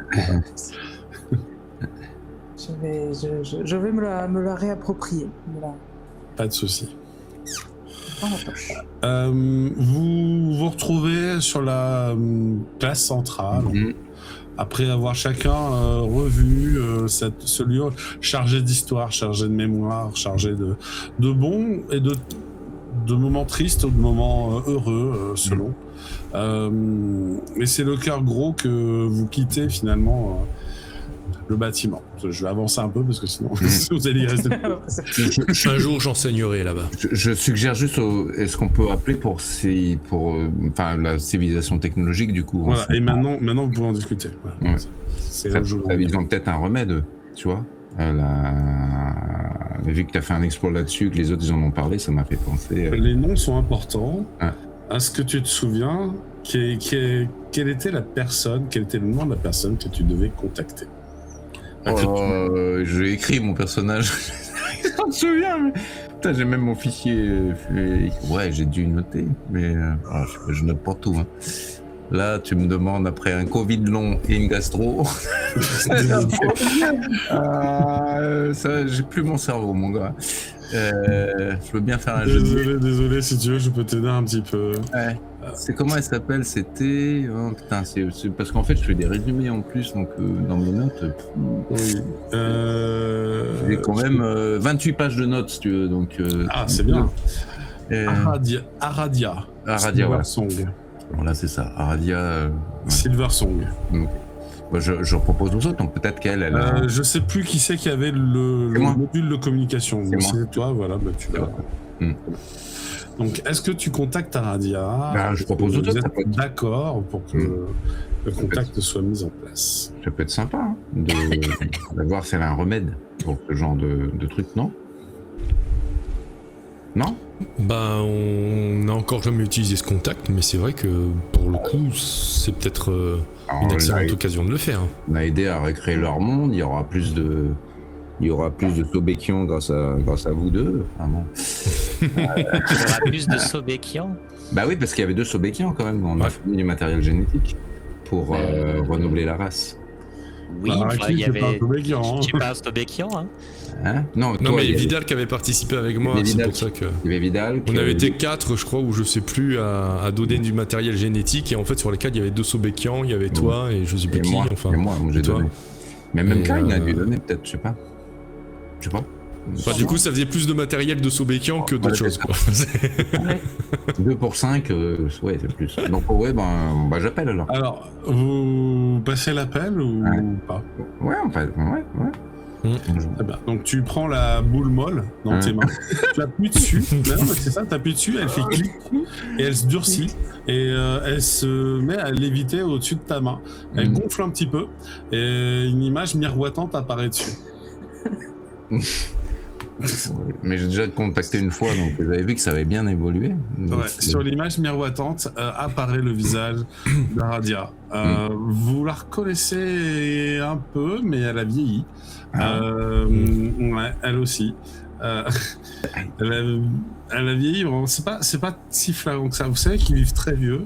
Je vais me la réapproprier. Pas de souci. Dans la poche. Vous vous retrouvez sur la place centrale. Après avoir chacun revu ce lieu chargé d'histoire, chargé de mémoire, chargé de bons et de moments tristes ou de moments heureux, selon. Mais c'est le cœur gros que vous quittez finalement le bâtiment. Je vais avancer un peu parce que sinon vous allez y rester. Un jour j'enseignerai là-bas. Je suggère juste, est-ce qu'on peut appeler pour la civilisation technologique du coup. Voilà, et maintenant vous pouvez en discuter. Voilà. Ouais. C'est là où je ils ont peut-être un remède, tu vois. Vu que tu as fait un exploit là-dessus, que les autres ils en ont parlé, ça m'a fait penser. Les noms sont importants. Ouais. Est-ce que tu te souviens quelle était la personne, quel était le nom de la personne que tu devais contacter? J'ai écrit mon personnage. Je me souviens, mais... Putain, j'ai même mon fichier. Ouais, j'ai dû noter, mais je note pas tout. Hein. Là, tu me demandes après un Covid long et une gastro. Ça, j'ai plus mon cerveau, mon gars. Je veux bien faire un jeu. Désolé, si tu veux, je peux t'aider un petit peu. Ouais. C'est comment elle s'appelle? C'était... Oh, putain, c'est parce qu'en fait, je fais des résumés en plus, donc dans mes notes... Oui. J'ai quand même 28 pages de notes, si tu veux, donc... Ah, c'est bien. Aradia. Silversong. Voilà, c'est ça. Aradia... Silversong. Donc, je propose aux autres, donc peut-être qu'elle... je sais plus qui c'est qui avait le module de communication. C'est toi, voilà, bah, tu l'as. Donc, est-ce que tu contactes Aradia? Je propose aux autres. Vous êtes d'accord pour que le contact soit mis en place? Ça peut être sympa, hein, de voir si elle a un remède pour ce genre de truc, non? Non? Bah, on n'a encore jamais utilisé ce contact, mais c'est vrai que pour le coup, c'est peut-être une excellente occasion de le faire. On a aidé à recréer leur monde, il y aura plus de Sobékian grâce à vous deux. Ah bon. Il y aura plus de Sobékian. Bah oui, parce qu'il y avait 2 Sobékians quand même. On a fourni du matériel génétique pour renouveler la race. Oui, il y avait. Tu pas un Sobékian, hein? Non, mais Vidal qui avait participé avec moi, c'est pour ça que. Il y avait Vidal. On avait été 4, je crois, ou je sais plus, à donner du matériel génétique, et en fait, sur les 4, il y avait 2 Sobékians, il y avait toi, et je sais plus qui, enfin. Et moi, j'ai donné. Mais même Klein a dû donner, peut-être, je sais pas. Enfin, du coup, ça faisait plus de matériel de Sobékian que d'autres choses, quoi. 2 pour 5, ouais, c'est plus. Donc, ouais, j'appelle alors. Alors, vous passez l'appel ou pas? Ouais, en fait, ouais. Très bien. Donc, tu prends la boule molle dans tes mains, tu appuies dessus. Non, c'est ça, tu appuies dessus, elle fait clic et elle se durcit et elle se met à léviter au-dessus de ta main. Elle gonfle un petit peu et une image miroitante apparaît dessus. Mais j'ai déjà contacté une fois, donc vous avez vu que ça avait bien évolué. Ouais, sur l'image miroitante apparaît le visage d'Aradia. Vous la reconnaissez un peu, mais elle a vieilli. Ouais, elle aussi. Elle a vieilli. Bon, c'est pas si flagrant que ça. Vous savez qu'ils vivent très vieux.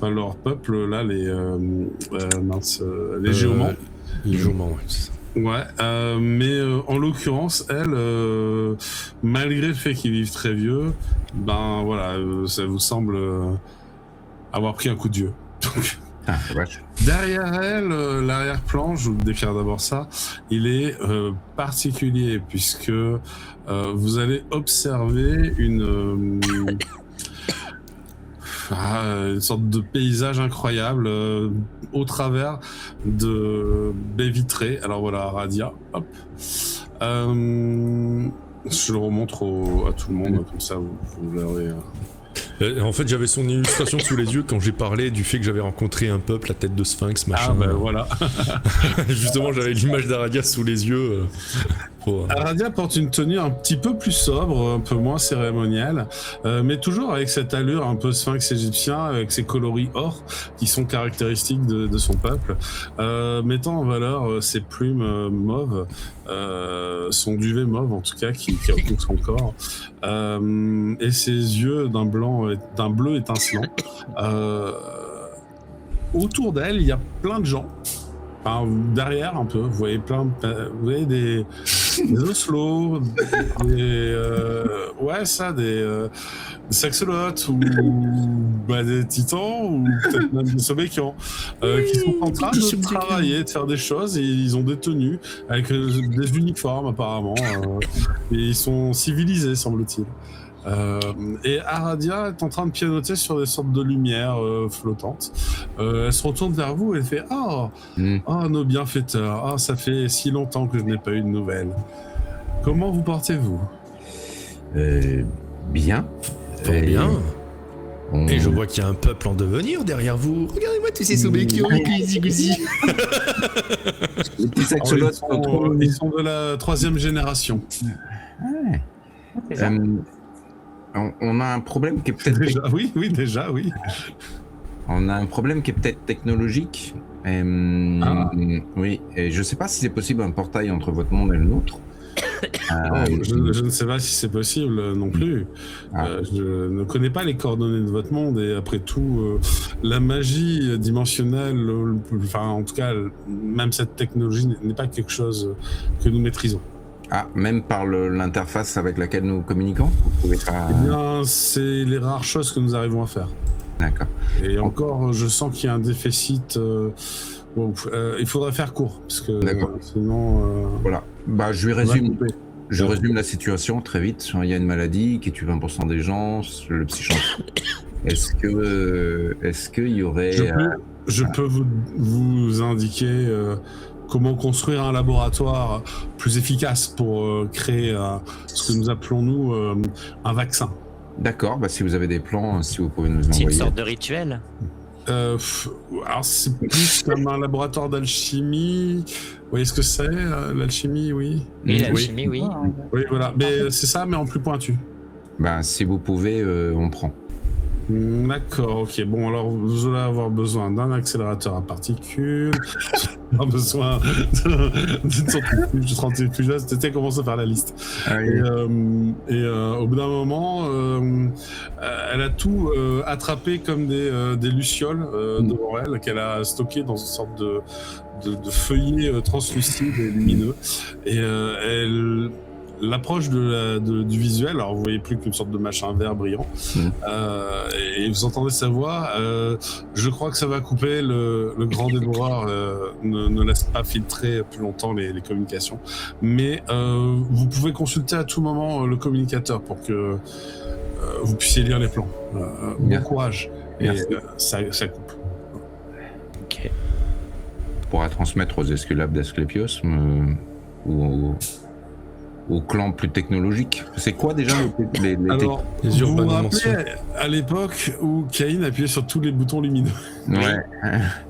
Leur peuple là, les géomans. Les géomans, ouais, c'est ça. Ouais, mais en l'occurrence, elle, malgré le fait qu'ils vivent très vieux, ben voilà, ça vous semble avoir pris un coup de vieux. Derrière elle, l'arrière-plan, je vous décrire d'abord ça, il est particulier puisque vous allez observer une sorte de paysage incroyable au travers de baies vitrées. Alors voilà, Aradia, hop. Je le remontre à tout le monde, comme ça vous l'aurez. En fait, j'avais son illustration sous les yeux quand j'ai parlé du fait que j'avais rencontré un peuple, la tête de sphinx, machin. Ah ben voilà. Justement, j'avais l'image d'Aradia sous les yeux. Aradia porte une tenue un petit peu plus sobre, un peu moins cérémoniale, mais toujours avec cette allure un peu sphinx égyptien, avec ses coloris or qui sont caractéristiques de son peuple, mettant en valeur ses plumes mauves, son duvet mauve en tout cas qui recouvre son corps, et ses yeux d'un bleu étincelant. Autour d'elle, il y a plein de gens. Enfin, derrière un peu, vous voyez des oslos, des saxolotes ou des titans ou peut-être même des sobékians qui sont en train de travailler, de faire des choses, et ils ont des tenues avec des uniformes apparemment, et ils sont civilisés semble-t-il. Et Aradia est en train de pianoter sur des sortes de lumières flottantes. Elle se retourne vers vous et elle fait nos bienfaiteurs, ça fait si longtemps que je n'ai pas eu de nouvelles. Comment vous portez-vous? Bien. Très bien. Et je vois qu'il y a un peuple en devenir derrière vous. Regardez-moi tous ces sobékios, gousi. Les petits saxolotes. Ils sont de la 3e génération. On a un problème qui est peut-être... Déjà, oui. On a un problème qui est peut-être technologique. Oui, et je sais pas si c'est possible un portail entre votre monde et le nôtre. Je ne sais pas si c'est possible non plus. Je ne connais pas les coordonnées de votre monde, et après tout, la magie dimensionnelle, en tout cas, même cette technologie n'est pas quelque chose que nous maîtrisons. Même par l'interface avec laquelle nous communiquons, vous pouvez pas... Eh bien, c'est les rares choses que nous arrivons à faire. D'accord. Et encore, je sens qu'il y a un déficit. Il faudrait faire court, parce que sinon... Voilà. Je lui résume. Je résume la situation très vite. Il y a une maladie qui tue 20% des gens, le psychange. Est-ce qu'il y aurait... Je peux vous indiquer... comment construire un laboratoire plus efficace pour créer ce que nous appelons, nous, un vaccin. D'accord, si vous avez des plans, si vous pouvez nous envoyer. C'est une sorte de rituel. Alors c'est plus comme un laboratoire d'alchimie. Vous voyez ce que c'est, l'alchimie, oui. Oui, l'alchimie, oui. Oui, voilà. Mais c'est ça, mais en plus pointu. Si vous pouvez, on prend. D'accord, ok. Bon, alors vous allez avoir besoin d'un accélérateur à particules, pas besoin d'une centrifuge. C'était commence à faire la liste. Et au bout d'un moment, elle a tout attrapé comme des lucioles devant elle, qu'elle a stocké dans une sorte de feuillet translucide et lumineux. Et elle... L'approche du visuel, alors vous voyez plus qu'une sorte de machin vert brillant, et vous entendez sa voix. Je crois que ça va couper. Le grand dévoreur ne laisse pas filtrer plus longtemps les communications, mais vous pouvez consulter à tout moment le communicateur pour que vous puissiez lire les plans. Bon courage. Et ça coupe. Ok. On pourra transmettre aux Esculapes d'Asclépios ou au clan plus technologique. C'est quoi déjà les Alors, vous vous rappelez à l'époque où Caïn appuyait sur tous les boutons lumineux? Ouais.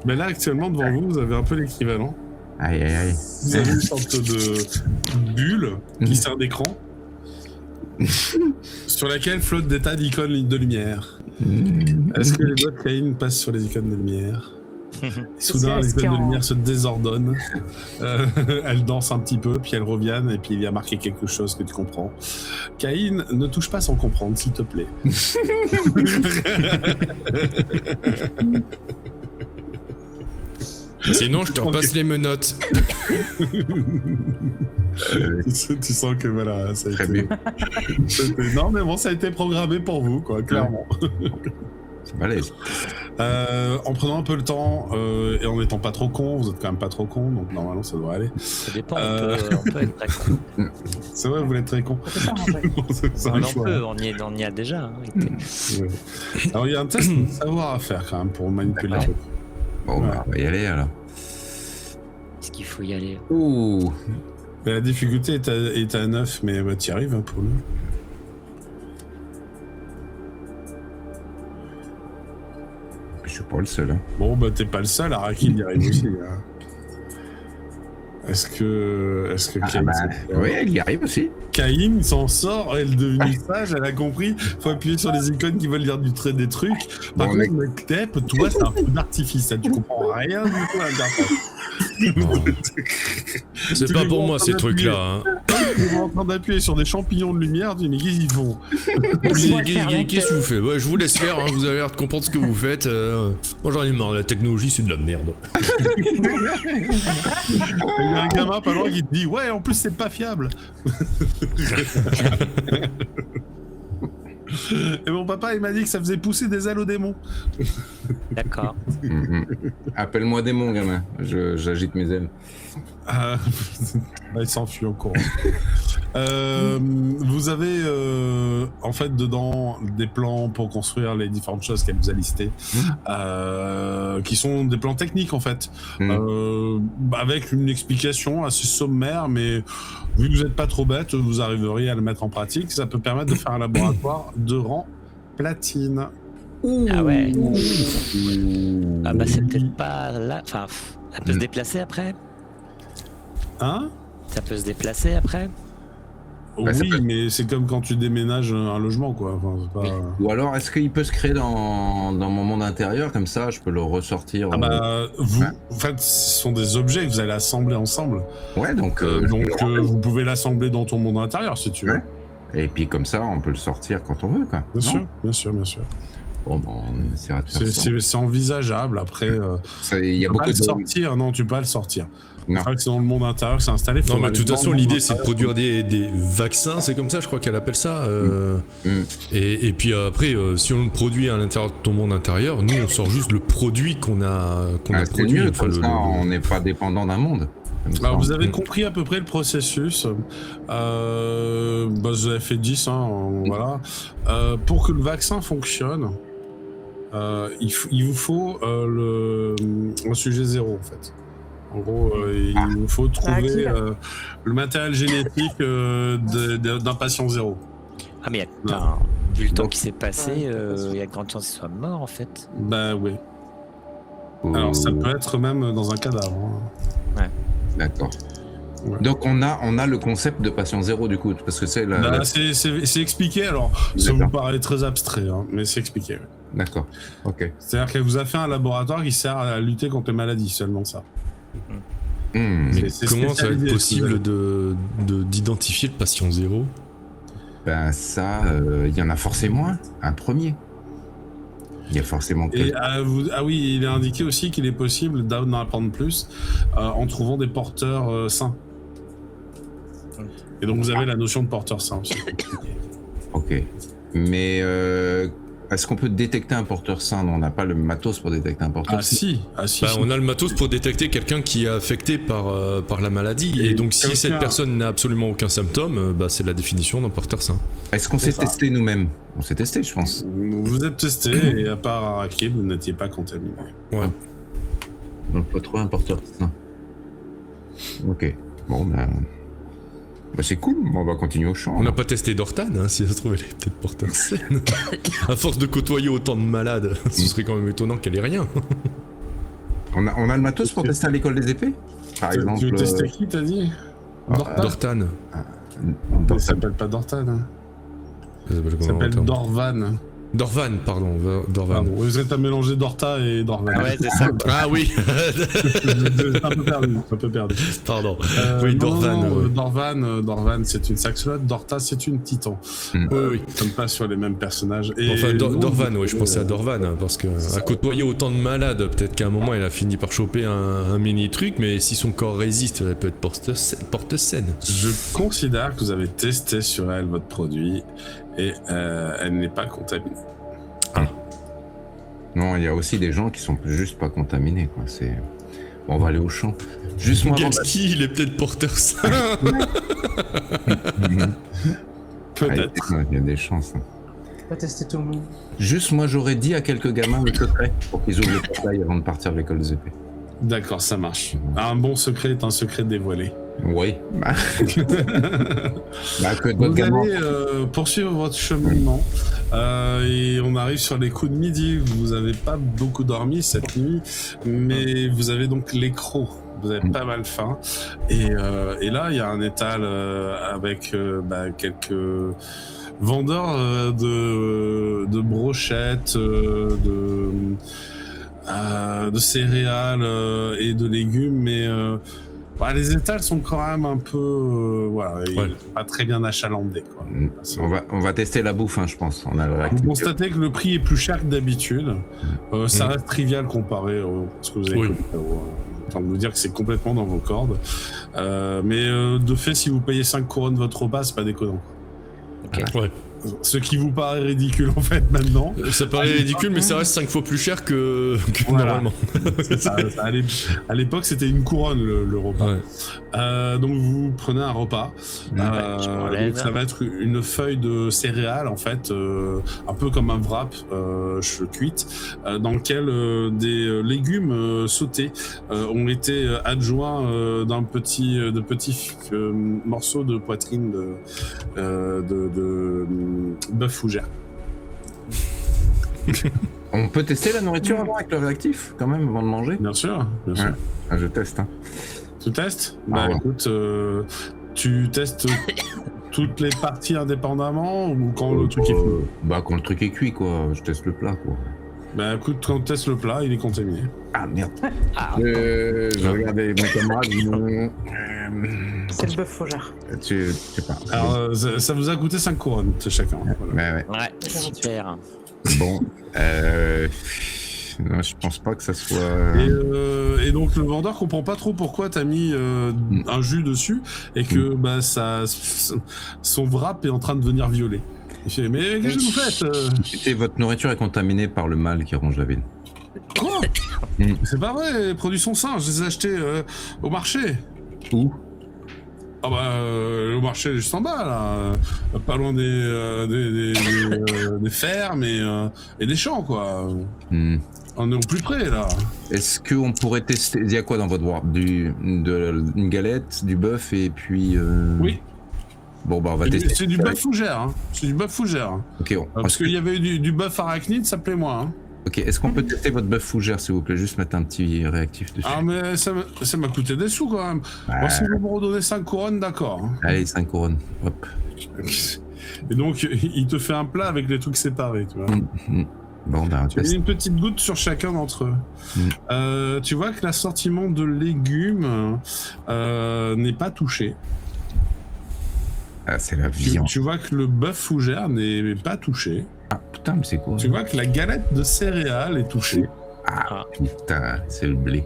Mais là, actuellement, devant vous avez un peu l'équivalent. Aïe. Vous avez une sorte de bulle qui sert d'écran sur laquelle flottent des tas d'icônes de lumière. Est-ce que les doigts de Caïn passent sur les icônes de lumière? Soudain, les icônes de lumière se désordonnent. Elle danse un petit peu, puis elle revient, et puis il y a marqué quelque chose que tu comprends. Caïn, ne touche pas sans comprendre, s'il te plaît. Sinon, je te repasse les menottes. Tu sens que voilà, ça a Très été... bien. Non, mais bon, ça a été programmé pour vous, quoi, clairement. C'est balèze. En prenant un peu le temps et en n'étant pas trop con, vous êtes quand même pas trop con, donc normalement ça devrait aller. Ça dépend, on peut être très con. C'est vrai, vous voulez être très con. On y a déjà. Hein, ouais. Alors il y a un test de savoir à faire quand même pour manipuler le truc. Bon, on va y aller alors. Est-ce qu'il faut y aller? Ouh. Mais la difficulté est à 9, mais bah, t'y arrives hein, pour nous. Je suis pas le seul. Hein. Bon, bah t'es pas le seul, Araki y arrive aussi. Hein. Est-ce que Caïn Oui, elle y arrive aussi. Caïn s'en sort, elle est devenue sage, elle a compris, faut appuyer sur les icônes qui veulent dire des trucs. Par Bon, contre, le TEP, toi, c'est un peu d'artifice, ça, tu comprends rien du tout à l'interface. C'est pas pour moi ces trucs-là. Hein. Ils sont en train d'appuyer sur des champignons de lumière, tu dis mais qu'est-ce qu'ils font? Qu'est-ce que vous faites? Ouais, je vous laisse faire, hein, vous avez l'air de comprendre ce que vous faites. Moi j'en ai marre, la technologie c'est de la merde. Il y a un gamin pas loin qui te dit ouais, en plus c'est pas fiable. Et mon papa il m'a dit que ça faisait pousser des ailes aux démons. D'accord. Appelle-moi démon, gamin. J'agite mes ailes. Il s'enfuit au courant. Vous avez en fait dedans des plans pour construire les différentes choses qu'elle vous a listées, qui sont des plans techniques en fait, avec une explication assez sommaire, mais vu que vous n'êtes pas trop bête, vous arriveriez à le mettre en pratique. Ça peut permettre de faire un laboratoire de rang platine. Ah ouais. Ah bah c'est peut-être pas là. Enfin, elle peut se déplacer après. Hein? Ça peut se déplacer après. Bah, Oui, mais c'est comme quand tu déménages un logement, quoi. Enfin, c'est pas... Ou alors, est-ce qu'il peut se créer dans mon monde intérieur, comme ça, je peux le ressortir en fait, ce sont des objets que vous allez assembler ensemble. Ouais, donc vous pouvez l'assembler dans ton monde intérieur, si tu veux. Ouais. Et puis comme ça, on peut le sortir quand on veut, quoi. Bien sûr. Bon, on essaiera de faire ça. C'est envisageable. Après, Il y a beaucoup de sortir. Non, tu peux pas le sortir. Non. C'est dans le monde intérieur que c'est installé. Non, mais de toute façon, l'idée c'est de produire des vaccins, c'est comme ça, je crois qu'elle appelle ça. Et puis après, si on le produit à l'intérieur de ton monde intérieur, nous on sort juste le produit qu'on a produit. Mieux, comme ça, on n'est pas dépendant d'un monde. Alors vous avez compris à peu près le processus. Vous avez fait 10, voilà. Pour que le vaccin fonctionne, il vous faut un sujet zéro en fait. En gros, il vous faut trouver le matériel génétique d'un patient zéro. Ah mais vu le temps qui s'est passé, il y a de grandes chances qu'il soit mort en fait. Bah oui. Alors ça peut être même dans un cadavre. Ouais. D'accord. Ouais. Donc on a le concept de patient zéro du coup, parce que c'est c'est expliqué, alors ça vous paraît très abstrait, mais c'est expliqué. Ouais. D'accord, ok. C'est-à-dire qu'elle vous a fait un laboratoire qui sert à lutter contre les maladies, seulement ça. Mais comment ça va être possible d'identifier le patient zéro? Ben ça, il y en a forcément un premier. Il y a forcément oui, il est indiqué aussi qu'il est possible d'en apprendre plus en trouvant des porteurs sains. Et donc vous avez la notion de porteur sain aussi. Ok. Mais est-ce qu'on peut détecter un porteur sain? Non, on n'a pas le matos pour détecter un porteur sain. Si. On a le matos pour détecter quelqu'un qui est affecté par la maladie. Et donc si cette personne n'a absolument aucun symptôme, c'est la définition d'un porteur sain. Est-ce qu'on s'est testé nous-mêmes? On s'est testé, je pense. Vous êtes testé et à part Araki, vous n'étiez pas contaminé. Ouais. Donc pas trouver un porteur sain. Ok. Bon, c'est cool, on va continuer au champ. On n'a pas testé Dortan, si ça se trouve elle est peut-être porteur sain. À force de côtoyer autant de malades, ce serait quand même étonnant qu'elle ait rien. On a le matos pour tester à l'école des épées? Par exemple. Tu veux tester qui, t'as dit? Dortan. Il s'appelle pas Dortan. Il s'appelle Dorvan. Dorvan, pardon. Dorvan. Vous êtes à mélanger Dorta et Dorvan. Ah ouais, c'est ça. Ah oui. un peu perdu. Pardon. Oui, Dorvan. Dorvan, c'est une saxolote. Dorta, c'est une titan. Oui. Nous ne sommes pas sur les mêmes personnages. Et enfin, Dorvan, oui, je pensais à Dorvan, parce qu'à côtoyer autant de malades, peut-être qu'à un moment, elle a fini par choper un mini-truc, mais si son corps résiste, elle peut être porte-saine. Je considère que vous avez testé sur elle votre produit et elle n'est pas contaminée. Non, il y a aussi des gens qui sont juste pas contaminés, quoi. Bon, on va aller au champ. Juste moi. Galski, il est peut-être porteur sain. Peut-être. Il y a des chances. On va tester tout le monde. Juste moi, j'aurais dit à quelques gamins le secret pour qu'ils ouvrent le portail avant de partir de l'école des épées. D'accord, ça marche. Un bon secret est un secret dévoilé. Oui. Que vous allez poursuivre votre cheminement et on arrive sur les coups de midi. Vous n'avez pas beaucoup dormi cette nuit, mais vous avez donc les crocs vous avez pas mal faim. Et là, il y a un étal avec quelques vendeurs de brochettes, de céréales et de légumes, mais les étals sont quand même un peu pas très bien achalandés, quoi. On va tester la bouffe, hein, je pense. On a le Vous réactif. constatez que le prix est plus cher que d'habitude. Ça reste trivial comparé à ce que vous avez connu. Enfin, de vous dire que c'est complètement dans vos cordes. Mais de fait, si vous payez 5 couronnes votre repas, c'est pas déconnant. Ok. Ouais. Ce qui vous paraît ridicule en fait maintenant. Ça paraît ridicule, mais ça reste 5 fois plus cher que normalement. À l'époque, c'était une couronne le repas. Ouais. Donc vous prenez un repas. je Donc ça va être une feuille de céréales en fait, un peu comme un wrap cuite, dans lequel des légumes sautés ont été adjoints de petits morceaux de poitrine de bœuf fougère. On peut tester la nourriture avant avec le réactif, quand même, avant de manger? Bien sûr. Ah, je teste. Hein. Tu testes? Ouais. Écoute, tu testes toutes les parties indépendamment ou quand le truc est cuit? Quand le truc est cuit, quoi. Je teste le plat, quoi. Écoute, quand tu testes le plat, il est contaminé. Ah, merde. Ah. Je regardais mes camarades. C'est le bœuf fougère. Je sais pas. Alors, ça vous a coûté 5 couronnes chacun. Voilà. Ouais. Ouais, super. Bon, non, je pense pas que ça soit... Et donc le vendeur comprend pas trop pourquoi t'as mis un jus dessus et que son wrap est en train de devenir violet. Il fait, mais qu'est-ce que vous faites Écoutez, votre nourriture est contaminée par le mal qui ronge la ville. Quoi C'est pas vrai, les produits sont sains, je les ai achetés au marché. Où? Au marché juste en bas, là, pas loin des fermes et des champs, quoi. On est au plus près, là. Est-ce qu'on pourrait tester... Il y a quoi dans votre wrap? Une galette, du bœuf et puis... Oui. Bon, on va tester. C'est du bœuf fougère, hein. C'est du bœuf fougère. Ok, Parce qu'il y avait du bœuf arachnide, ça plaît moins, hein. Ok, est-ce qu'on peut tester votre bœuf fougère, s'il vous plaît? Juste mettre un petit réactif dessus. Ah, mais ça m'a coûté des sous, quand même. Bon, si vous me redonnez 5 couronnes, d'accord. Hein. Allez, 5 couronnes. Hop. Et donc, il te fait un plat avec les trucs séparés, tu vois. Bon, tu mets une petite goutte sur chacun d'entre eux. Tu vois que l'assortiment de légumes n'est pas touché. Ah, c'est la viande. Tu vois que le bœuf fougère n'est pas touché. Ah, putain, mais c'est quoi? Tu vois que la galette de céréales est touchée. Ah, putain, c'est le blé.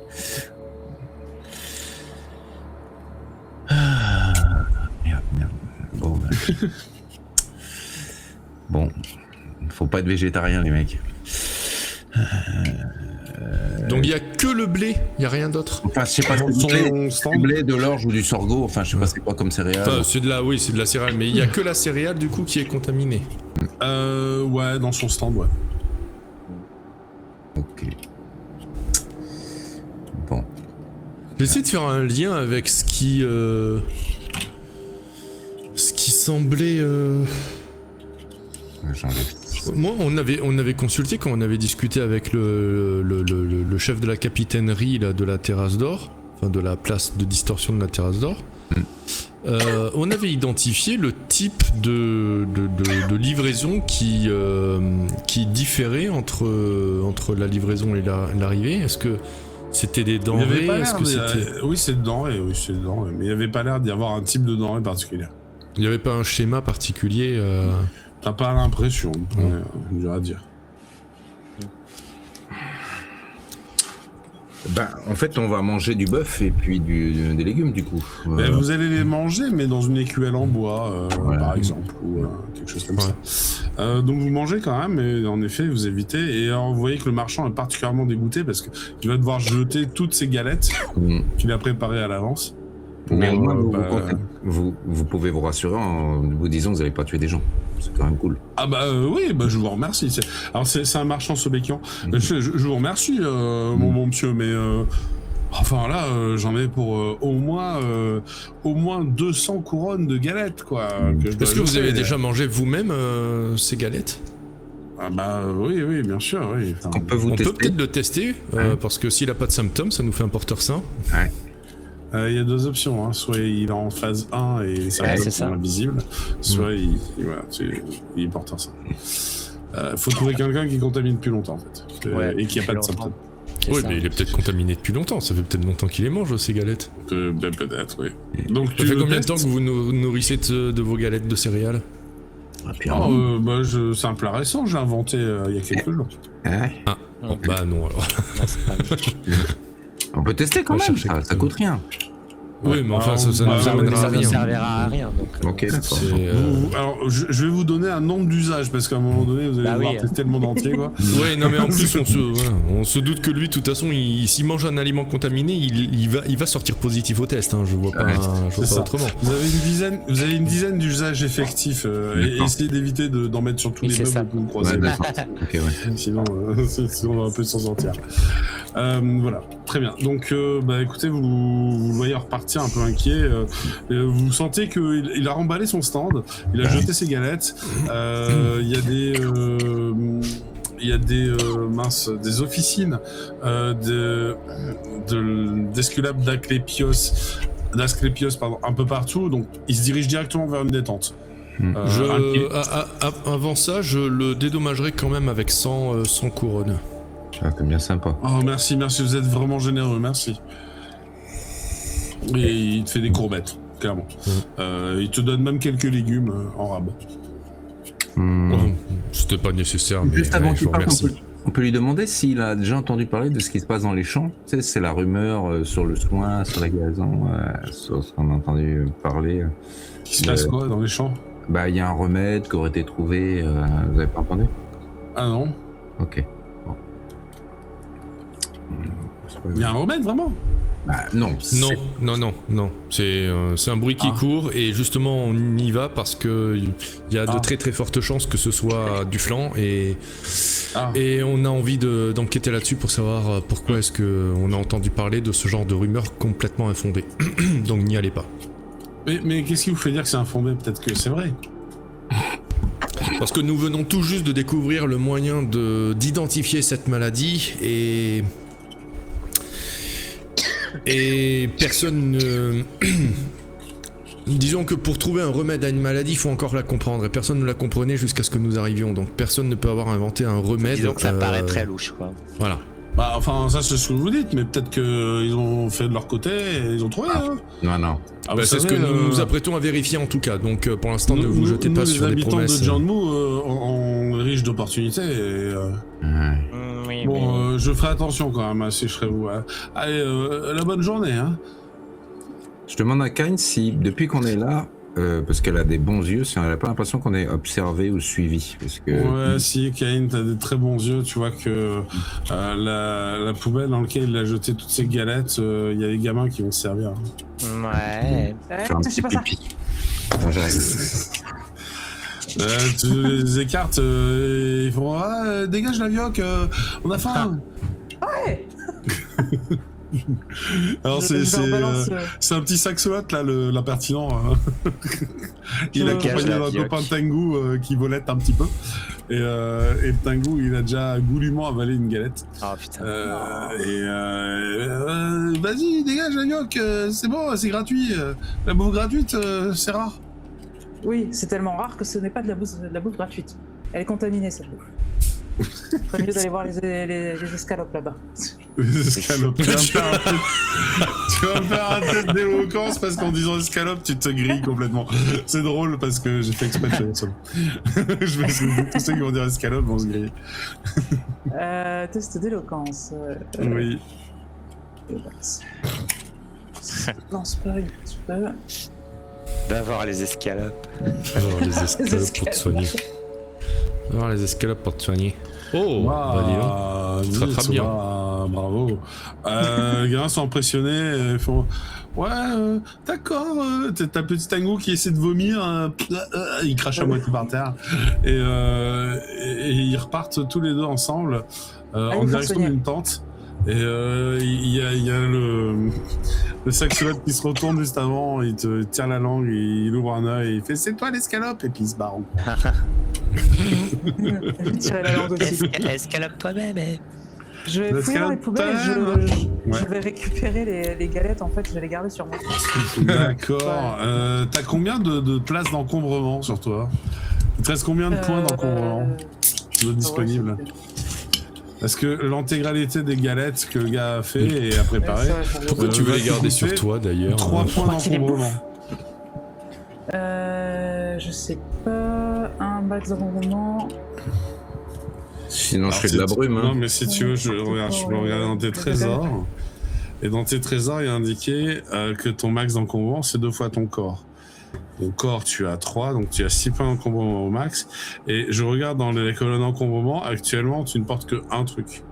Merde. Bon, bon, faut pas être végétarien, les mecs. Donc il y a que le blé, il y a rien d'autre. Enfin, je sais pas, du blé, de l'orge ou du sorgho. Enfin, je sais pas c'est quoi comme céréales. Enfin, c'est de la céréale, mais il y a que la céréale du coup qui est contaminée. Ouais, dans son stand, ouais. Ok. Bon. J'essaie de faire un lien avec ce qui semblait. Moi, on avait consulté quand on avait discuté avec le chef de la capitainerie là, de la Terrasse d'Or, enfin de la place de distorsion de la Terrasse d'Or. On avait identifié le type de livraison qui différait entre la livraison et l'arrivée. Est-ce que c'était des denrées? Oui, c'est des denrées, mais il n'y avait pas l'air d'y avoir un type de denrée particulier. Il n'y avait pas un schéma particulier T'as pas l'impression, dur à dire. En fait, on va manger du bœuf et puis des légumes, du coup. Vous allez les manger, mais dans une écuelle en bois, par exemple, ou quelque chose comme ça. Donc vous mangez quand même, mais en effet, vous évitez. Et alors, vous voyez que le marchand est particulièrement dégoûté parce qu'il va devoir jeter toutes ces galettes qu'il a préparées à l'avance. Mais au moins, vous pouvez vous rassurer en vous disant que vous n'allez pas tuer des gens. C'est quand même cool. Ah oui, je vous remercie. Alors c'est un marchand Sobékian. Je vous remercie, mon monsieur, mais enfin là, j'en ai pour au moins 200 couronnes de galettes, quoi. Est-ce que vous avez déjà mangé vous-même ces galettes? Oui, bien sûr, oui. Enfin, on peut peut peut-être le tester, parce que s'il a pas de symptômes, ça nous fait un porteur sain. Ouais. Il y a 2 options, hein. Soit il est en phase 1 et ça va être invisible, soit il porte un ça. Faut trouver quelqu'un qui contamine depuis longtemps en fait, et qui a pas de symptômes. Oui, mais il est peut-être contaminé depuis longtemps, ça fait peut-être longtemps qu'il les mange ces galettes. Peut-être, oui. Donc ça fait combien de temps que vous nourrissez de vos galettes de céréales? C'est un plat récent, j'ai inventé il y a quelques jours. Ah, bah non alors. On peut tester quand même, ça coûte rien. Oui, mais enfin, ça nous amènera à rien. Ça ne servira à rien. Donc, ok, d'accord. Alors, je vais vous donner un nombre d'usages, parce qu'à un moment donné, vous allez devoir tester le monde entier, quoi. Oui, non, mais en plus, on se doute que lui, de toute façon, s'il mange un aliment contaminé, il va sortir positif au test. Hein, je vois pas autrement. Vous avez une dizaine d'usages effectifs. Et essayez d'éviter d'en mettre sur tous les meubles que vous croisez. Ok, ouais. Sinon, on va un peu s'en sortir. Voilà, très bien. Donc, écoutez, vous voyez repartir un peu inquiet. Vous sentez qu'il a remballé son stand, il a jeté ses galettes. Il y a des officines d'Esculape d'Asclépios un peu partout. Donc, il se dirige directement vers une détente. Avant ça, je le dédommagerai quand même avec 100 couronnes. Ah, c'est bien sympa. Oh, merci, vous êtes vraiment généreux, merci. Et il te fait des courbettes, clairement. Il te donne même quelques légumes en rab. C'était pas nécessaire, mais juste avant qu'il parte, remercie. on peut lui demander s'il a déjà entendu parler de ce qui se passe dans les champs. Tu sais, c'est la rumeur sur le soin, sur la gazon, sur ce qu'on a entendu parler. Il se passe quoi dans les champs? Bah, il y a un remède qui aurait été trouvé. Vous avez pas entendu? Ah non. Ok. Bon. Il y a un remède, vraiment? Bah, non. Non. C'est un bruit qui court et justement on y va parce que il y a de très très fortes chances que ce soit du flanc et on a envie d'enquêter là-dessus pour savoir pourquoi est-ce qu'on a entendu parler de ce genre de rumeurs complètement infondées. Donc n'y allez pas. Mais qu'est-ce qui vous fait dire que c'est infondé? Peut-être que c'est vrai. Parce que nous venons tout juste de découvrir le moyen d'identifier cette maladie et personne ne... Disons que pour trouver un remède à une maladie, il faut encore la comprendre et personne ne la comprenait jusqu'à ce que nous arrivions. Donc personne ne peut avoir inventé un remède. Disons que ça paraît très louche, quoi. Voilà. Bah, enfin, ça c'est ce que vous dites, mais peut-être qu'ils ont fait de leur côté et ils ont trouvé. Hein. Non. C'est ce que nous nous apprêtons à vérifier en tout cas. Donc pour l'instant, ne vous jetez pas sur des promesses. Les habitants de Janmu on est riches d'opportunités. Et, je ferai attention quand même si je serais vous. Allez, la bonne journée. Hein. Je demande à Kain si, depuis qu'on est là, parce qu'elle a des bons yeux, si elle n'a pas l'impression qu'on est observé ou suivi. Parce que... Ouais, si, Kain, t'as des très bons yeux. Tu vois que la poubelle dans laquelle il a jeté toutes ces galettes, il y a des gamins qui vont se servir. Ouais. Je sais pas pipi. Ça. Tu les écartes, ils font dégage la vioque, on a faim. Ouais. Alors c'est un petit saxoate là, l'impertinent. Il a accompagné un copain de Tengu qui volette un petit peu. Et le Tengu il a déjà goulûment avalé une galette. Oh putain. Vas-y dégage la vioque, c'est bon, c'est gratuit. La bouffe gratuite, c'est rare. Oui, c'est tellement rare que ce n'est pas de la bouffe gratuite. Elle est contaminée cette bouffe. C'est mieux d'aller voir les escalopes là-bas. Les escalopes. Tu vas me faire un test d'éloquence parce qu'en disant escalope, tu te grilles complètement. C'est drôle parce que j'ai fait exprès de faire ça. Je vais tous ceux qui vont dire escalope vont se griller. Test d'éloquence. Oui. Lance pas une petit peu. Va voir les escalopes. Alors, les escalopes pour te soigner. Alors, les escalopes pour te soigner. Oh, bah dis donc. Très bien. Bravo. Les gars sont impressionnés. Ils font d'accord. T'as le petit Tengu qui essaie de vomir. Il crache à moitié par terre. Et ils repartent tous les deux ensemble en direction d'une tente. Et il y a le saxophone qui se retourne juste avant, il te tire la langue, il ouvre un œil, il fait c'est toi l'escalope, et puis il se barre. Tirer la langue aussi. Escalope toi-même. Je vais fouiller dans les poubelles et je vais récupérer les galettes, en fait, je vais les garder sur moi. D'accord. T'as combien de places d'encombrement sur toi? Il te reste combien de points d'encombrement disponibles? Parce que l'intégralité des galettes que le gars a fait et a préparé... Pourquoi tu veux les garder sur toi d'ailleurs? 3 points d'encombrement. Je sais pas... Un max d'encombrement... Sinon, je fais de la brume. Non, mais si tu veux, je peux regarder dans tes trésors. Et dans tes trésors, il y a indiqué que ton max d'encombrement, c'est 2 fois ton corps. Ton corps, tu as 3, donc tu as 6 points d'encombrement au max. Et je regarde dans les colonnes d'encombrement, actuellement, tu ne portes que un truc.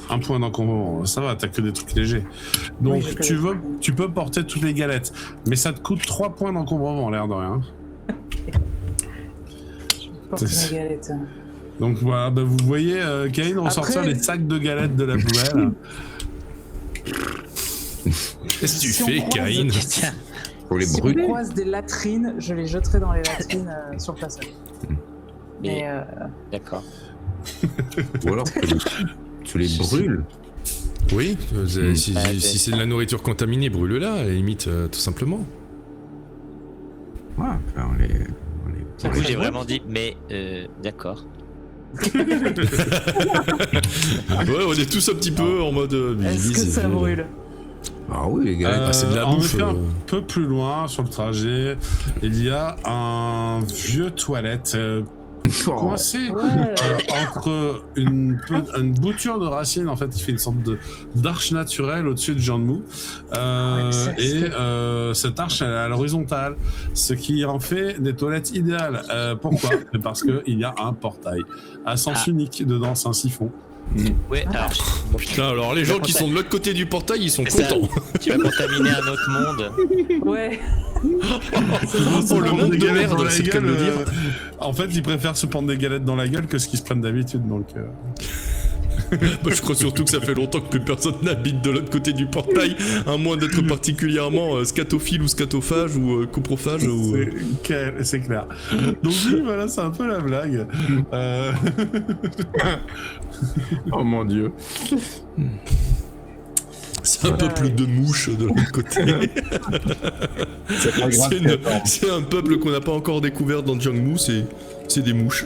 1 point d'encombrement. Ça va, t'as que des trucs légers. Donc, oui, tu peux porter toutes les galettes. Mais ça te coûte 3 points d'encombrement, l'air de rien. Je porte mes galettes. Donc voilà, bah vous voyez Caïn ressortir les sacs de galettes de la poubelle. Qu'est-ce que tu fais, Caïn? Faut les Si brûler. on croise des latrines, je les jetterai dans les latrines sur le passage. Mais D'accord. Ou alors, tu les brûles. Oui, si c'est de la nourriture contaminée, brûle-la, à la limite, tout simplement. Ouais, enfin, on les... Du coup, j'ai vraiment dit, mais d'accord. Ouais, on est tous un petit peu en mode... est-ce que ça brûle? Ah oui, les gars. c'est de la en bouffe. effet, un peu plus loin sur le trajet, il y a un vieux toilette coincé entre une bouture de racines en fait qui fait une sorte d'arche naturelle au-dessus du Jean de Mou cette arche elle est à l'horizontale, ce qui en fait des toilettes idéales. Pourquoi? Parce que il y a un portail à sens unique dedans, c'est un siphon. Ouais, alors, Putain, alors les gens qui sont de l'autre côté du portail, ils sont C'est ça. contents. Tu vas contaminer un autre monde. Ouais. Pour le monde de merde, dans la c'est le cas de le gueule, dire. en fait, ils préfèrent se prendre des galettes dans la gueule que ce qu'ils se prennent d'habitude, donc... Moi, je crois surtout que ça fait longtemps que plus personne n'habite de l'autre côté du portail, à moins d'être particulièrement scatophile ou scatophage ou coprophage. C'est clair. Donc oui, voilà, c'est un peu la blague. Oh mon dieu. C'est un peuple de mouches de l'autre côté. C'est un peuple qu'on n'a pas encore découvert dans Jiangmu, c'est des mouches.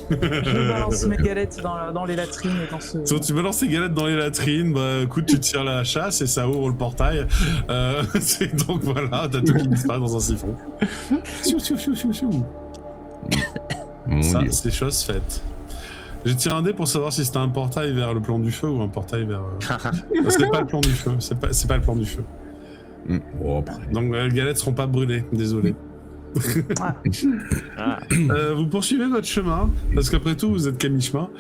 Je balance mes galettes dans les latrines et dans ce... Donc, tu balances tes galettes dans les latrines, bah écoute, tu tires la chasse et ça ouvre le portail. Donc voilà, t'as tout qui disparaît dans un siphon. Ça, c'est chose faite. J'ai tiré un dé pour savoir si c'était un portail vers le plan du feu ou un portail vers... C'est pas le plan du feu, c'est pas le plan du feu. Donc les galettes seront pas brûlées, désolé. Vous poursuivez votre chemin, parce qu'après tout, vous êtes qu'à mi-chemin.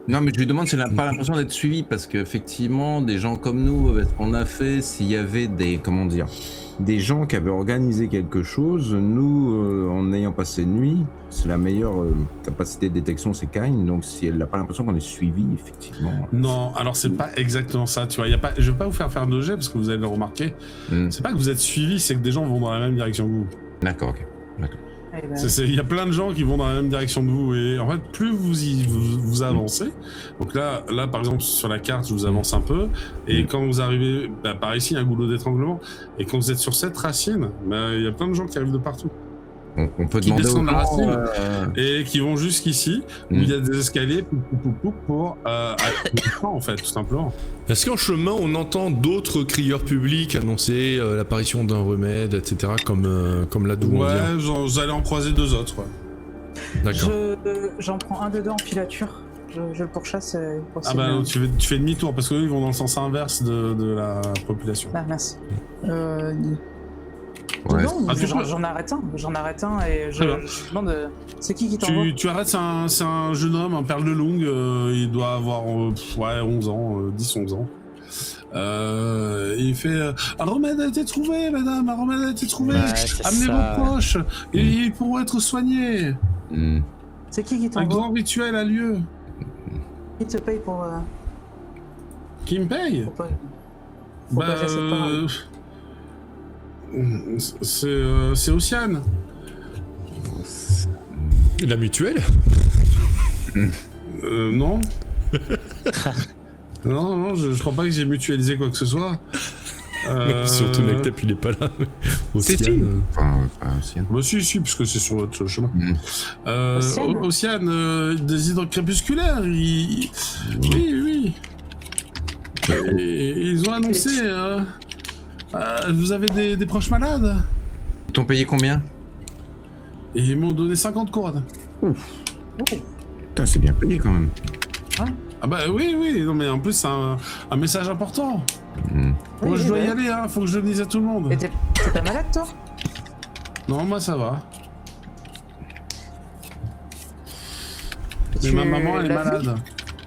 Non, mais je lui demande s'il n'a pas l'impression d'être suivi, parce qu'effectivement, des gens comme nous, avec ce qu'on a fait, s'il y avait des gens qui avaient organisé quelque chose, nous, en ayant passé nuit, c'est la meilleure capacité de détection, c'est Caïn, donc si elle n'a pas l'impression qu'on est suivi, effectivement... Non, alors c'est pas exactement ça, tu vois, je vais pas vous faire de jet, parce que vous allez le remarquer. C'est pas que vous êtes suivi, c'est que des gens vont dans la même direction que vous. D'accord, ok. D'accord. Il y a plein de gens qui vont dans la même direction que vous, et en fait, plus vous avancez, donc là, par exemple, sur la carte, je vous avance un peu, et quand vous arrivez, par ici, il y a un goulot d'étranglement, et quand vous êtes sur cette racine, il y a plein de gens qui arrivent de partout. On peut qui demander descendent aux la gens, racine et qui vont jusqu'ici où il y a des escaliers pour en fait, tout simplement. Est-ce qu'en chemin on entend d'autres crieurs publics annoncer l'apparition d'un remède, etc. comme là d'où on vient? Ouais, vous allez en croiser 2 autres. Ouais. D'accord. J'en prends un de deux en filature. Je le pourchasse. Ah bah tu fais demi-tour parce qu'eux ils vont dans le sens inverse de la population. Ah merci. Ouais. Non, j'en arrête un et je demande c'est qui t'envoie? Tu arrêtes, c'est un jeune homme, un perle de longue, il doit avoir 11 ans, 10-11 ans. Il fait un remède a été trouvé, madame, un remède a été trouvé. Amenez vos proches, ils pourront être soignés. C'est qui Un t'envoie? grand rituel a lieu. Qui te paye pour... Qui me paye? Faut pas casser de parole. C'est Océane. La mutuelle? Non. Non, je crois pas que j'ai mutualisé quoi que ce soit. Surtout Nectep, il est pas là. Océane. Enfin, pas Océane. Moi, si, puisque c'est sur votre chemin. Océane. Océane, des hydres crépusculaires, oui. Et ils ont annoncé. Vous avez des proches malades. Ils t'ont payé combien? Et ils m'ont donné 50 couronnes. Putain, c'est bien payé quand même. Ah bah oui, non mais en plus c'est un message important. Moi je dois y aller, faut que je le dise à tout le monde. Et t'es pas malade, toi? Non, moi ça va. Mais ma maman elle est malade.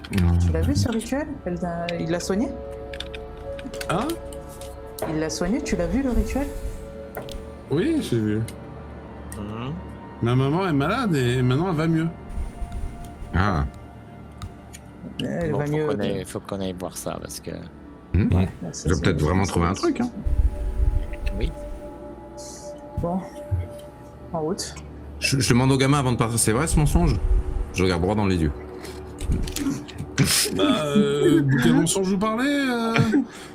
Tu l'as vu ce rituel? Il l'a soigné? Hein? Il l'a soigné, tu l'as vu le rituel? Oui, j'ai vu. Ma maman est malade et maintenant elle va mieux. Ah. Elle Bon, va mieux. faut qu'on aille voir ça parce que. Ouais, Tu vas peut-être vraiment trouver un truc, hein. Oui. Bon. En route. Je demande au gamin avant de partir, c'est vrai ce mensonge? Je regarde droit dans les yeux. De quel mensonge vous parlez,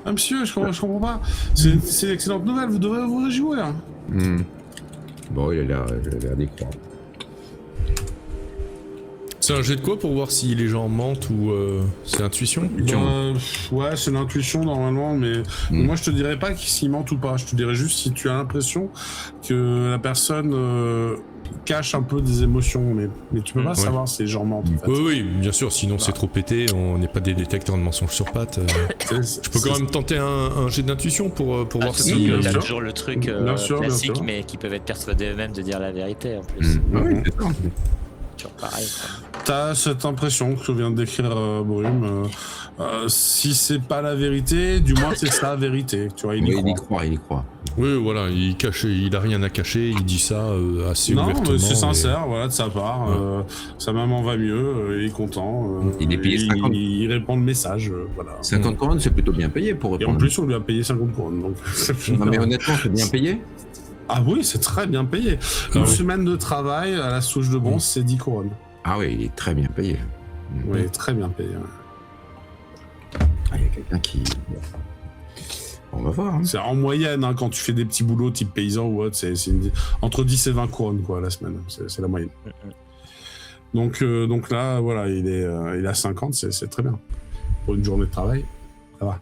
monsieur? Je comprends pas. C'est une excellente nouvelle, vous devrez vous réjouir. Bon, il a l'air d'y croire. C'est un jet de quoi pour voir si les gens mentent ou c'est intuition? Ouais, c'est l'intuition normalement, mais moi je te dirais pas s'ils mentent ou pas. Je te dirais juste si tu as l'impression que la personne cache un peu des émotions, mais tu peux pas savoir si les gens mentent. En fait. Oui, bien sûr, sinon c'est trop pété, on n'est pas des détecteurs de mensonges sur pattes. Je peux quand même tenter un jet d'intuition pour voir si... bien Il y a sûr. toujours le truc Bien sûr, classique, mais qui peuvent être persuadés eux-mêmes de dire la vérité en plus. Oui, c'est ça. Toujours pareil. Quoi. T'as cette impression que vient de décrire Brume. Si c'est pas la vérité, du moins c'est sa vérité. Tu vois, il y croit. Il y croit. Oui, voilà, il a rien à cacher, il dit ça assez ouvertement. Non, c'est sincère, voilà, de sa part. Sa maman va mieux, il est content. Il est payé 50. Il répond le message, voilà. 50 couronnes, c'est plutôt bien payé pour Et répondre. en plus, on lui a payé 50 couronnes. Donc... Non, mais honnêtement, c'est bien payé? Ah oui, c'est très bien payé. Une semaine de travail à la souche de bronze, c'est 10 couronnes. Ah oui, il est très bien payé. Oui, très bien payé. Ouais. Ah, il y a quelqu'un qui... On va voir. Hein. C'est en moyenne, quand tu fais des petits boulots type paysan ou autre, c'est entre 10 et 20 couronnes quoi, la semaine. C'est la moyenne. Donc là, voilà, il est à 50, c'est très bien. Pour une journée de travail, ça va.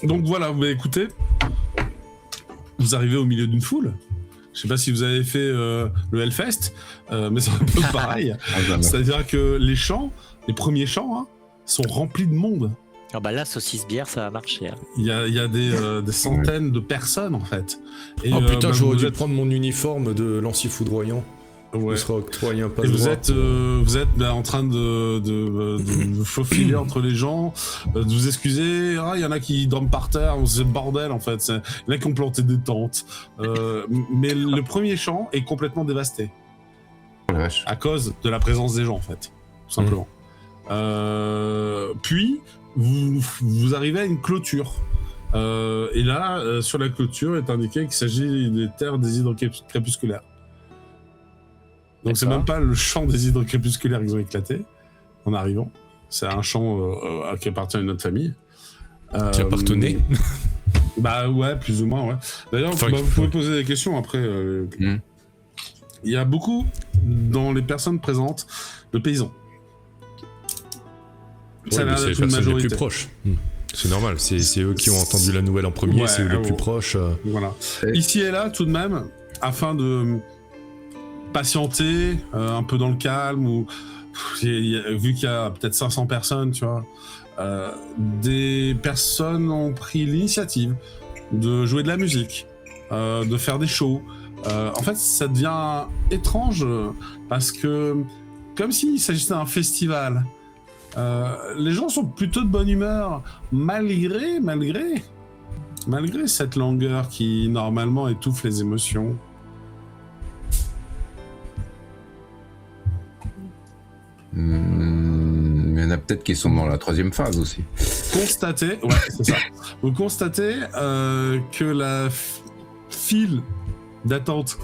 Donc voilà, vous écoutez, vous arrivez au milieu d'une foule. Je sais pas si vous avez fait le Hellfest, mais c'est un peu pareil. C'est-à-dire que les premiers champs, sont remplis de monde. Ah bah là, saucisse bière, ça va marcher. Hein. Il y a des centaines de personnes en fait. Et, oh putain, j'aurais dû êtes... prendre mon uniforme de lancier foudroyant. Ouais. Il sera octroyé un passe Et vous droit. êtes en train de vous faufiler entre les gens, de vous excuser. Il y en a qui dorment par terre, c'est le bordel en fait. Il y en a qui ont planté des tentes. Mais le premier champ est complètement dévasté. Oh la vache. À cause de la présence des gens en fait, tout simplement. Puis vous arrivez à une clôture. Et là, sur la clôture est indiqué qu'il s'agit des terres des hydres crépusculaires. Donc c'est même pas le champ des hydres crépusculaires qu'ils ont éclaté en arrivant. C'est un champ qui appartient à une autre famille. Qui appartenait Bah ouais, plus ou moins, ouais. D'ailleurs, vous pouvez poser des questions après. Il y a beaucoup, dans les personnes présentes, de paysans. C'est les personnes les plus proches. C'est normal, c'est eux qui ont entendu la nouvelle en premier, c'est eux les plus proches. Voilà. Ici et là, tout de même, afin de patienter un peu dans le calme, ou vu qu'il y a peut-être 500 personnes, tu vois, des personnes ont pris l'initiative de jouer de la musique, de faire des shows. En fait, ça devient étrange parce que, comme s'il s'agissait d'un festival, les gens sont plutôt de bonne humeur, malgré cette langueur qui, normalement, étouffe les émotions. Il y en a peut-être qui sont dans la 3e phase aussi. Constatez, ouais, c'est ça. Vous constatez que la file d'attente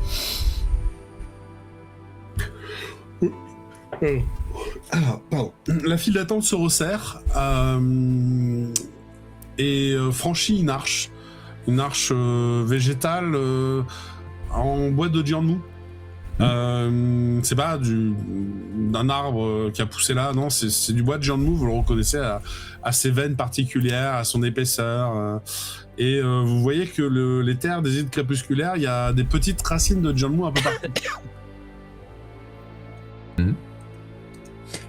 Alors, pardon. La file d'attente se resserre et franchit une arche végétale en bois de Jianmu. C'est pas d'un arbre qui a poussé là, non, c'est du bois de Jianmu, vous le reconnaissez à ses veines particulières, à son épaisseur. Et vous voyez que les terres des îles crépusculaires, il y a des petites racines de Jianmu un peu partout.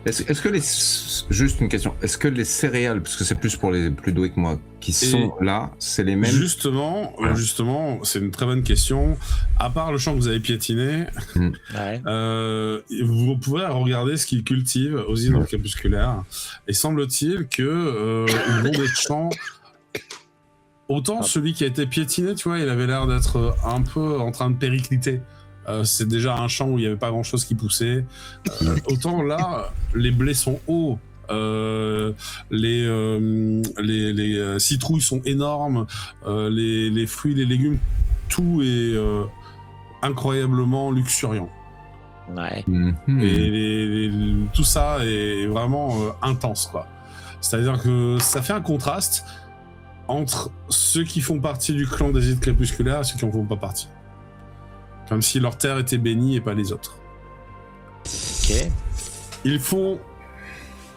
Est-ce que juste une question, est-ce que les céréales, parce que c'est plus pour les plus doués que moi, qui sont là, c'est les mêmes? Justement, c'est une très bonne question. À part le champ que vous avez piétiné, vous pouvez regarder ce qu'ils cultivent aux îles crépusculaires. Et semble-t-il que ils ont des champs. Autant celui qui a été piétiné, tu vois, il avait l'air d'être un peu en train de péricliter. C'est déjà un champ où il n'y avait pas grand chose qui poussait. Autant là, les blés sont hauts, les citrouilles sont énormes, les fruits, les légumes, tout est incroyablement luxuriant. Ouais. Et tout ça est vraiment intense, quoi. C'est-à-dire que ça fait un contraste entre ceux qui font partie du clan des îles crépusculaires et ceux qui n'en font pas partie. Comme si leur terre était bénie et pas les autres. Ok. Ils font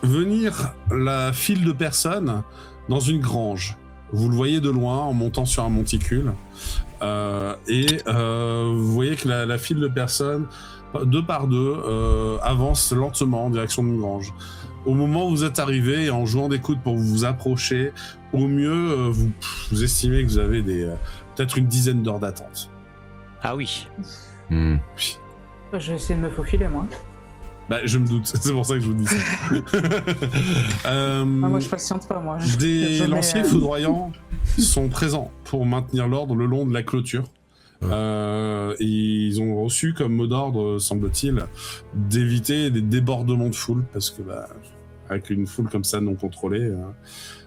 venir la file de personnes dans une grange. Vous le voyez de loin en montant sur un monticule. Vous voyez que la file de personnes, deux par deux, avance lentement en direction d'une grange. Au moment où vous êtes arrivé et en jouant des coudes pour vous approcher, au mieux, vous estimez que vous avez peut-être une dizaine d'heures d'attente. Ah oui. Je vais essayer de me faufiler, moi. Bah, je me doute, c'est pour ça que je vous dis ça. Moi, je patiente pas, moi. Des lanciers foudroyants sont présents pour maintenir l'ordre le long de la clôture. Ils ont reçu comme mot d'ordre, semble-t-il, d'éviter des débordements de foule, parce que avec une foule comme ça non contrôlée,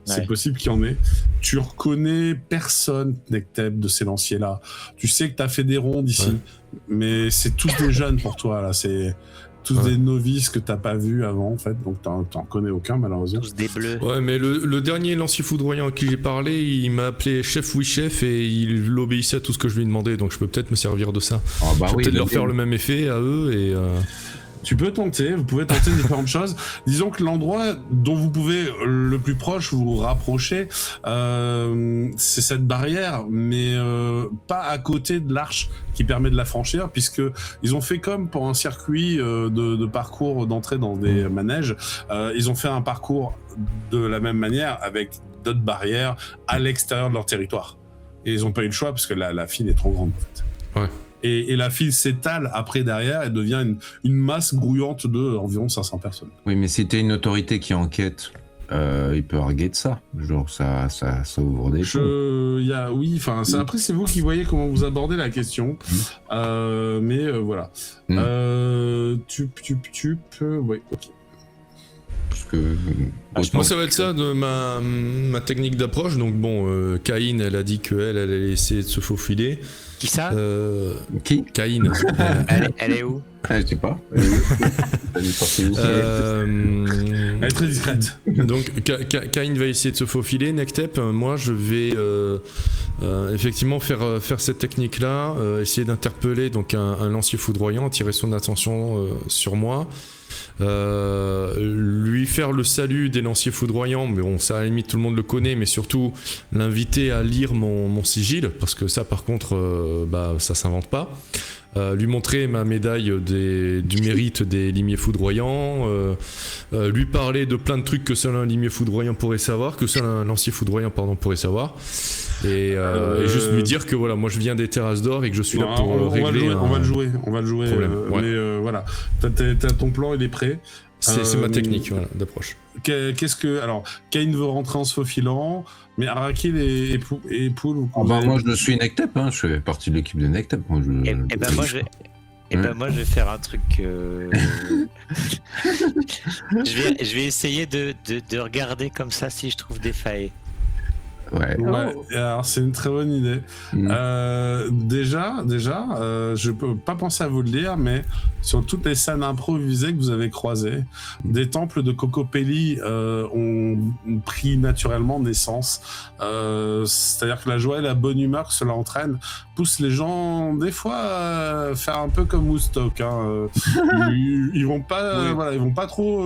c'est possible qu'il y en ait. Tu reconnais personne, Necteb, de ces lanciers-là. Tu sais que t'as fait des rondes ici, mais c'est tous des jeunes pour toi, là. C'est tous des novices que t'as pas vus avant, en fait, donc t'en connais aucun, malheureusement. Tous des bleus. Ouais, mais le dernier lancier foudroyant à qui j'ai parlé, il m'a appelé chef, oui chef, et il obéissait à tout ce que je lui demandais, donc je peux peut-être me servir de ça. Je peux peut-être leur faire le même effet à eux, et... Vous pouvez tenter différentes choses. Disons que l'endroit dont vous pouvez le plus proche vous rapprocher, c'est cette barrière, mais pas à côté de l'arche qui permet de la franchir, puisque ils ont fait comme pour un circuit de parcours d'entrée dans des manèges. Ils ont fait un parcours de la même manière avec d'autres barrières à l'extérieur de leur territoire. Et ils n'ont pas eu le choix parce que la file est trop grande, en fait. Ouais. Et la file s'étale après derrière et devient une masse grouillante de environ 500 personnes. Oui, mais si t'es une autorité qui enquête, il peut arguer de ça. Genre, ça ouvre des choses. Après, c'est vous qui voyez comment vous abordez la question. Mais voilà. Ouais, ok. Parce que... moi, ça va être ça de ma technique d'approche. Donc bon, Caïn, elle a dit qu'elle allait essayer de se faufiler. Qui ça? Qui? Caïn. Elle est où? Je sais pas. Elle est très discrète. Donc Caïn va essayer de se faufiler. Nectep, moi je vais effectivement faire cette technique-là, essayer d'interpeller donc un lancier foudroyant, attirer son attention sur moi. Lui faire le salut des lanciers foudroyants, mais bon, ça à la limite tout le monde le connaît, mais surtout l'inviter à lire mon sigil, parce que ça par contre ça s'invente pas. Lui montrer ma médaille du mérite des limiers foudroyants, lui parler de plein de trucs que seul un limier foudroyant pourrait savoir, que seul un lancier foudroyant pourrait savoir, et juste lui dire que voilà, moi je viens des terrasses d'or et que je suis là pour régler. On va le jouer. Mais voilà, t'as ton plan, il est prêt. C'est ma technique d'approche. Alors, Caïn veut rentrer en se faufilant, mais Arakil et Poul... moi je suis Nectep, je fais partie de l'équipe de Nectep. Moi je vais faire un truc... je vais essayer de regarder comme ça si je trouve des failles. Ouais. Ouais, Oh. alors c'est une très bonne idée. Déjà, je peux pas penser à vous le dire, mais sur toutes les scènes improvisées que vous avez croisées, des temples de Cocopelli ont pris naturellement naissance. C'est-à-dire que la joie et la bonne humeur que cela entraîne poussent les gens des fois à faire un peu comme Woodstock. Hein. Ils vont pas, voilà, ils vont pas trop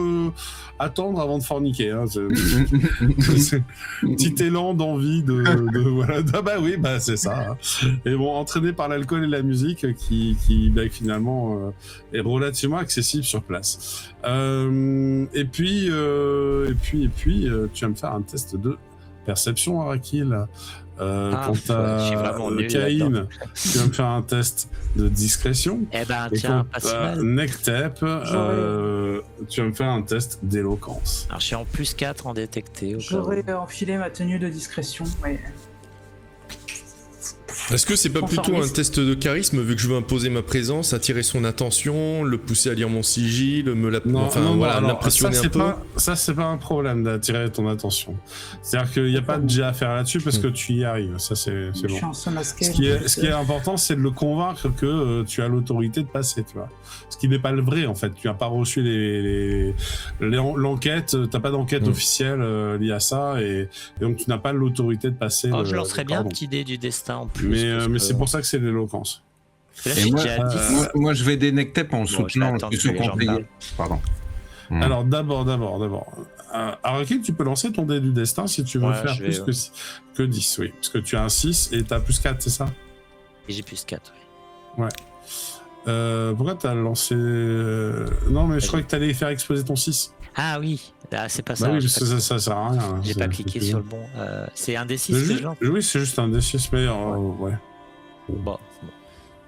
attendre avant de forniquer. Hein. C'est un petit élan d'envie de voilà. Ah bah oui, bah c'est ça. Hein. Et bon, entraîné par l'alcool et la musique qui bah, finalement est relativement accessible sur place. Et puis, tu vas me faire un test de perception, Arakil. Quant à Caïn, tu vas me faire un test de discrétion. Eh ben, Et tiens, quant pas si à mal. Nectep, tu vas me faire un test d'éloquence. Alors, je suis en +4 en détecté. J'aurais enfilé ma tenue de discrétion, mais... Est-ce que c'est pas plutôt un test de charisme, vu que je veux imposer ma présence, attirer son attention, le pousser à lire mon sigil, l'impressionner un peu? Ça, c'est pas un problème d'attirer ton attention. C'est-à-dire qu'il n'y a pas de jet à faire là-dessus parce que tu y arrives. Ça, c'est bon. Je suis en saut masqué. Ce qui est important, c'est de le convaincre que tu as l'autorité de passer, tu vois. Ce qui n'est pas le vrai, en fait. Tu n'as pas reçu l'enquête, t'as pas d'enquête officielle liée à ça, et donc tu n'as pas l'autorité de passer. Oh, je lancerais bien un petit dé du destin en plus. Mais c'est pour ça que c'est de l'éloquence. Là, je suis à 10. Moi, je vais des Nectep en soutenant. Je suis conseiller. Pardon. Alors d'abord. Arakil, tu peux lancer ton dé du destin si tu veux faire plus que 10, oui. Parce que tu as un 6 et tu as +4, c'est ça? Et j'ai +4, oui. Ouais. Pourquoi t'as lancé... Non, mais je croyais que t'allais faire exploser ton 6. Ah oui, c'est pas ça. Bah oui, parce que ça sert à rien. J'ai pas cliqué sur le bon. C'est un D6 que je lance. Oui, c'est juste un D6, mais ouais. Bon,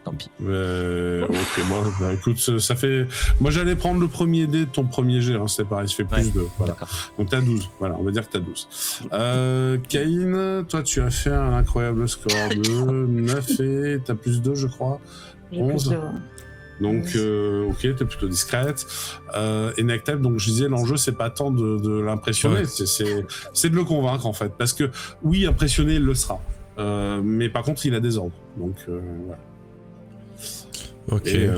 tant pis. Ok, moi, bah, écoute, ça fait... Moi, j'allais prendre le premier dé de ton premier jet, hein, c'est pareil, je fais plus de... Voilà. Donc t'as 12, voilà, on va dire que t'as 12. Caïn, toi, tu as fait un incroyable score de 9 et t'as +2, je crois. 11. Donc, ok, t'es plutôt discrète. Et Nectep, donc je disais, l'enjeu, c'est pas tant de l'impressionner, c'est de le convaincre, en fait. Parce que, oui, impressionné, il le sera. Mais par contre, il a des ordres. Donc, voilà. Ok. Et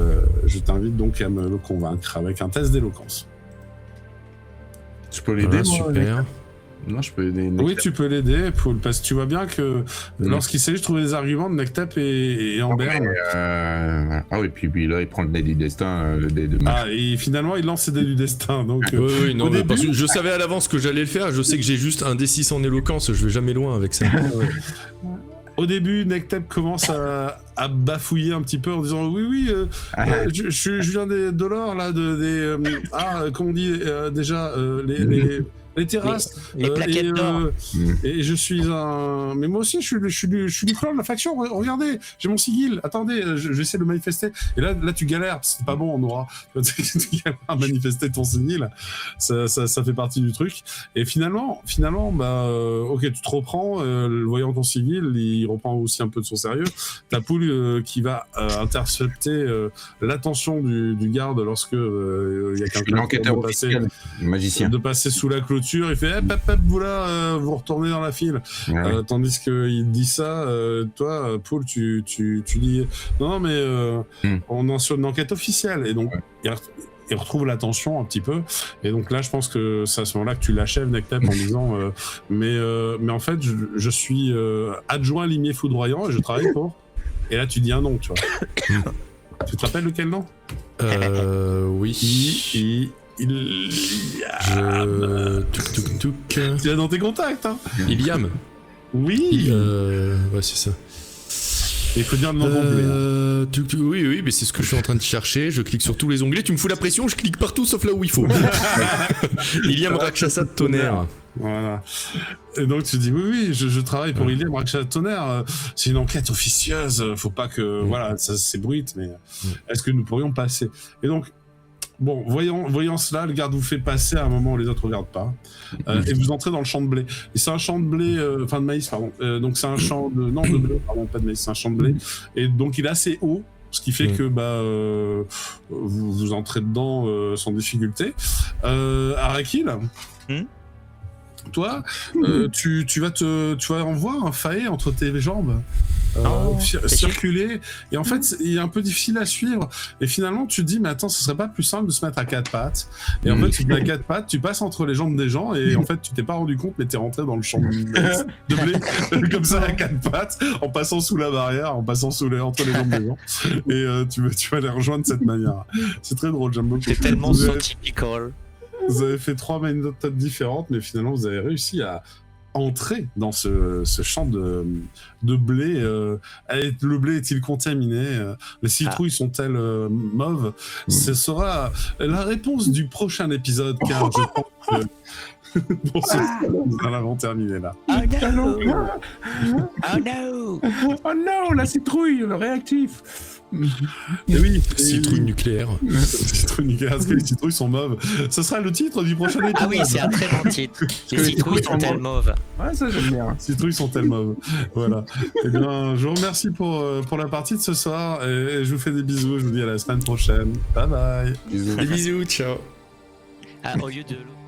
je t'invite donc à me le convaincre avec un test d'éloquence. Je peux l'aider, moi, super. Non, je peux aider. Oui, tu peux l'aider, Paul, parce que tu vois bien que lorsqu'il s'agit de trouver des arguments de Nectep et Amber. Ah oui, puis là, il prend le dé du destin, le dé de Ah, et finalement, il lance ses dés du destin. Donc, Oui, non, mais début... parce que je savais à l'avance que j'allais le faire. Je sais que j'ai juste un D6 en éloquence, je vais jamais loin avec ça. Au début, Nectep commence à bafouiller un petit peu en disant oui, je viens des dollars là, comment on dit déjà, les terrasses, les plaquettes d'or. Et je suis un... Mais moi aussi, je suis du clan de la faction, regardez, j'ai mon sigil, attendez, j'essaie de le manifester. Et là tu galères, c'est pas bon, on aura... Tu galères à manifester ton sigil, ça fait partie du truc. Et finalement, bah, ok, tu te reprends, voyant ton sigil, il reprend aussi un peu de son sérieux. Ta poule qui va intercepter l'attention du garde lorsque il y a quelqu'un qui de passer sous la clôture. Il fait hop, vous là, vous retournez dans la file. Ouais. Tandis qu'il dit ça, toi, Paul, tu dis non, mais on est sur une enquête officielle. Et donc, il retrouve l'attention un petit peu. Et donc là, je pense que c'est à ce moment-là que tu l'achèves, Nectep, en disant mais en fait, je suis adjoint limier foudroyant et je travaille pour. Et là, tu dis un nom, tu vois. Tu te rappelles lequel nom? Oui. Tu l'as dans tes contacts, hein. Iliam. Oui. Ouais, c'est ça. Il faut dire le nom complet. Oui, mais c'est ce que je suis en train de chercher. Je clique sur tous les onglets. Tu me fous la pression, je clique partout sauf là où il faut. Iliam Rakshasa de Tonnerre. Voilà. Et donc tu dis oui, je travaille pour Iliam Rakshasa de Tonnerre. C'est une enquête officieuse. Faut pas que voilà, ça s'ébruite. Mais est-ce que nous pourrions passer? Et donc. Bon, voyant cela, le garde vous fait passer à un moment où les autres ne regardent pas. Et vous entrez dans le champ de blé. Et c'est un champ de blé, de maïs, pardon. Donc c'est un champ de... Non, de blé, pardon, pas de maïs, c'est un champ de blé. Et donc il est assez haut, ce qui fait que vous entrez dedans sans difficulté. Arakil, toi, tu vas en voir un faillet entre tes jambes. Circuler, et en fait il est un peu difficile à suivre, et finalement tu te dis mais attends, ce serait pas plus simple de se mettre à 4 pattes, et en fait tu te mets à 4 pattes, tu passes entre les jambes des gens, et en fait tu t'es pas rendu compte, mais t'es rentré dans le champ de blé comme ça à 4 pattes, en passant sous la barrière, en passant entre les jambes des gens, et tu vas les rejoindre de cette manière. C'est très drôle, j'aime beaucoup. C'est tellement so typical. Vous avez fait 3 méthodes différentes, mais finalement vous avez réussi à entrer dans ce champ de blé. Le blé est-il contaminé? Les citrouilles sont-elles mauves? Ce sera la réponse du prochain épisode, car je pense que pour ce nous en avons terminé là. Oh no! Oh no! Oh non, la citrouille, le réactif. Et oui, Citrouille nucléaire. Citrouille nucléaire, parce que les citrouilles sont mauves. Ce sera le titre du prochain épisode. Ah oui, c'est un très bon titre. Les citrouilles sont-elles mauves? Ouais, ça j'aime bien. Citrouilles sont-elles mauves? Voilà. Eh bien, je vous remercie pour la partie de ce soir, et je vous fais des bisous. Je vous dis à la semaine prochaine. Bye bye. Des bisous, ciao. Au lieu de l'eau.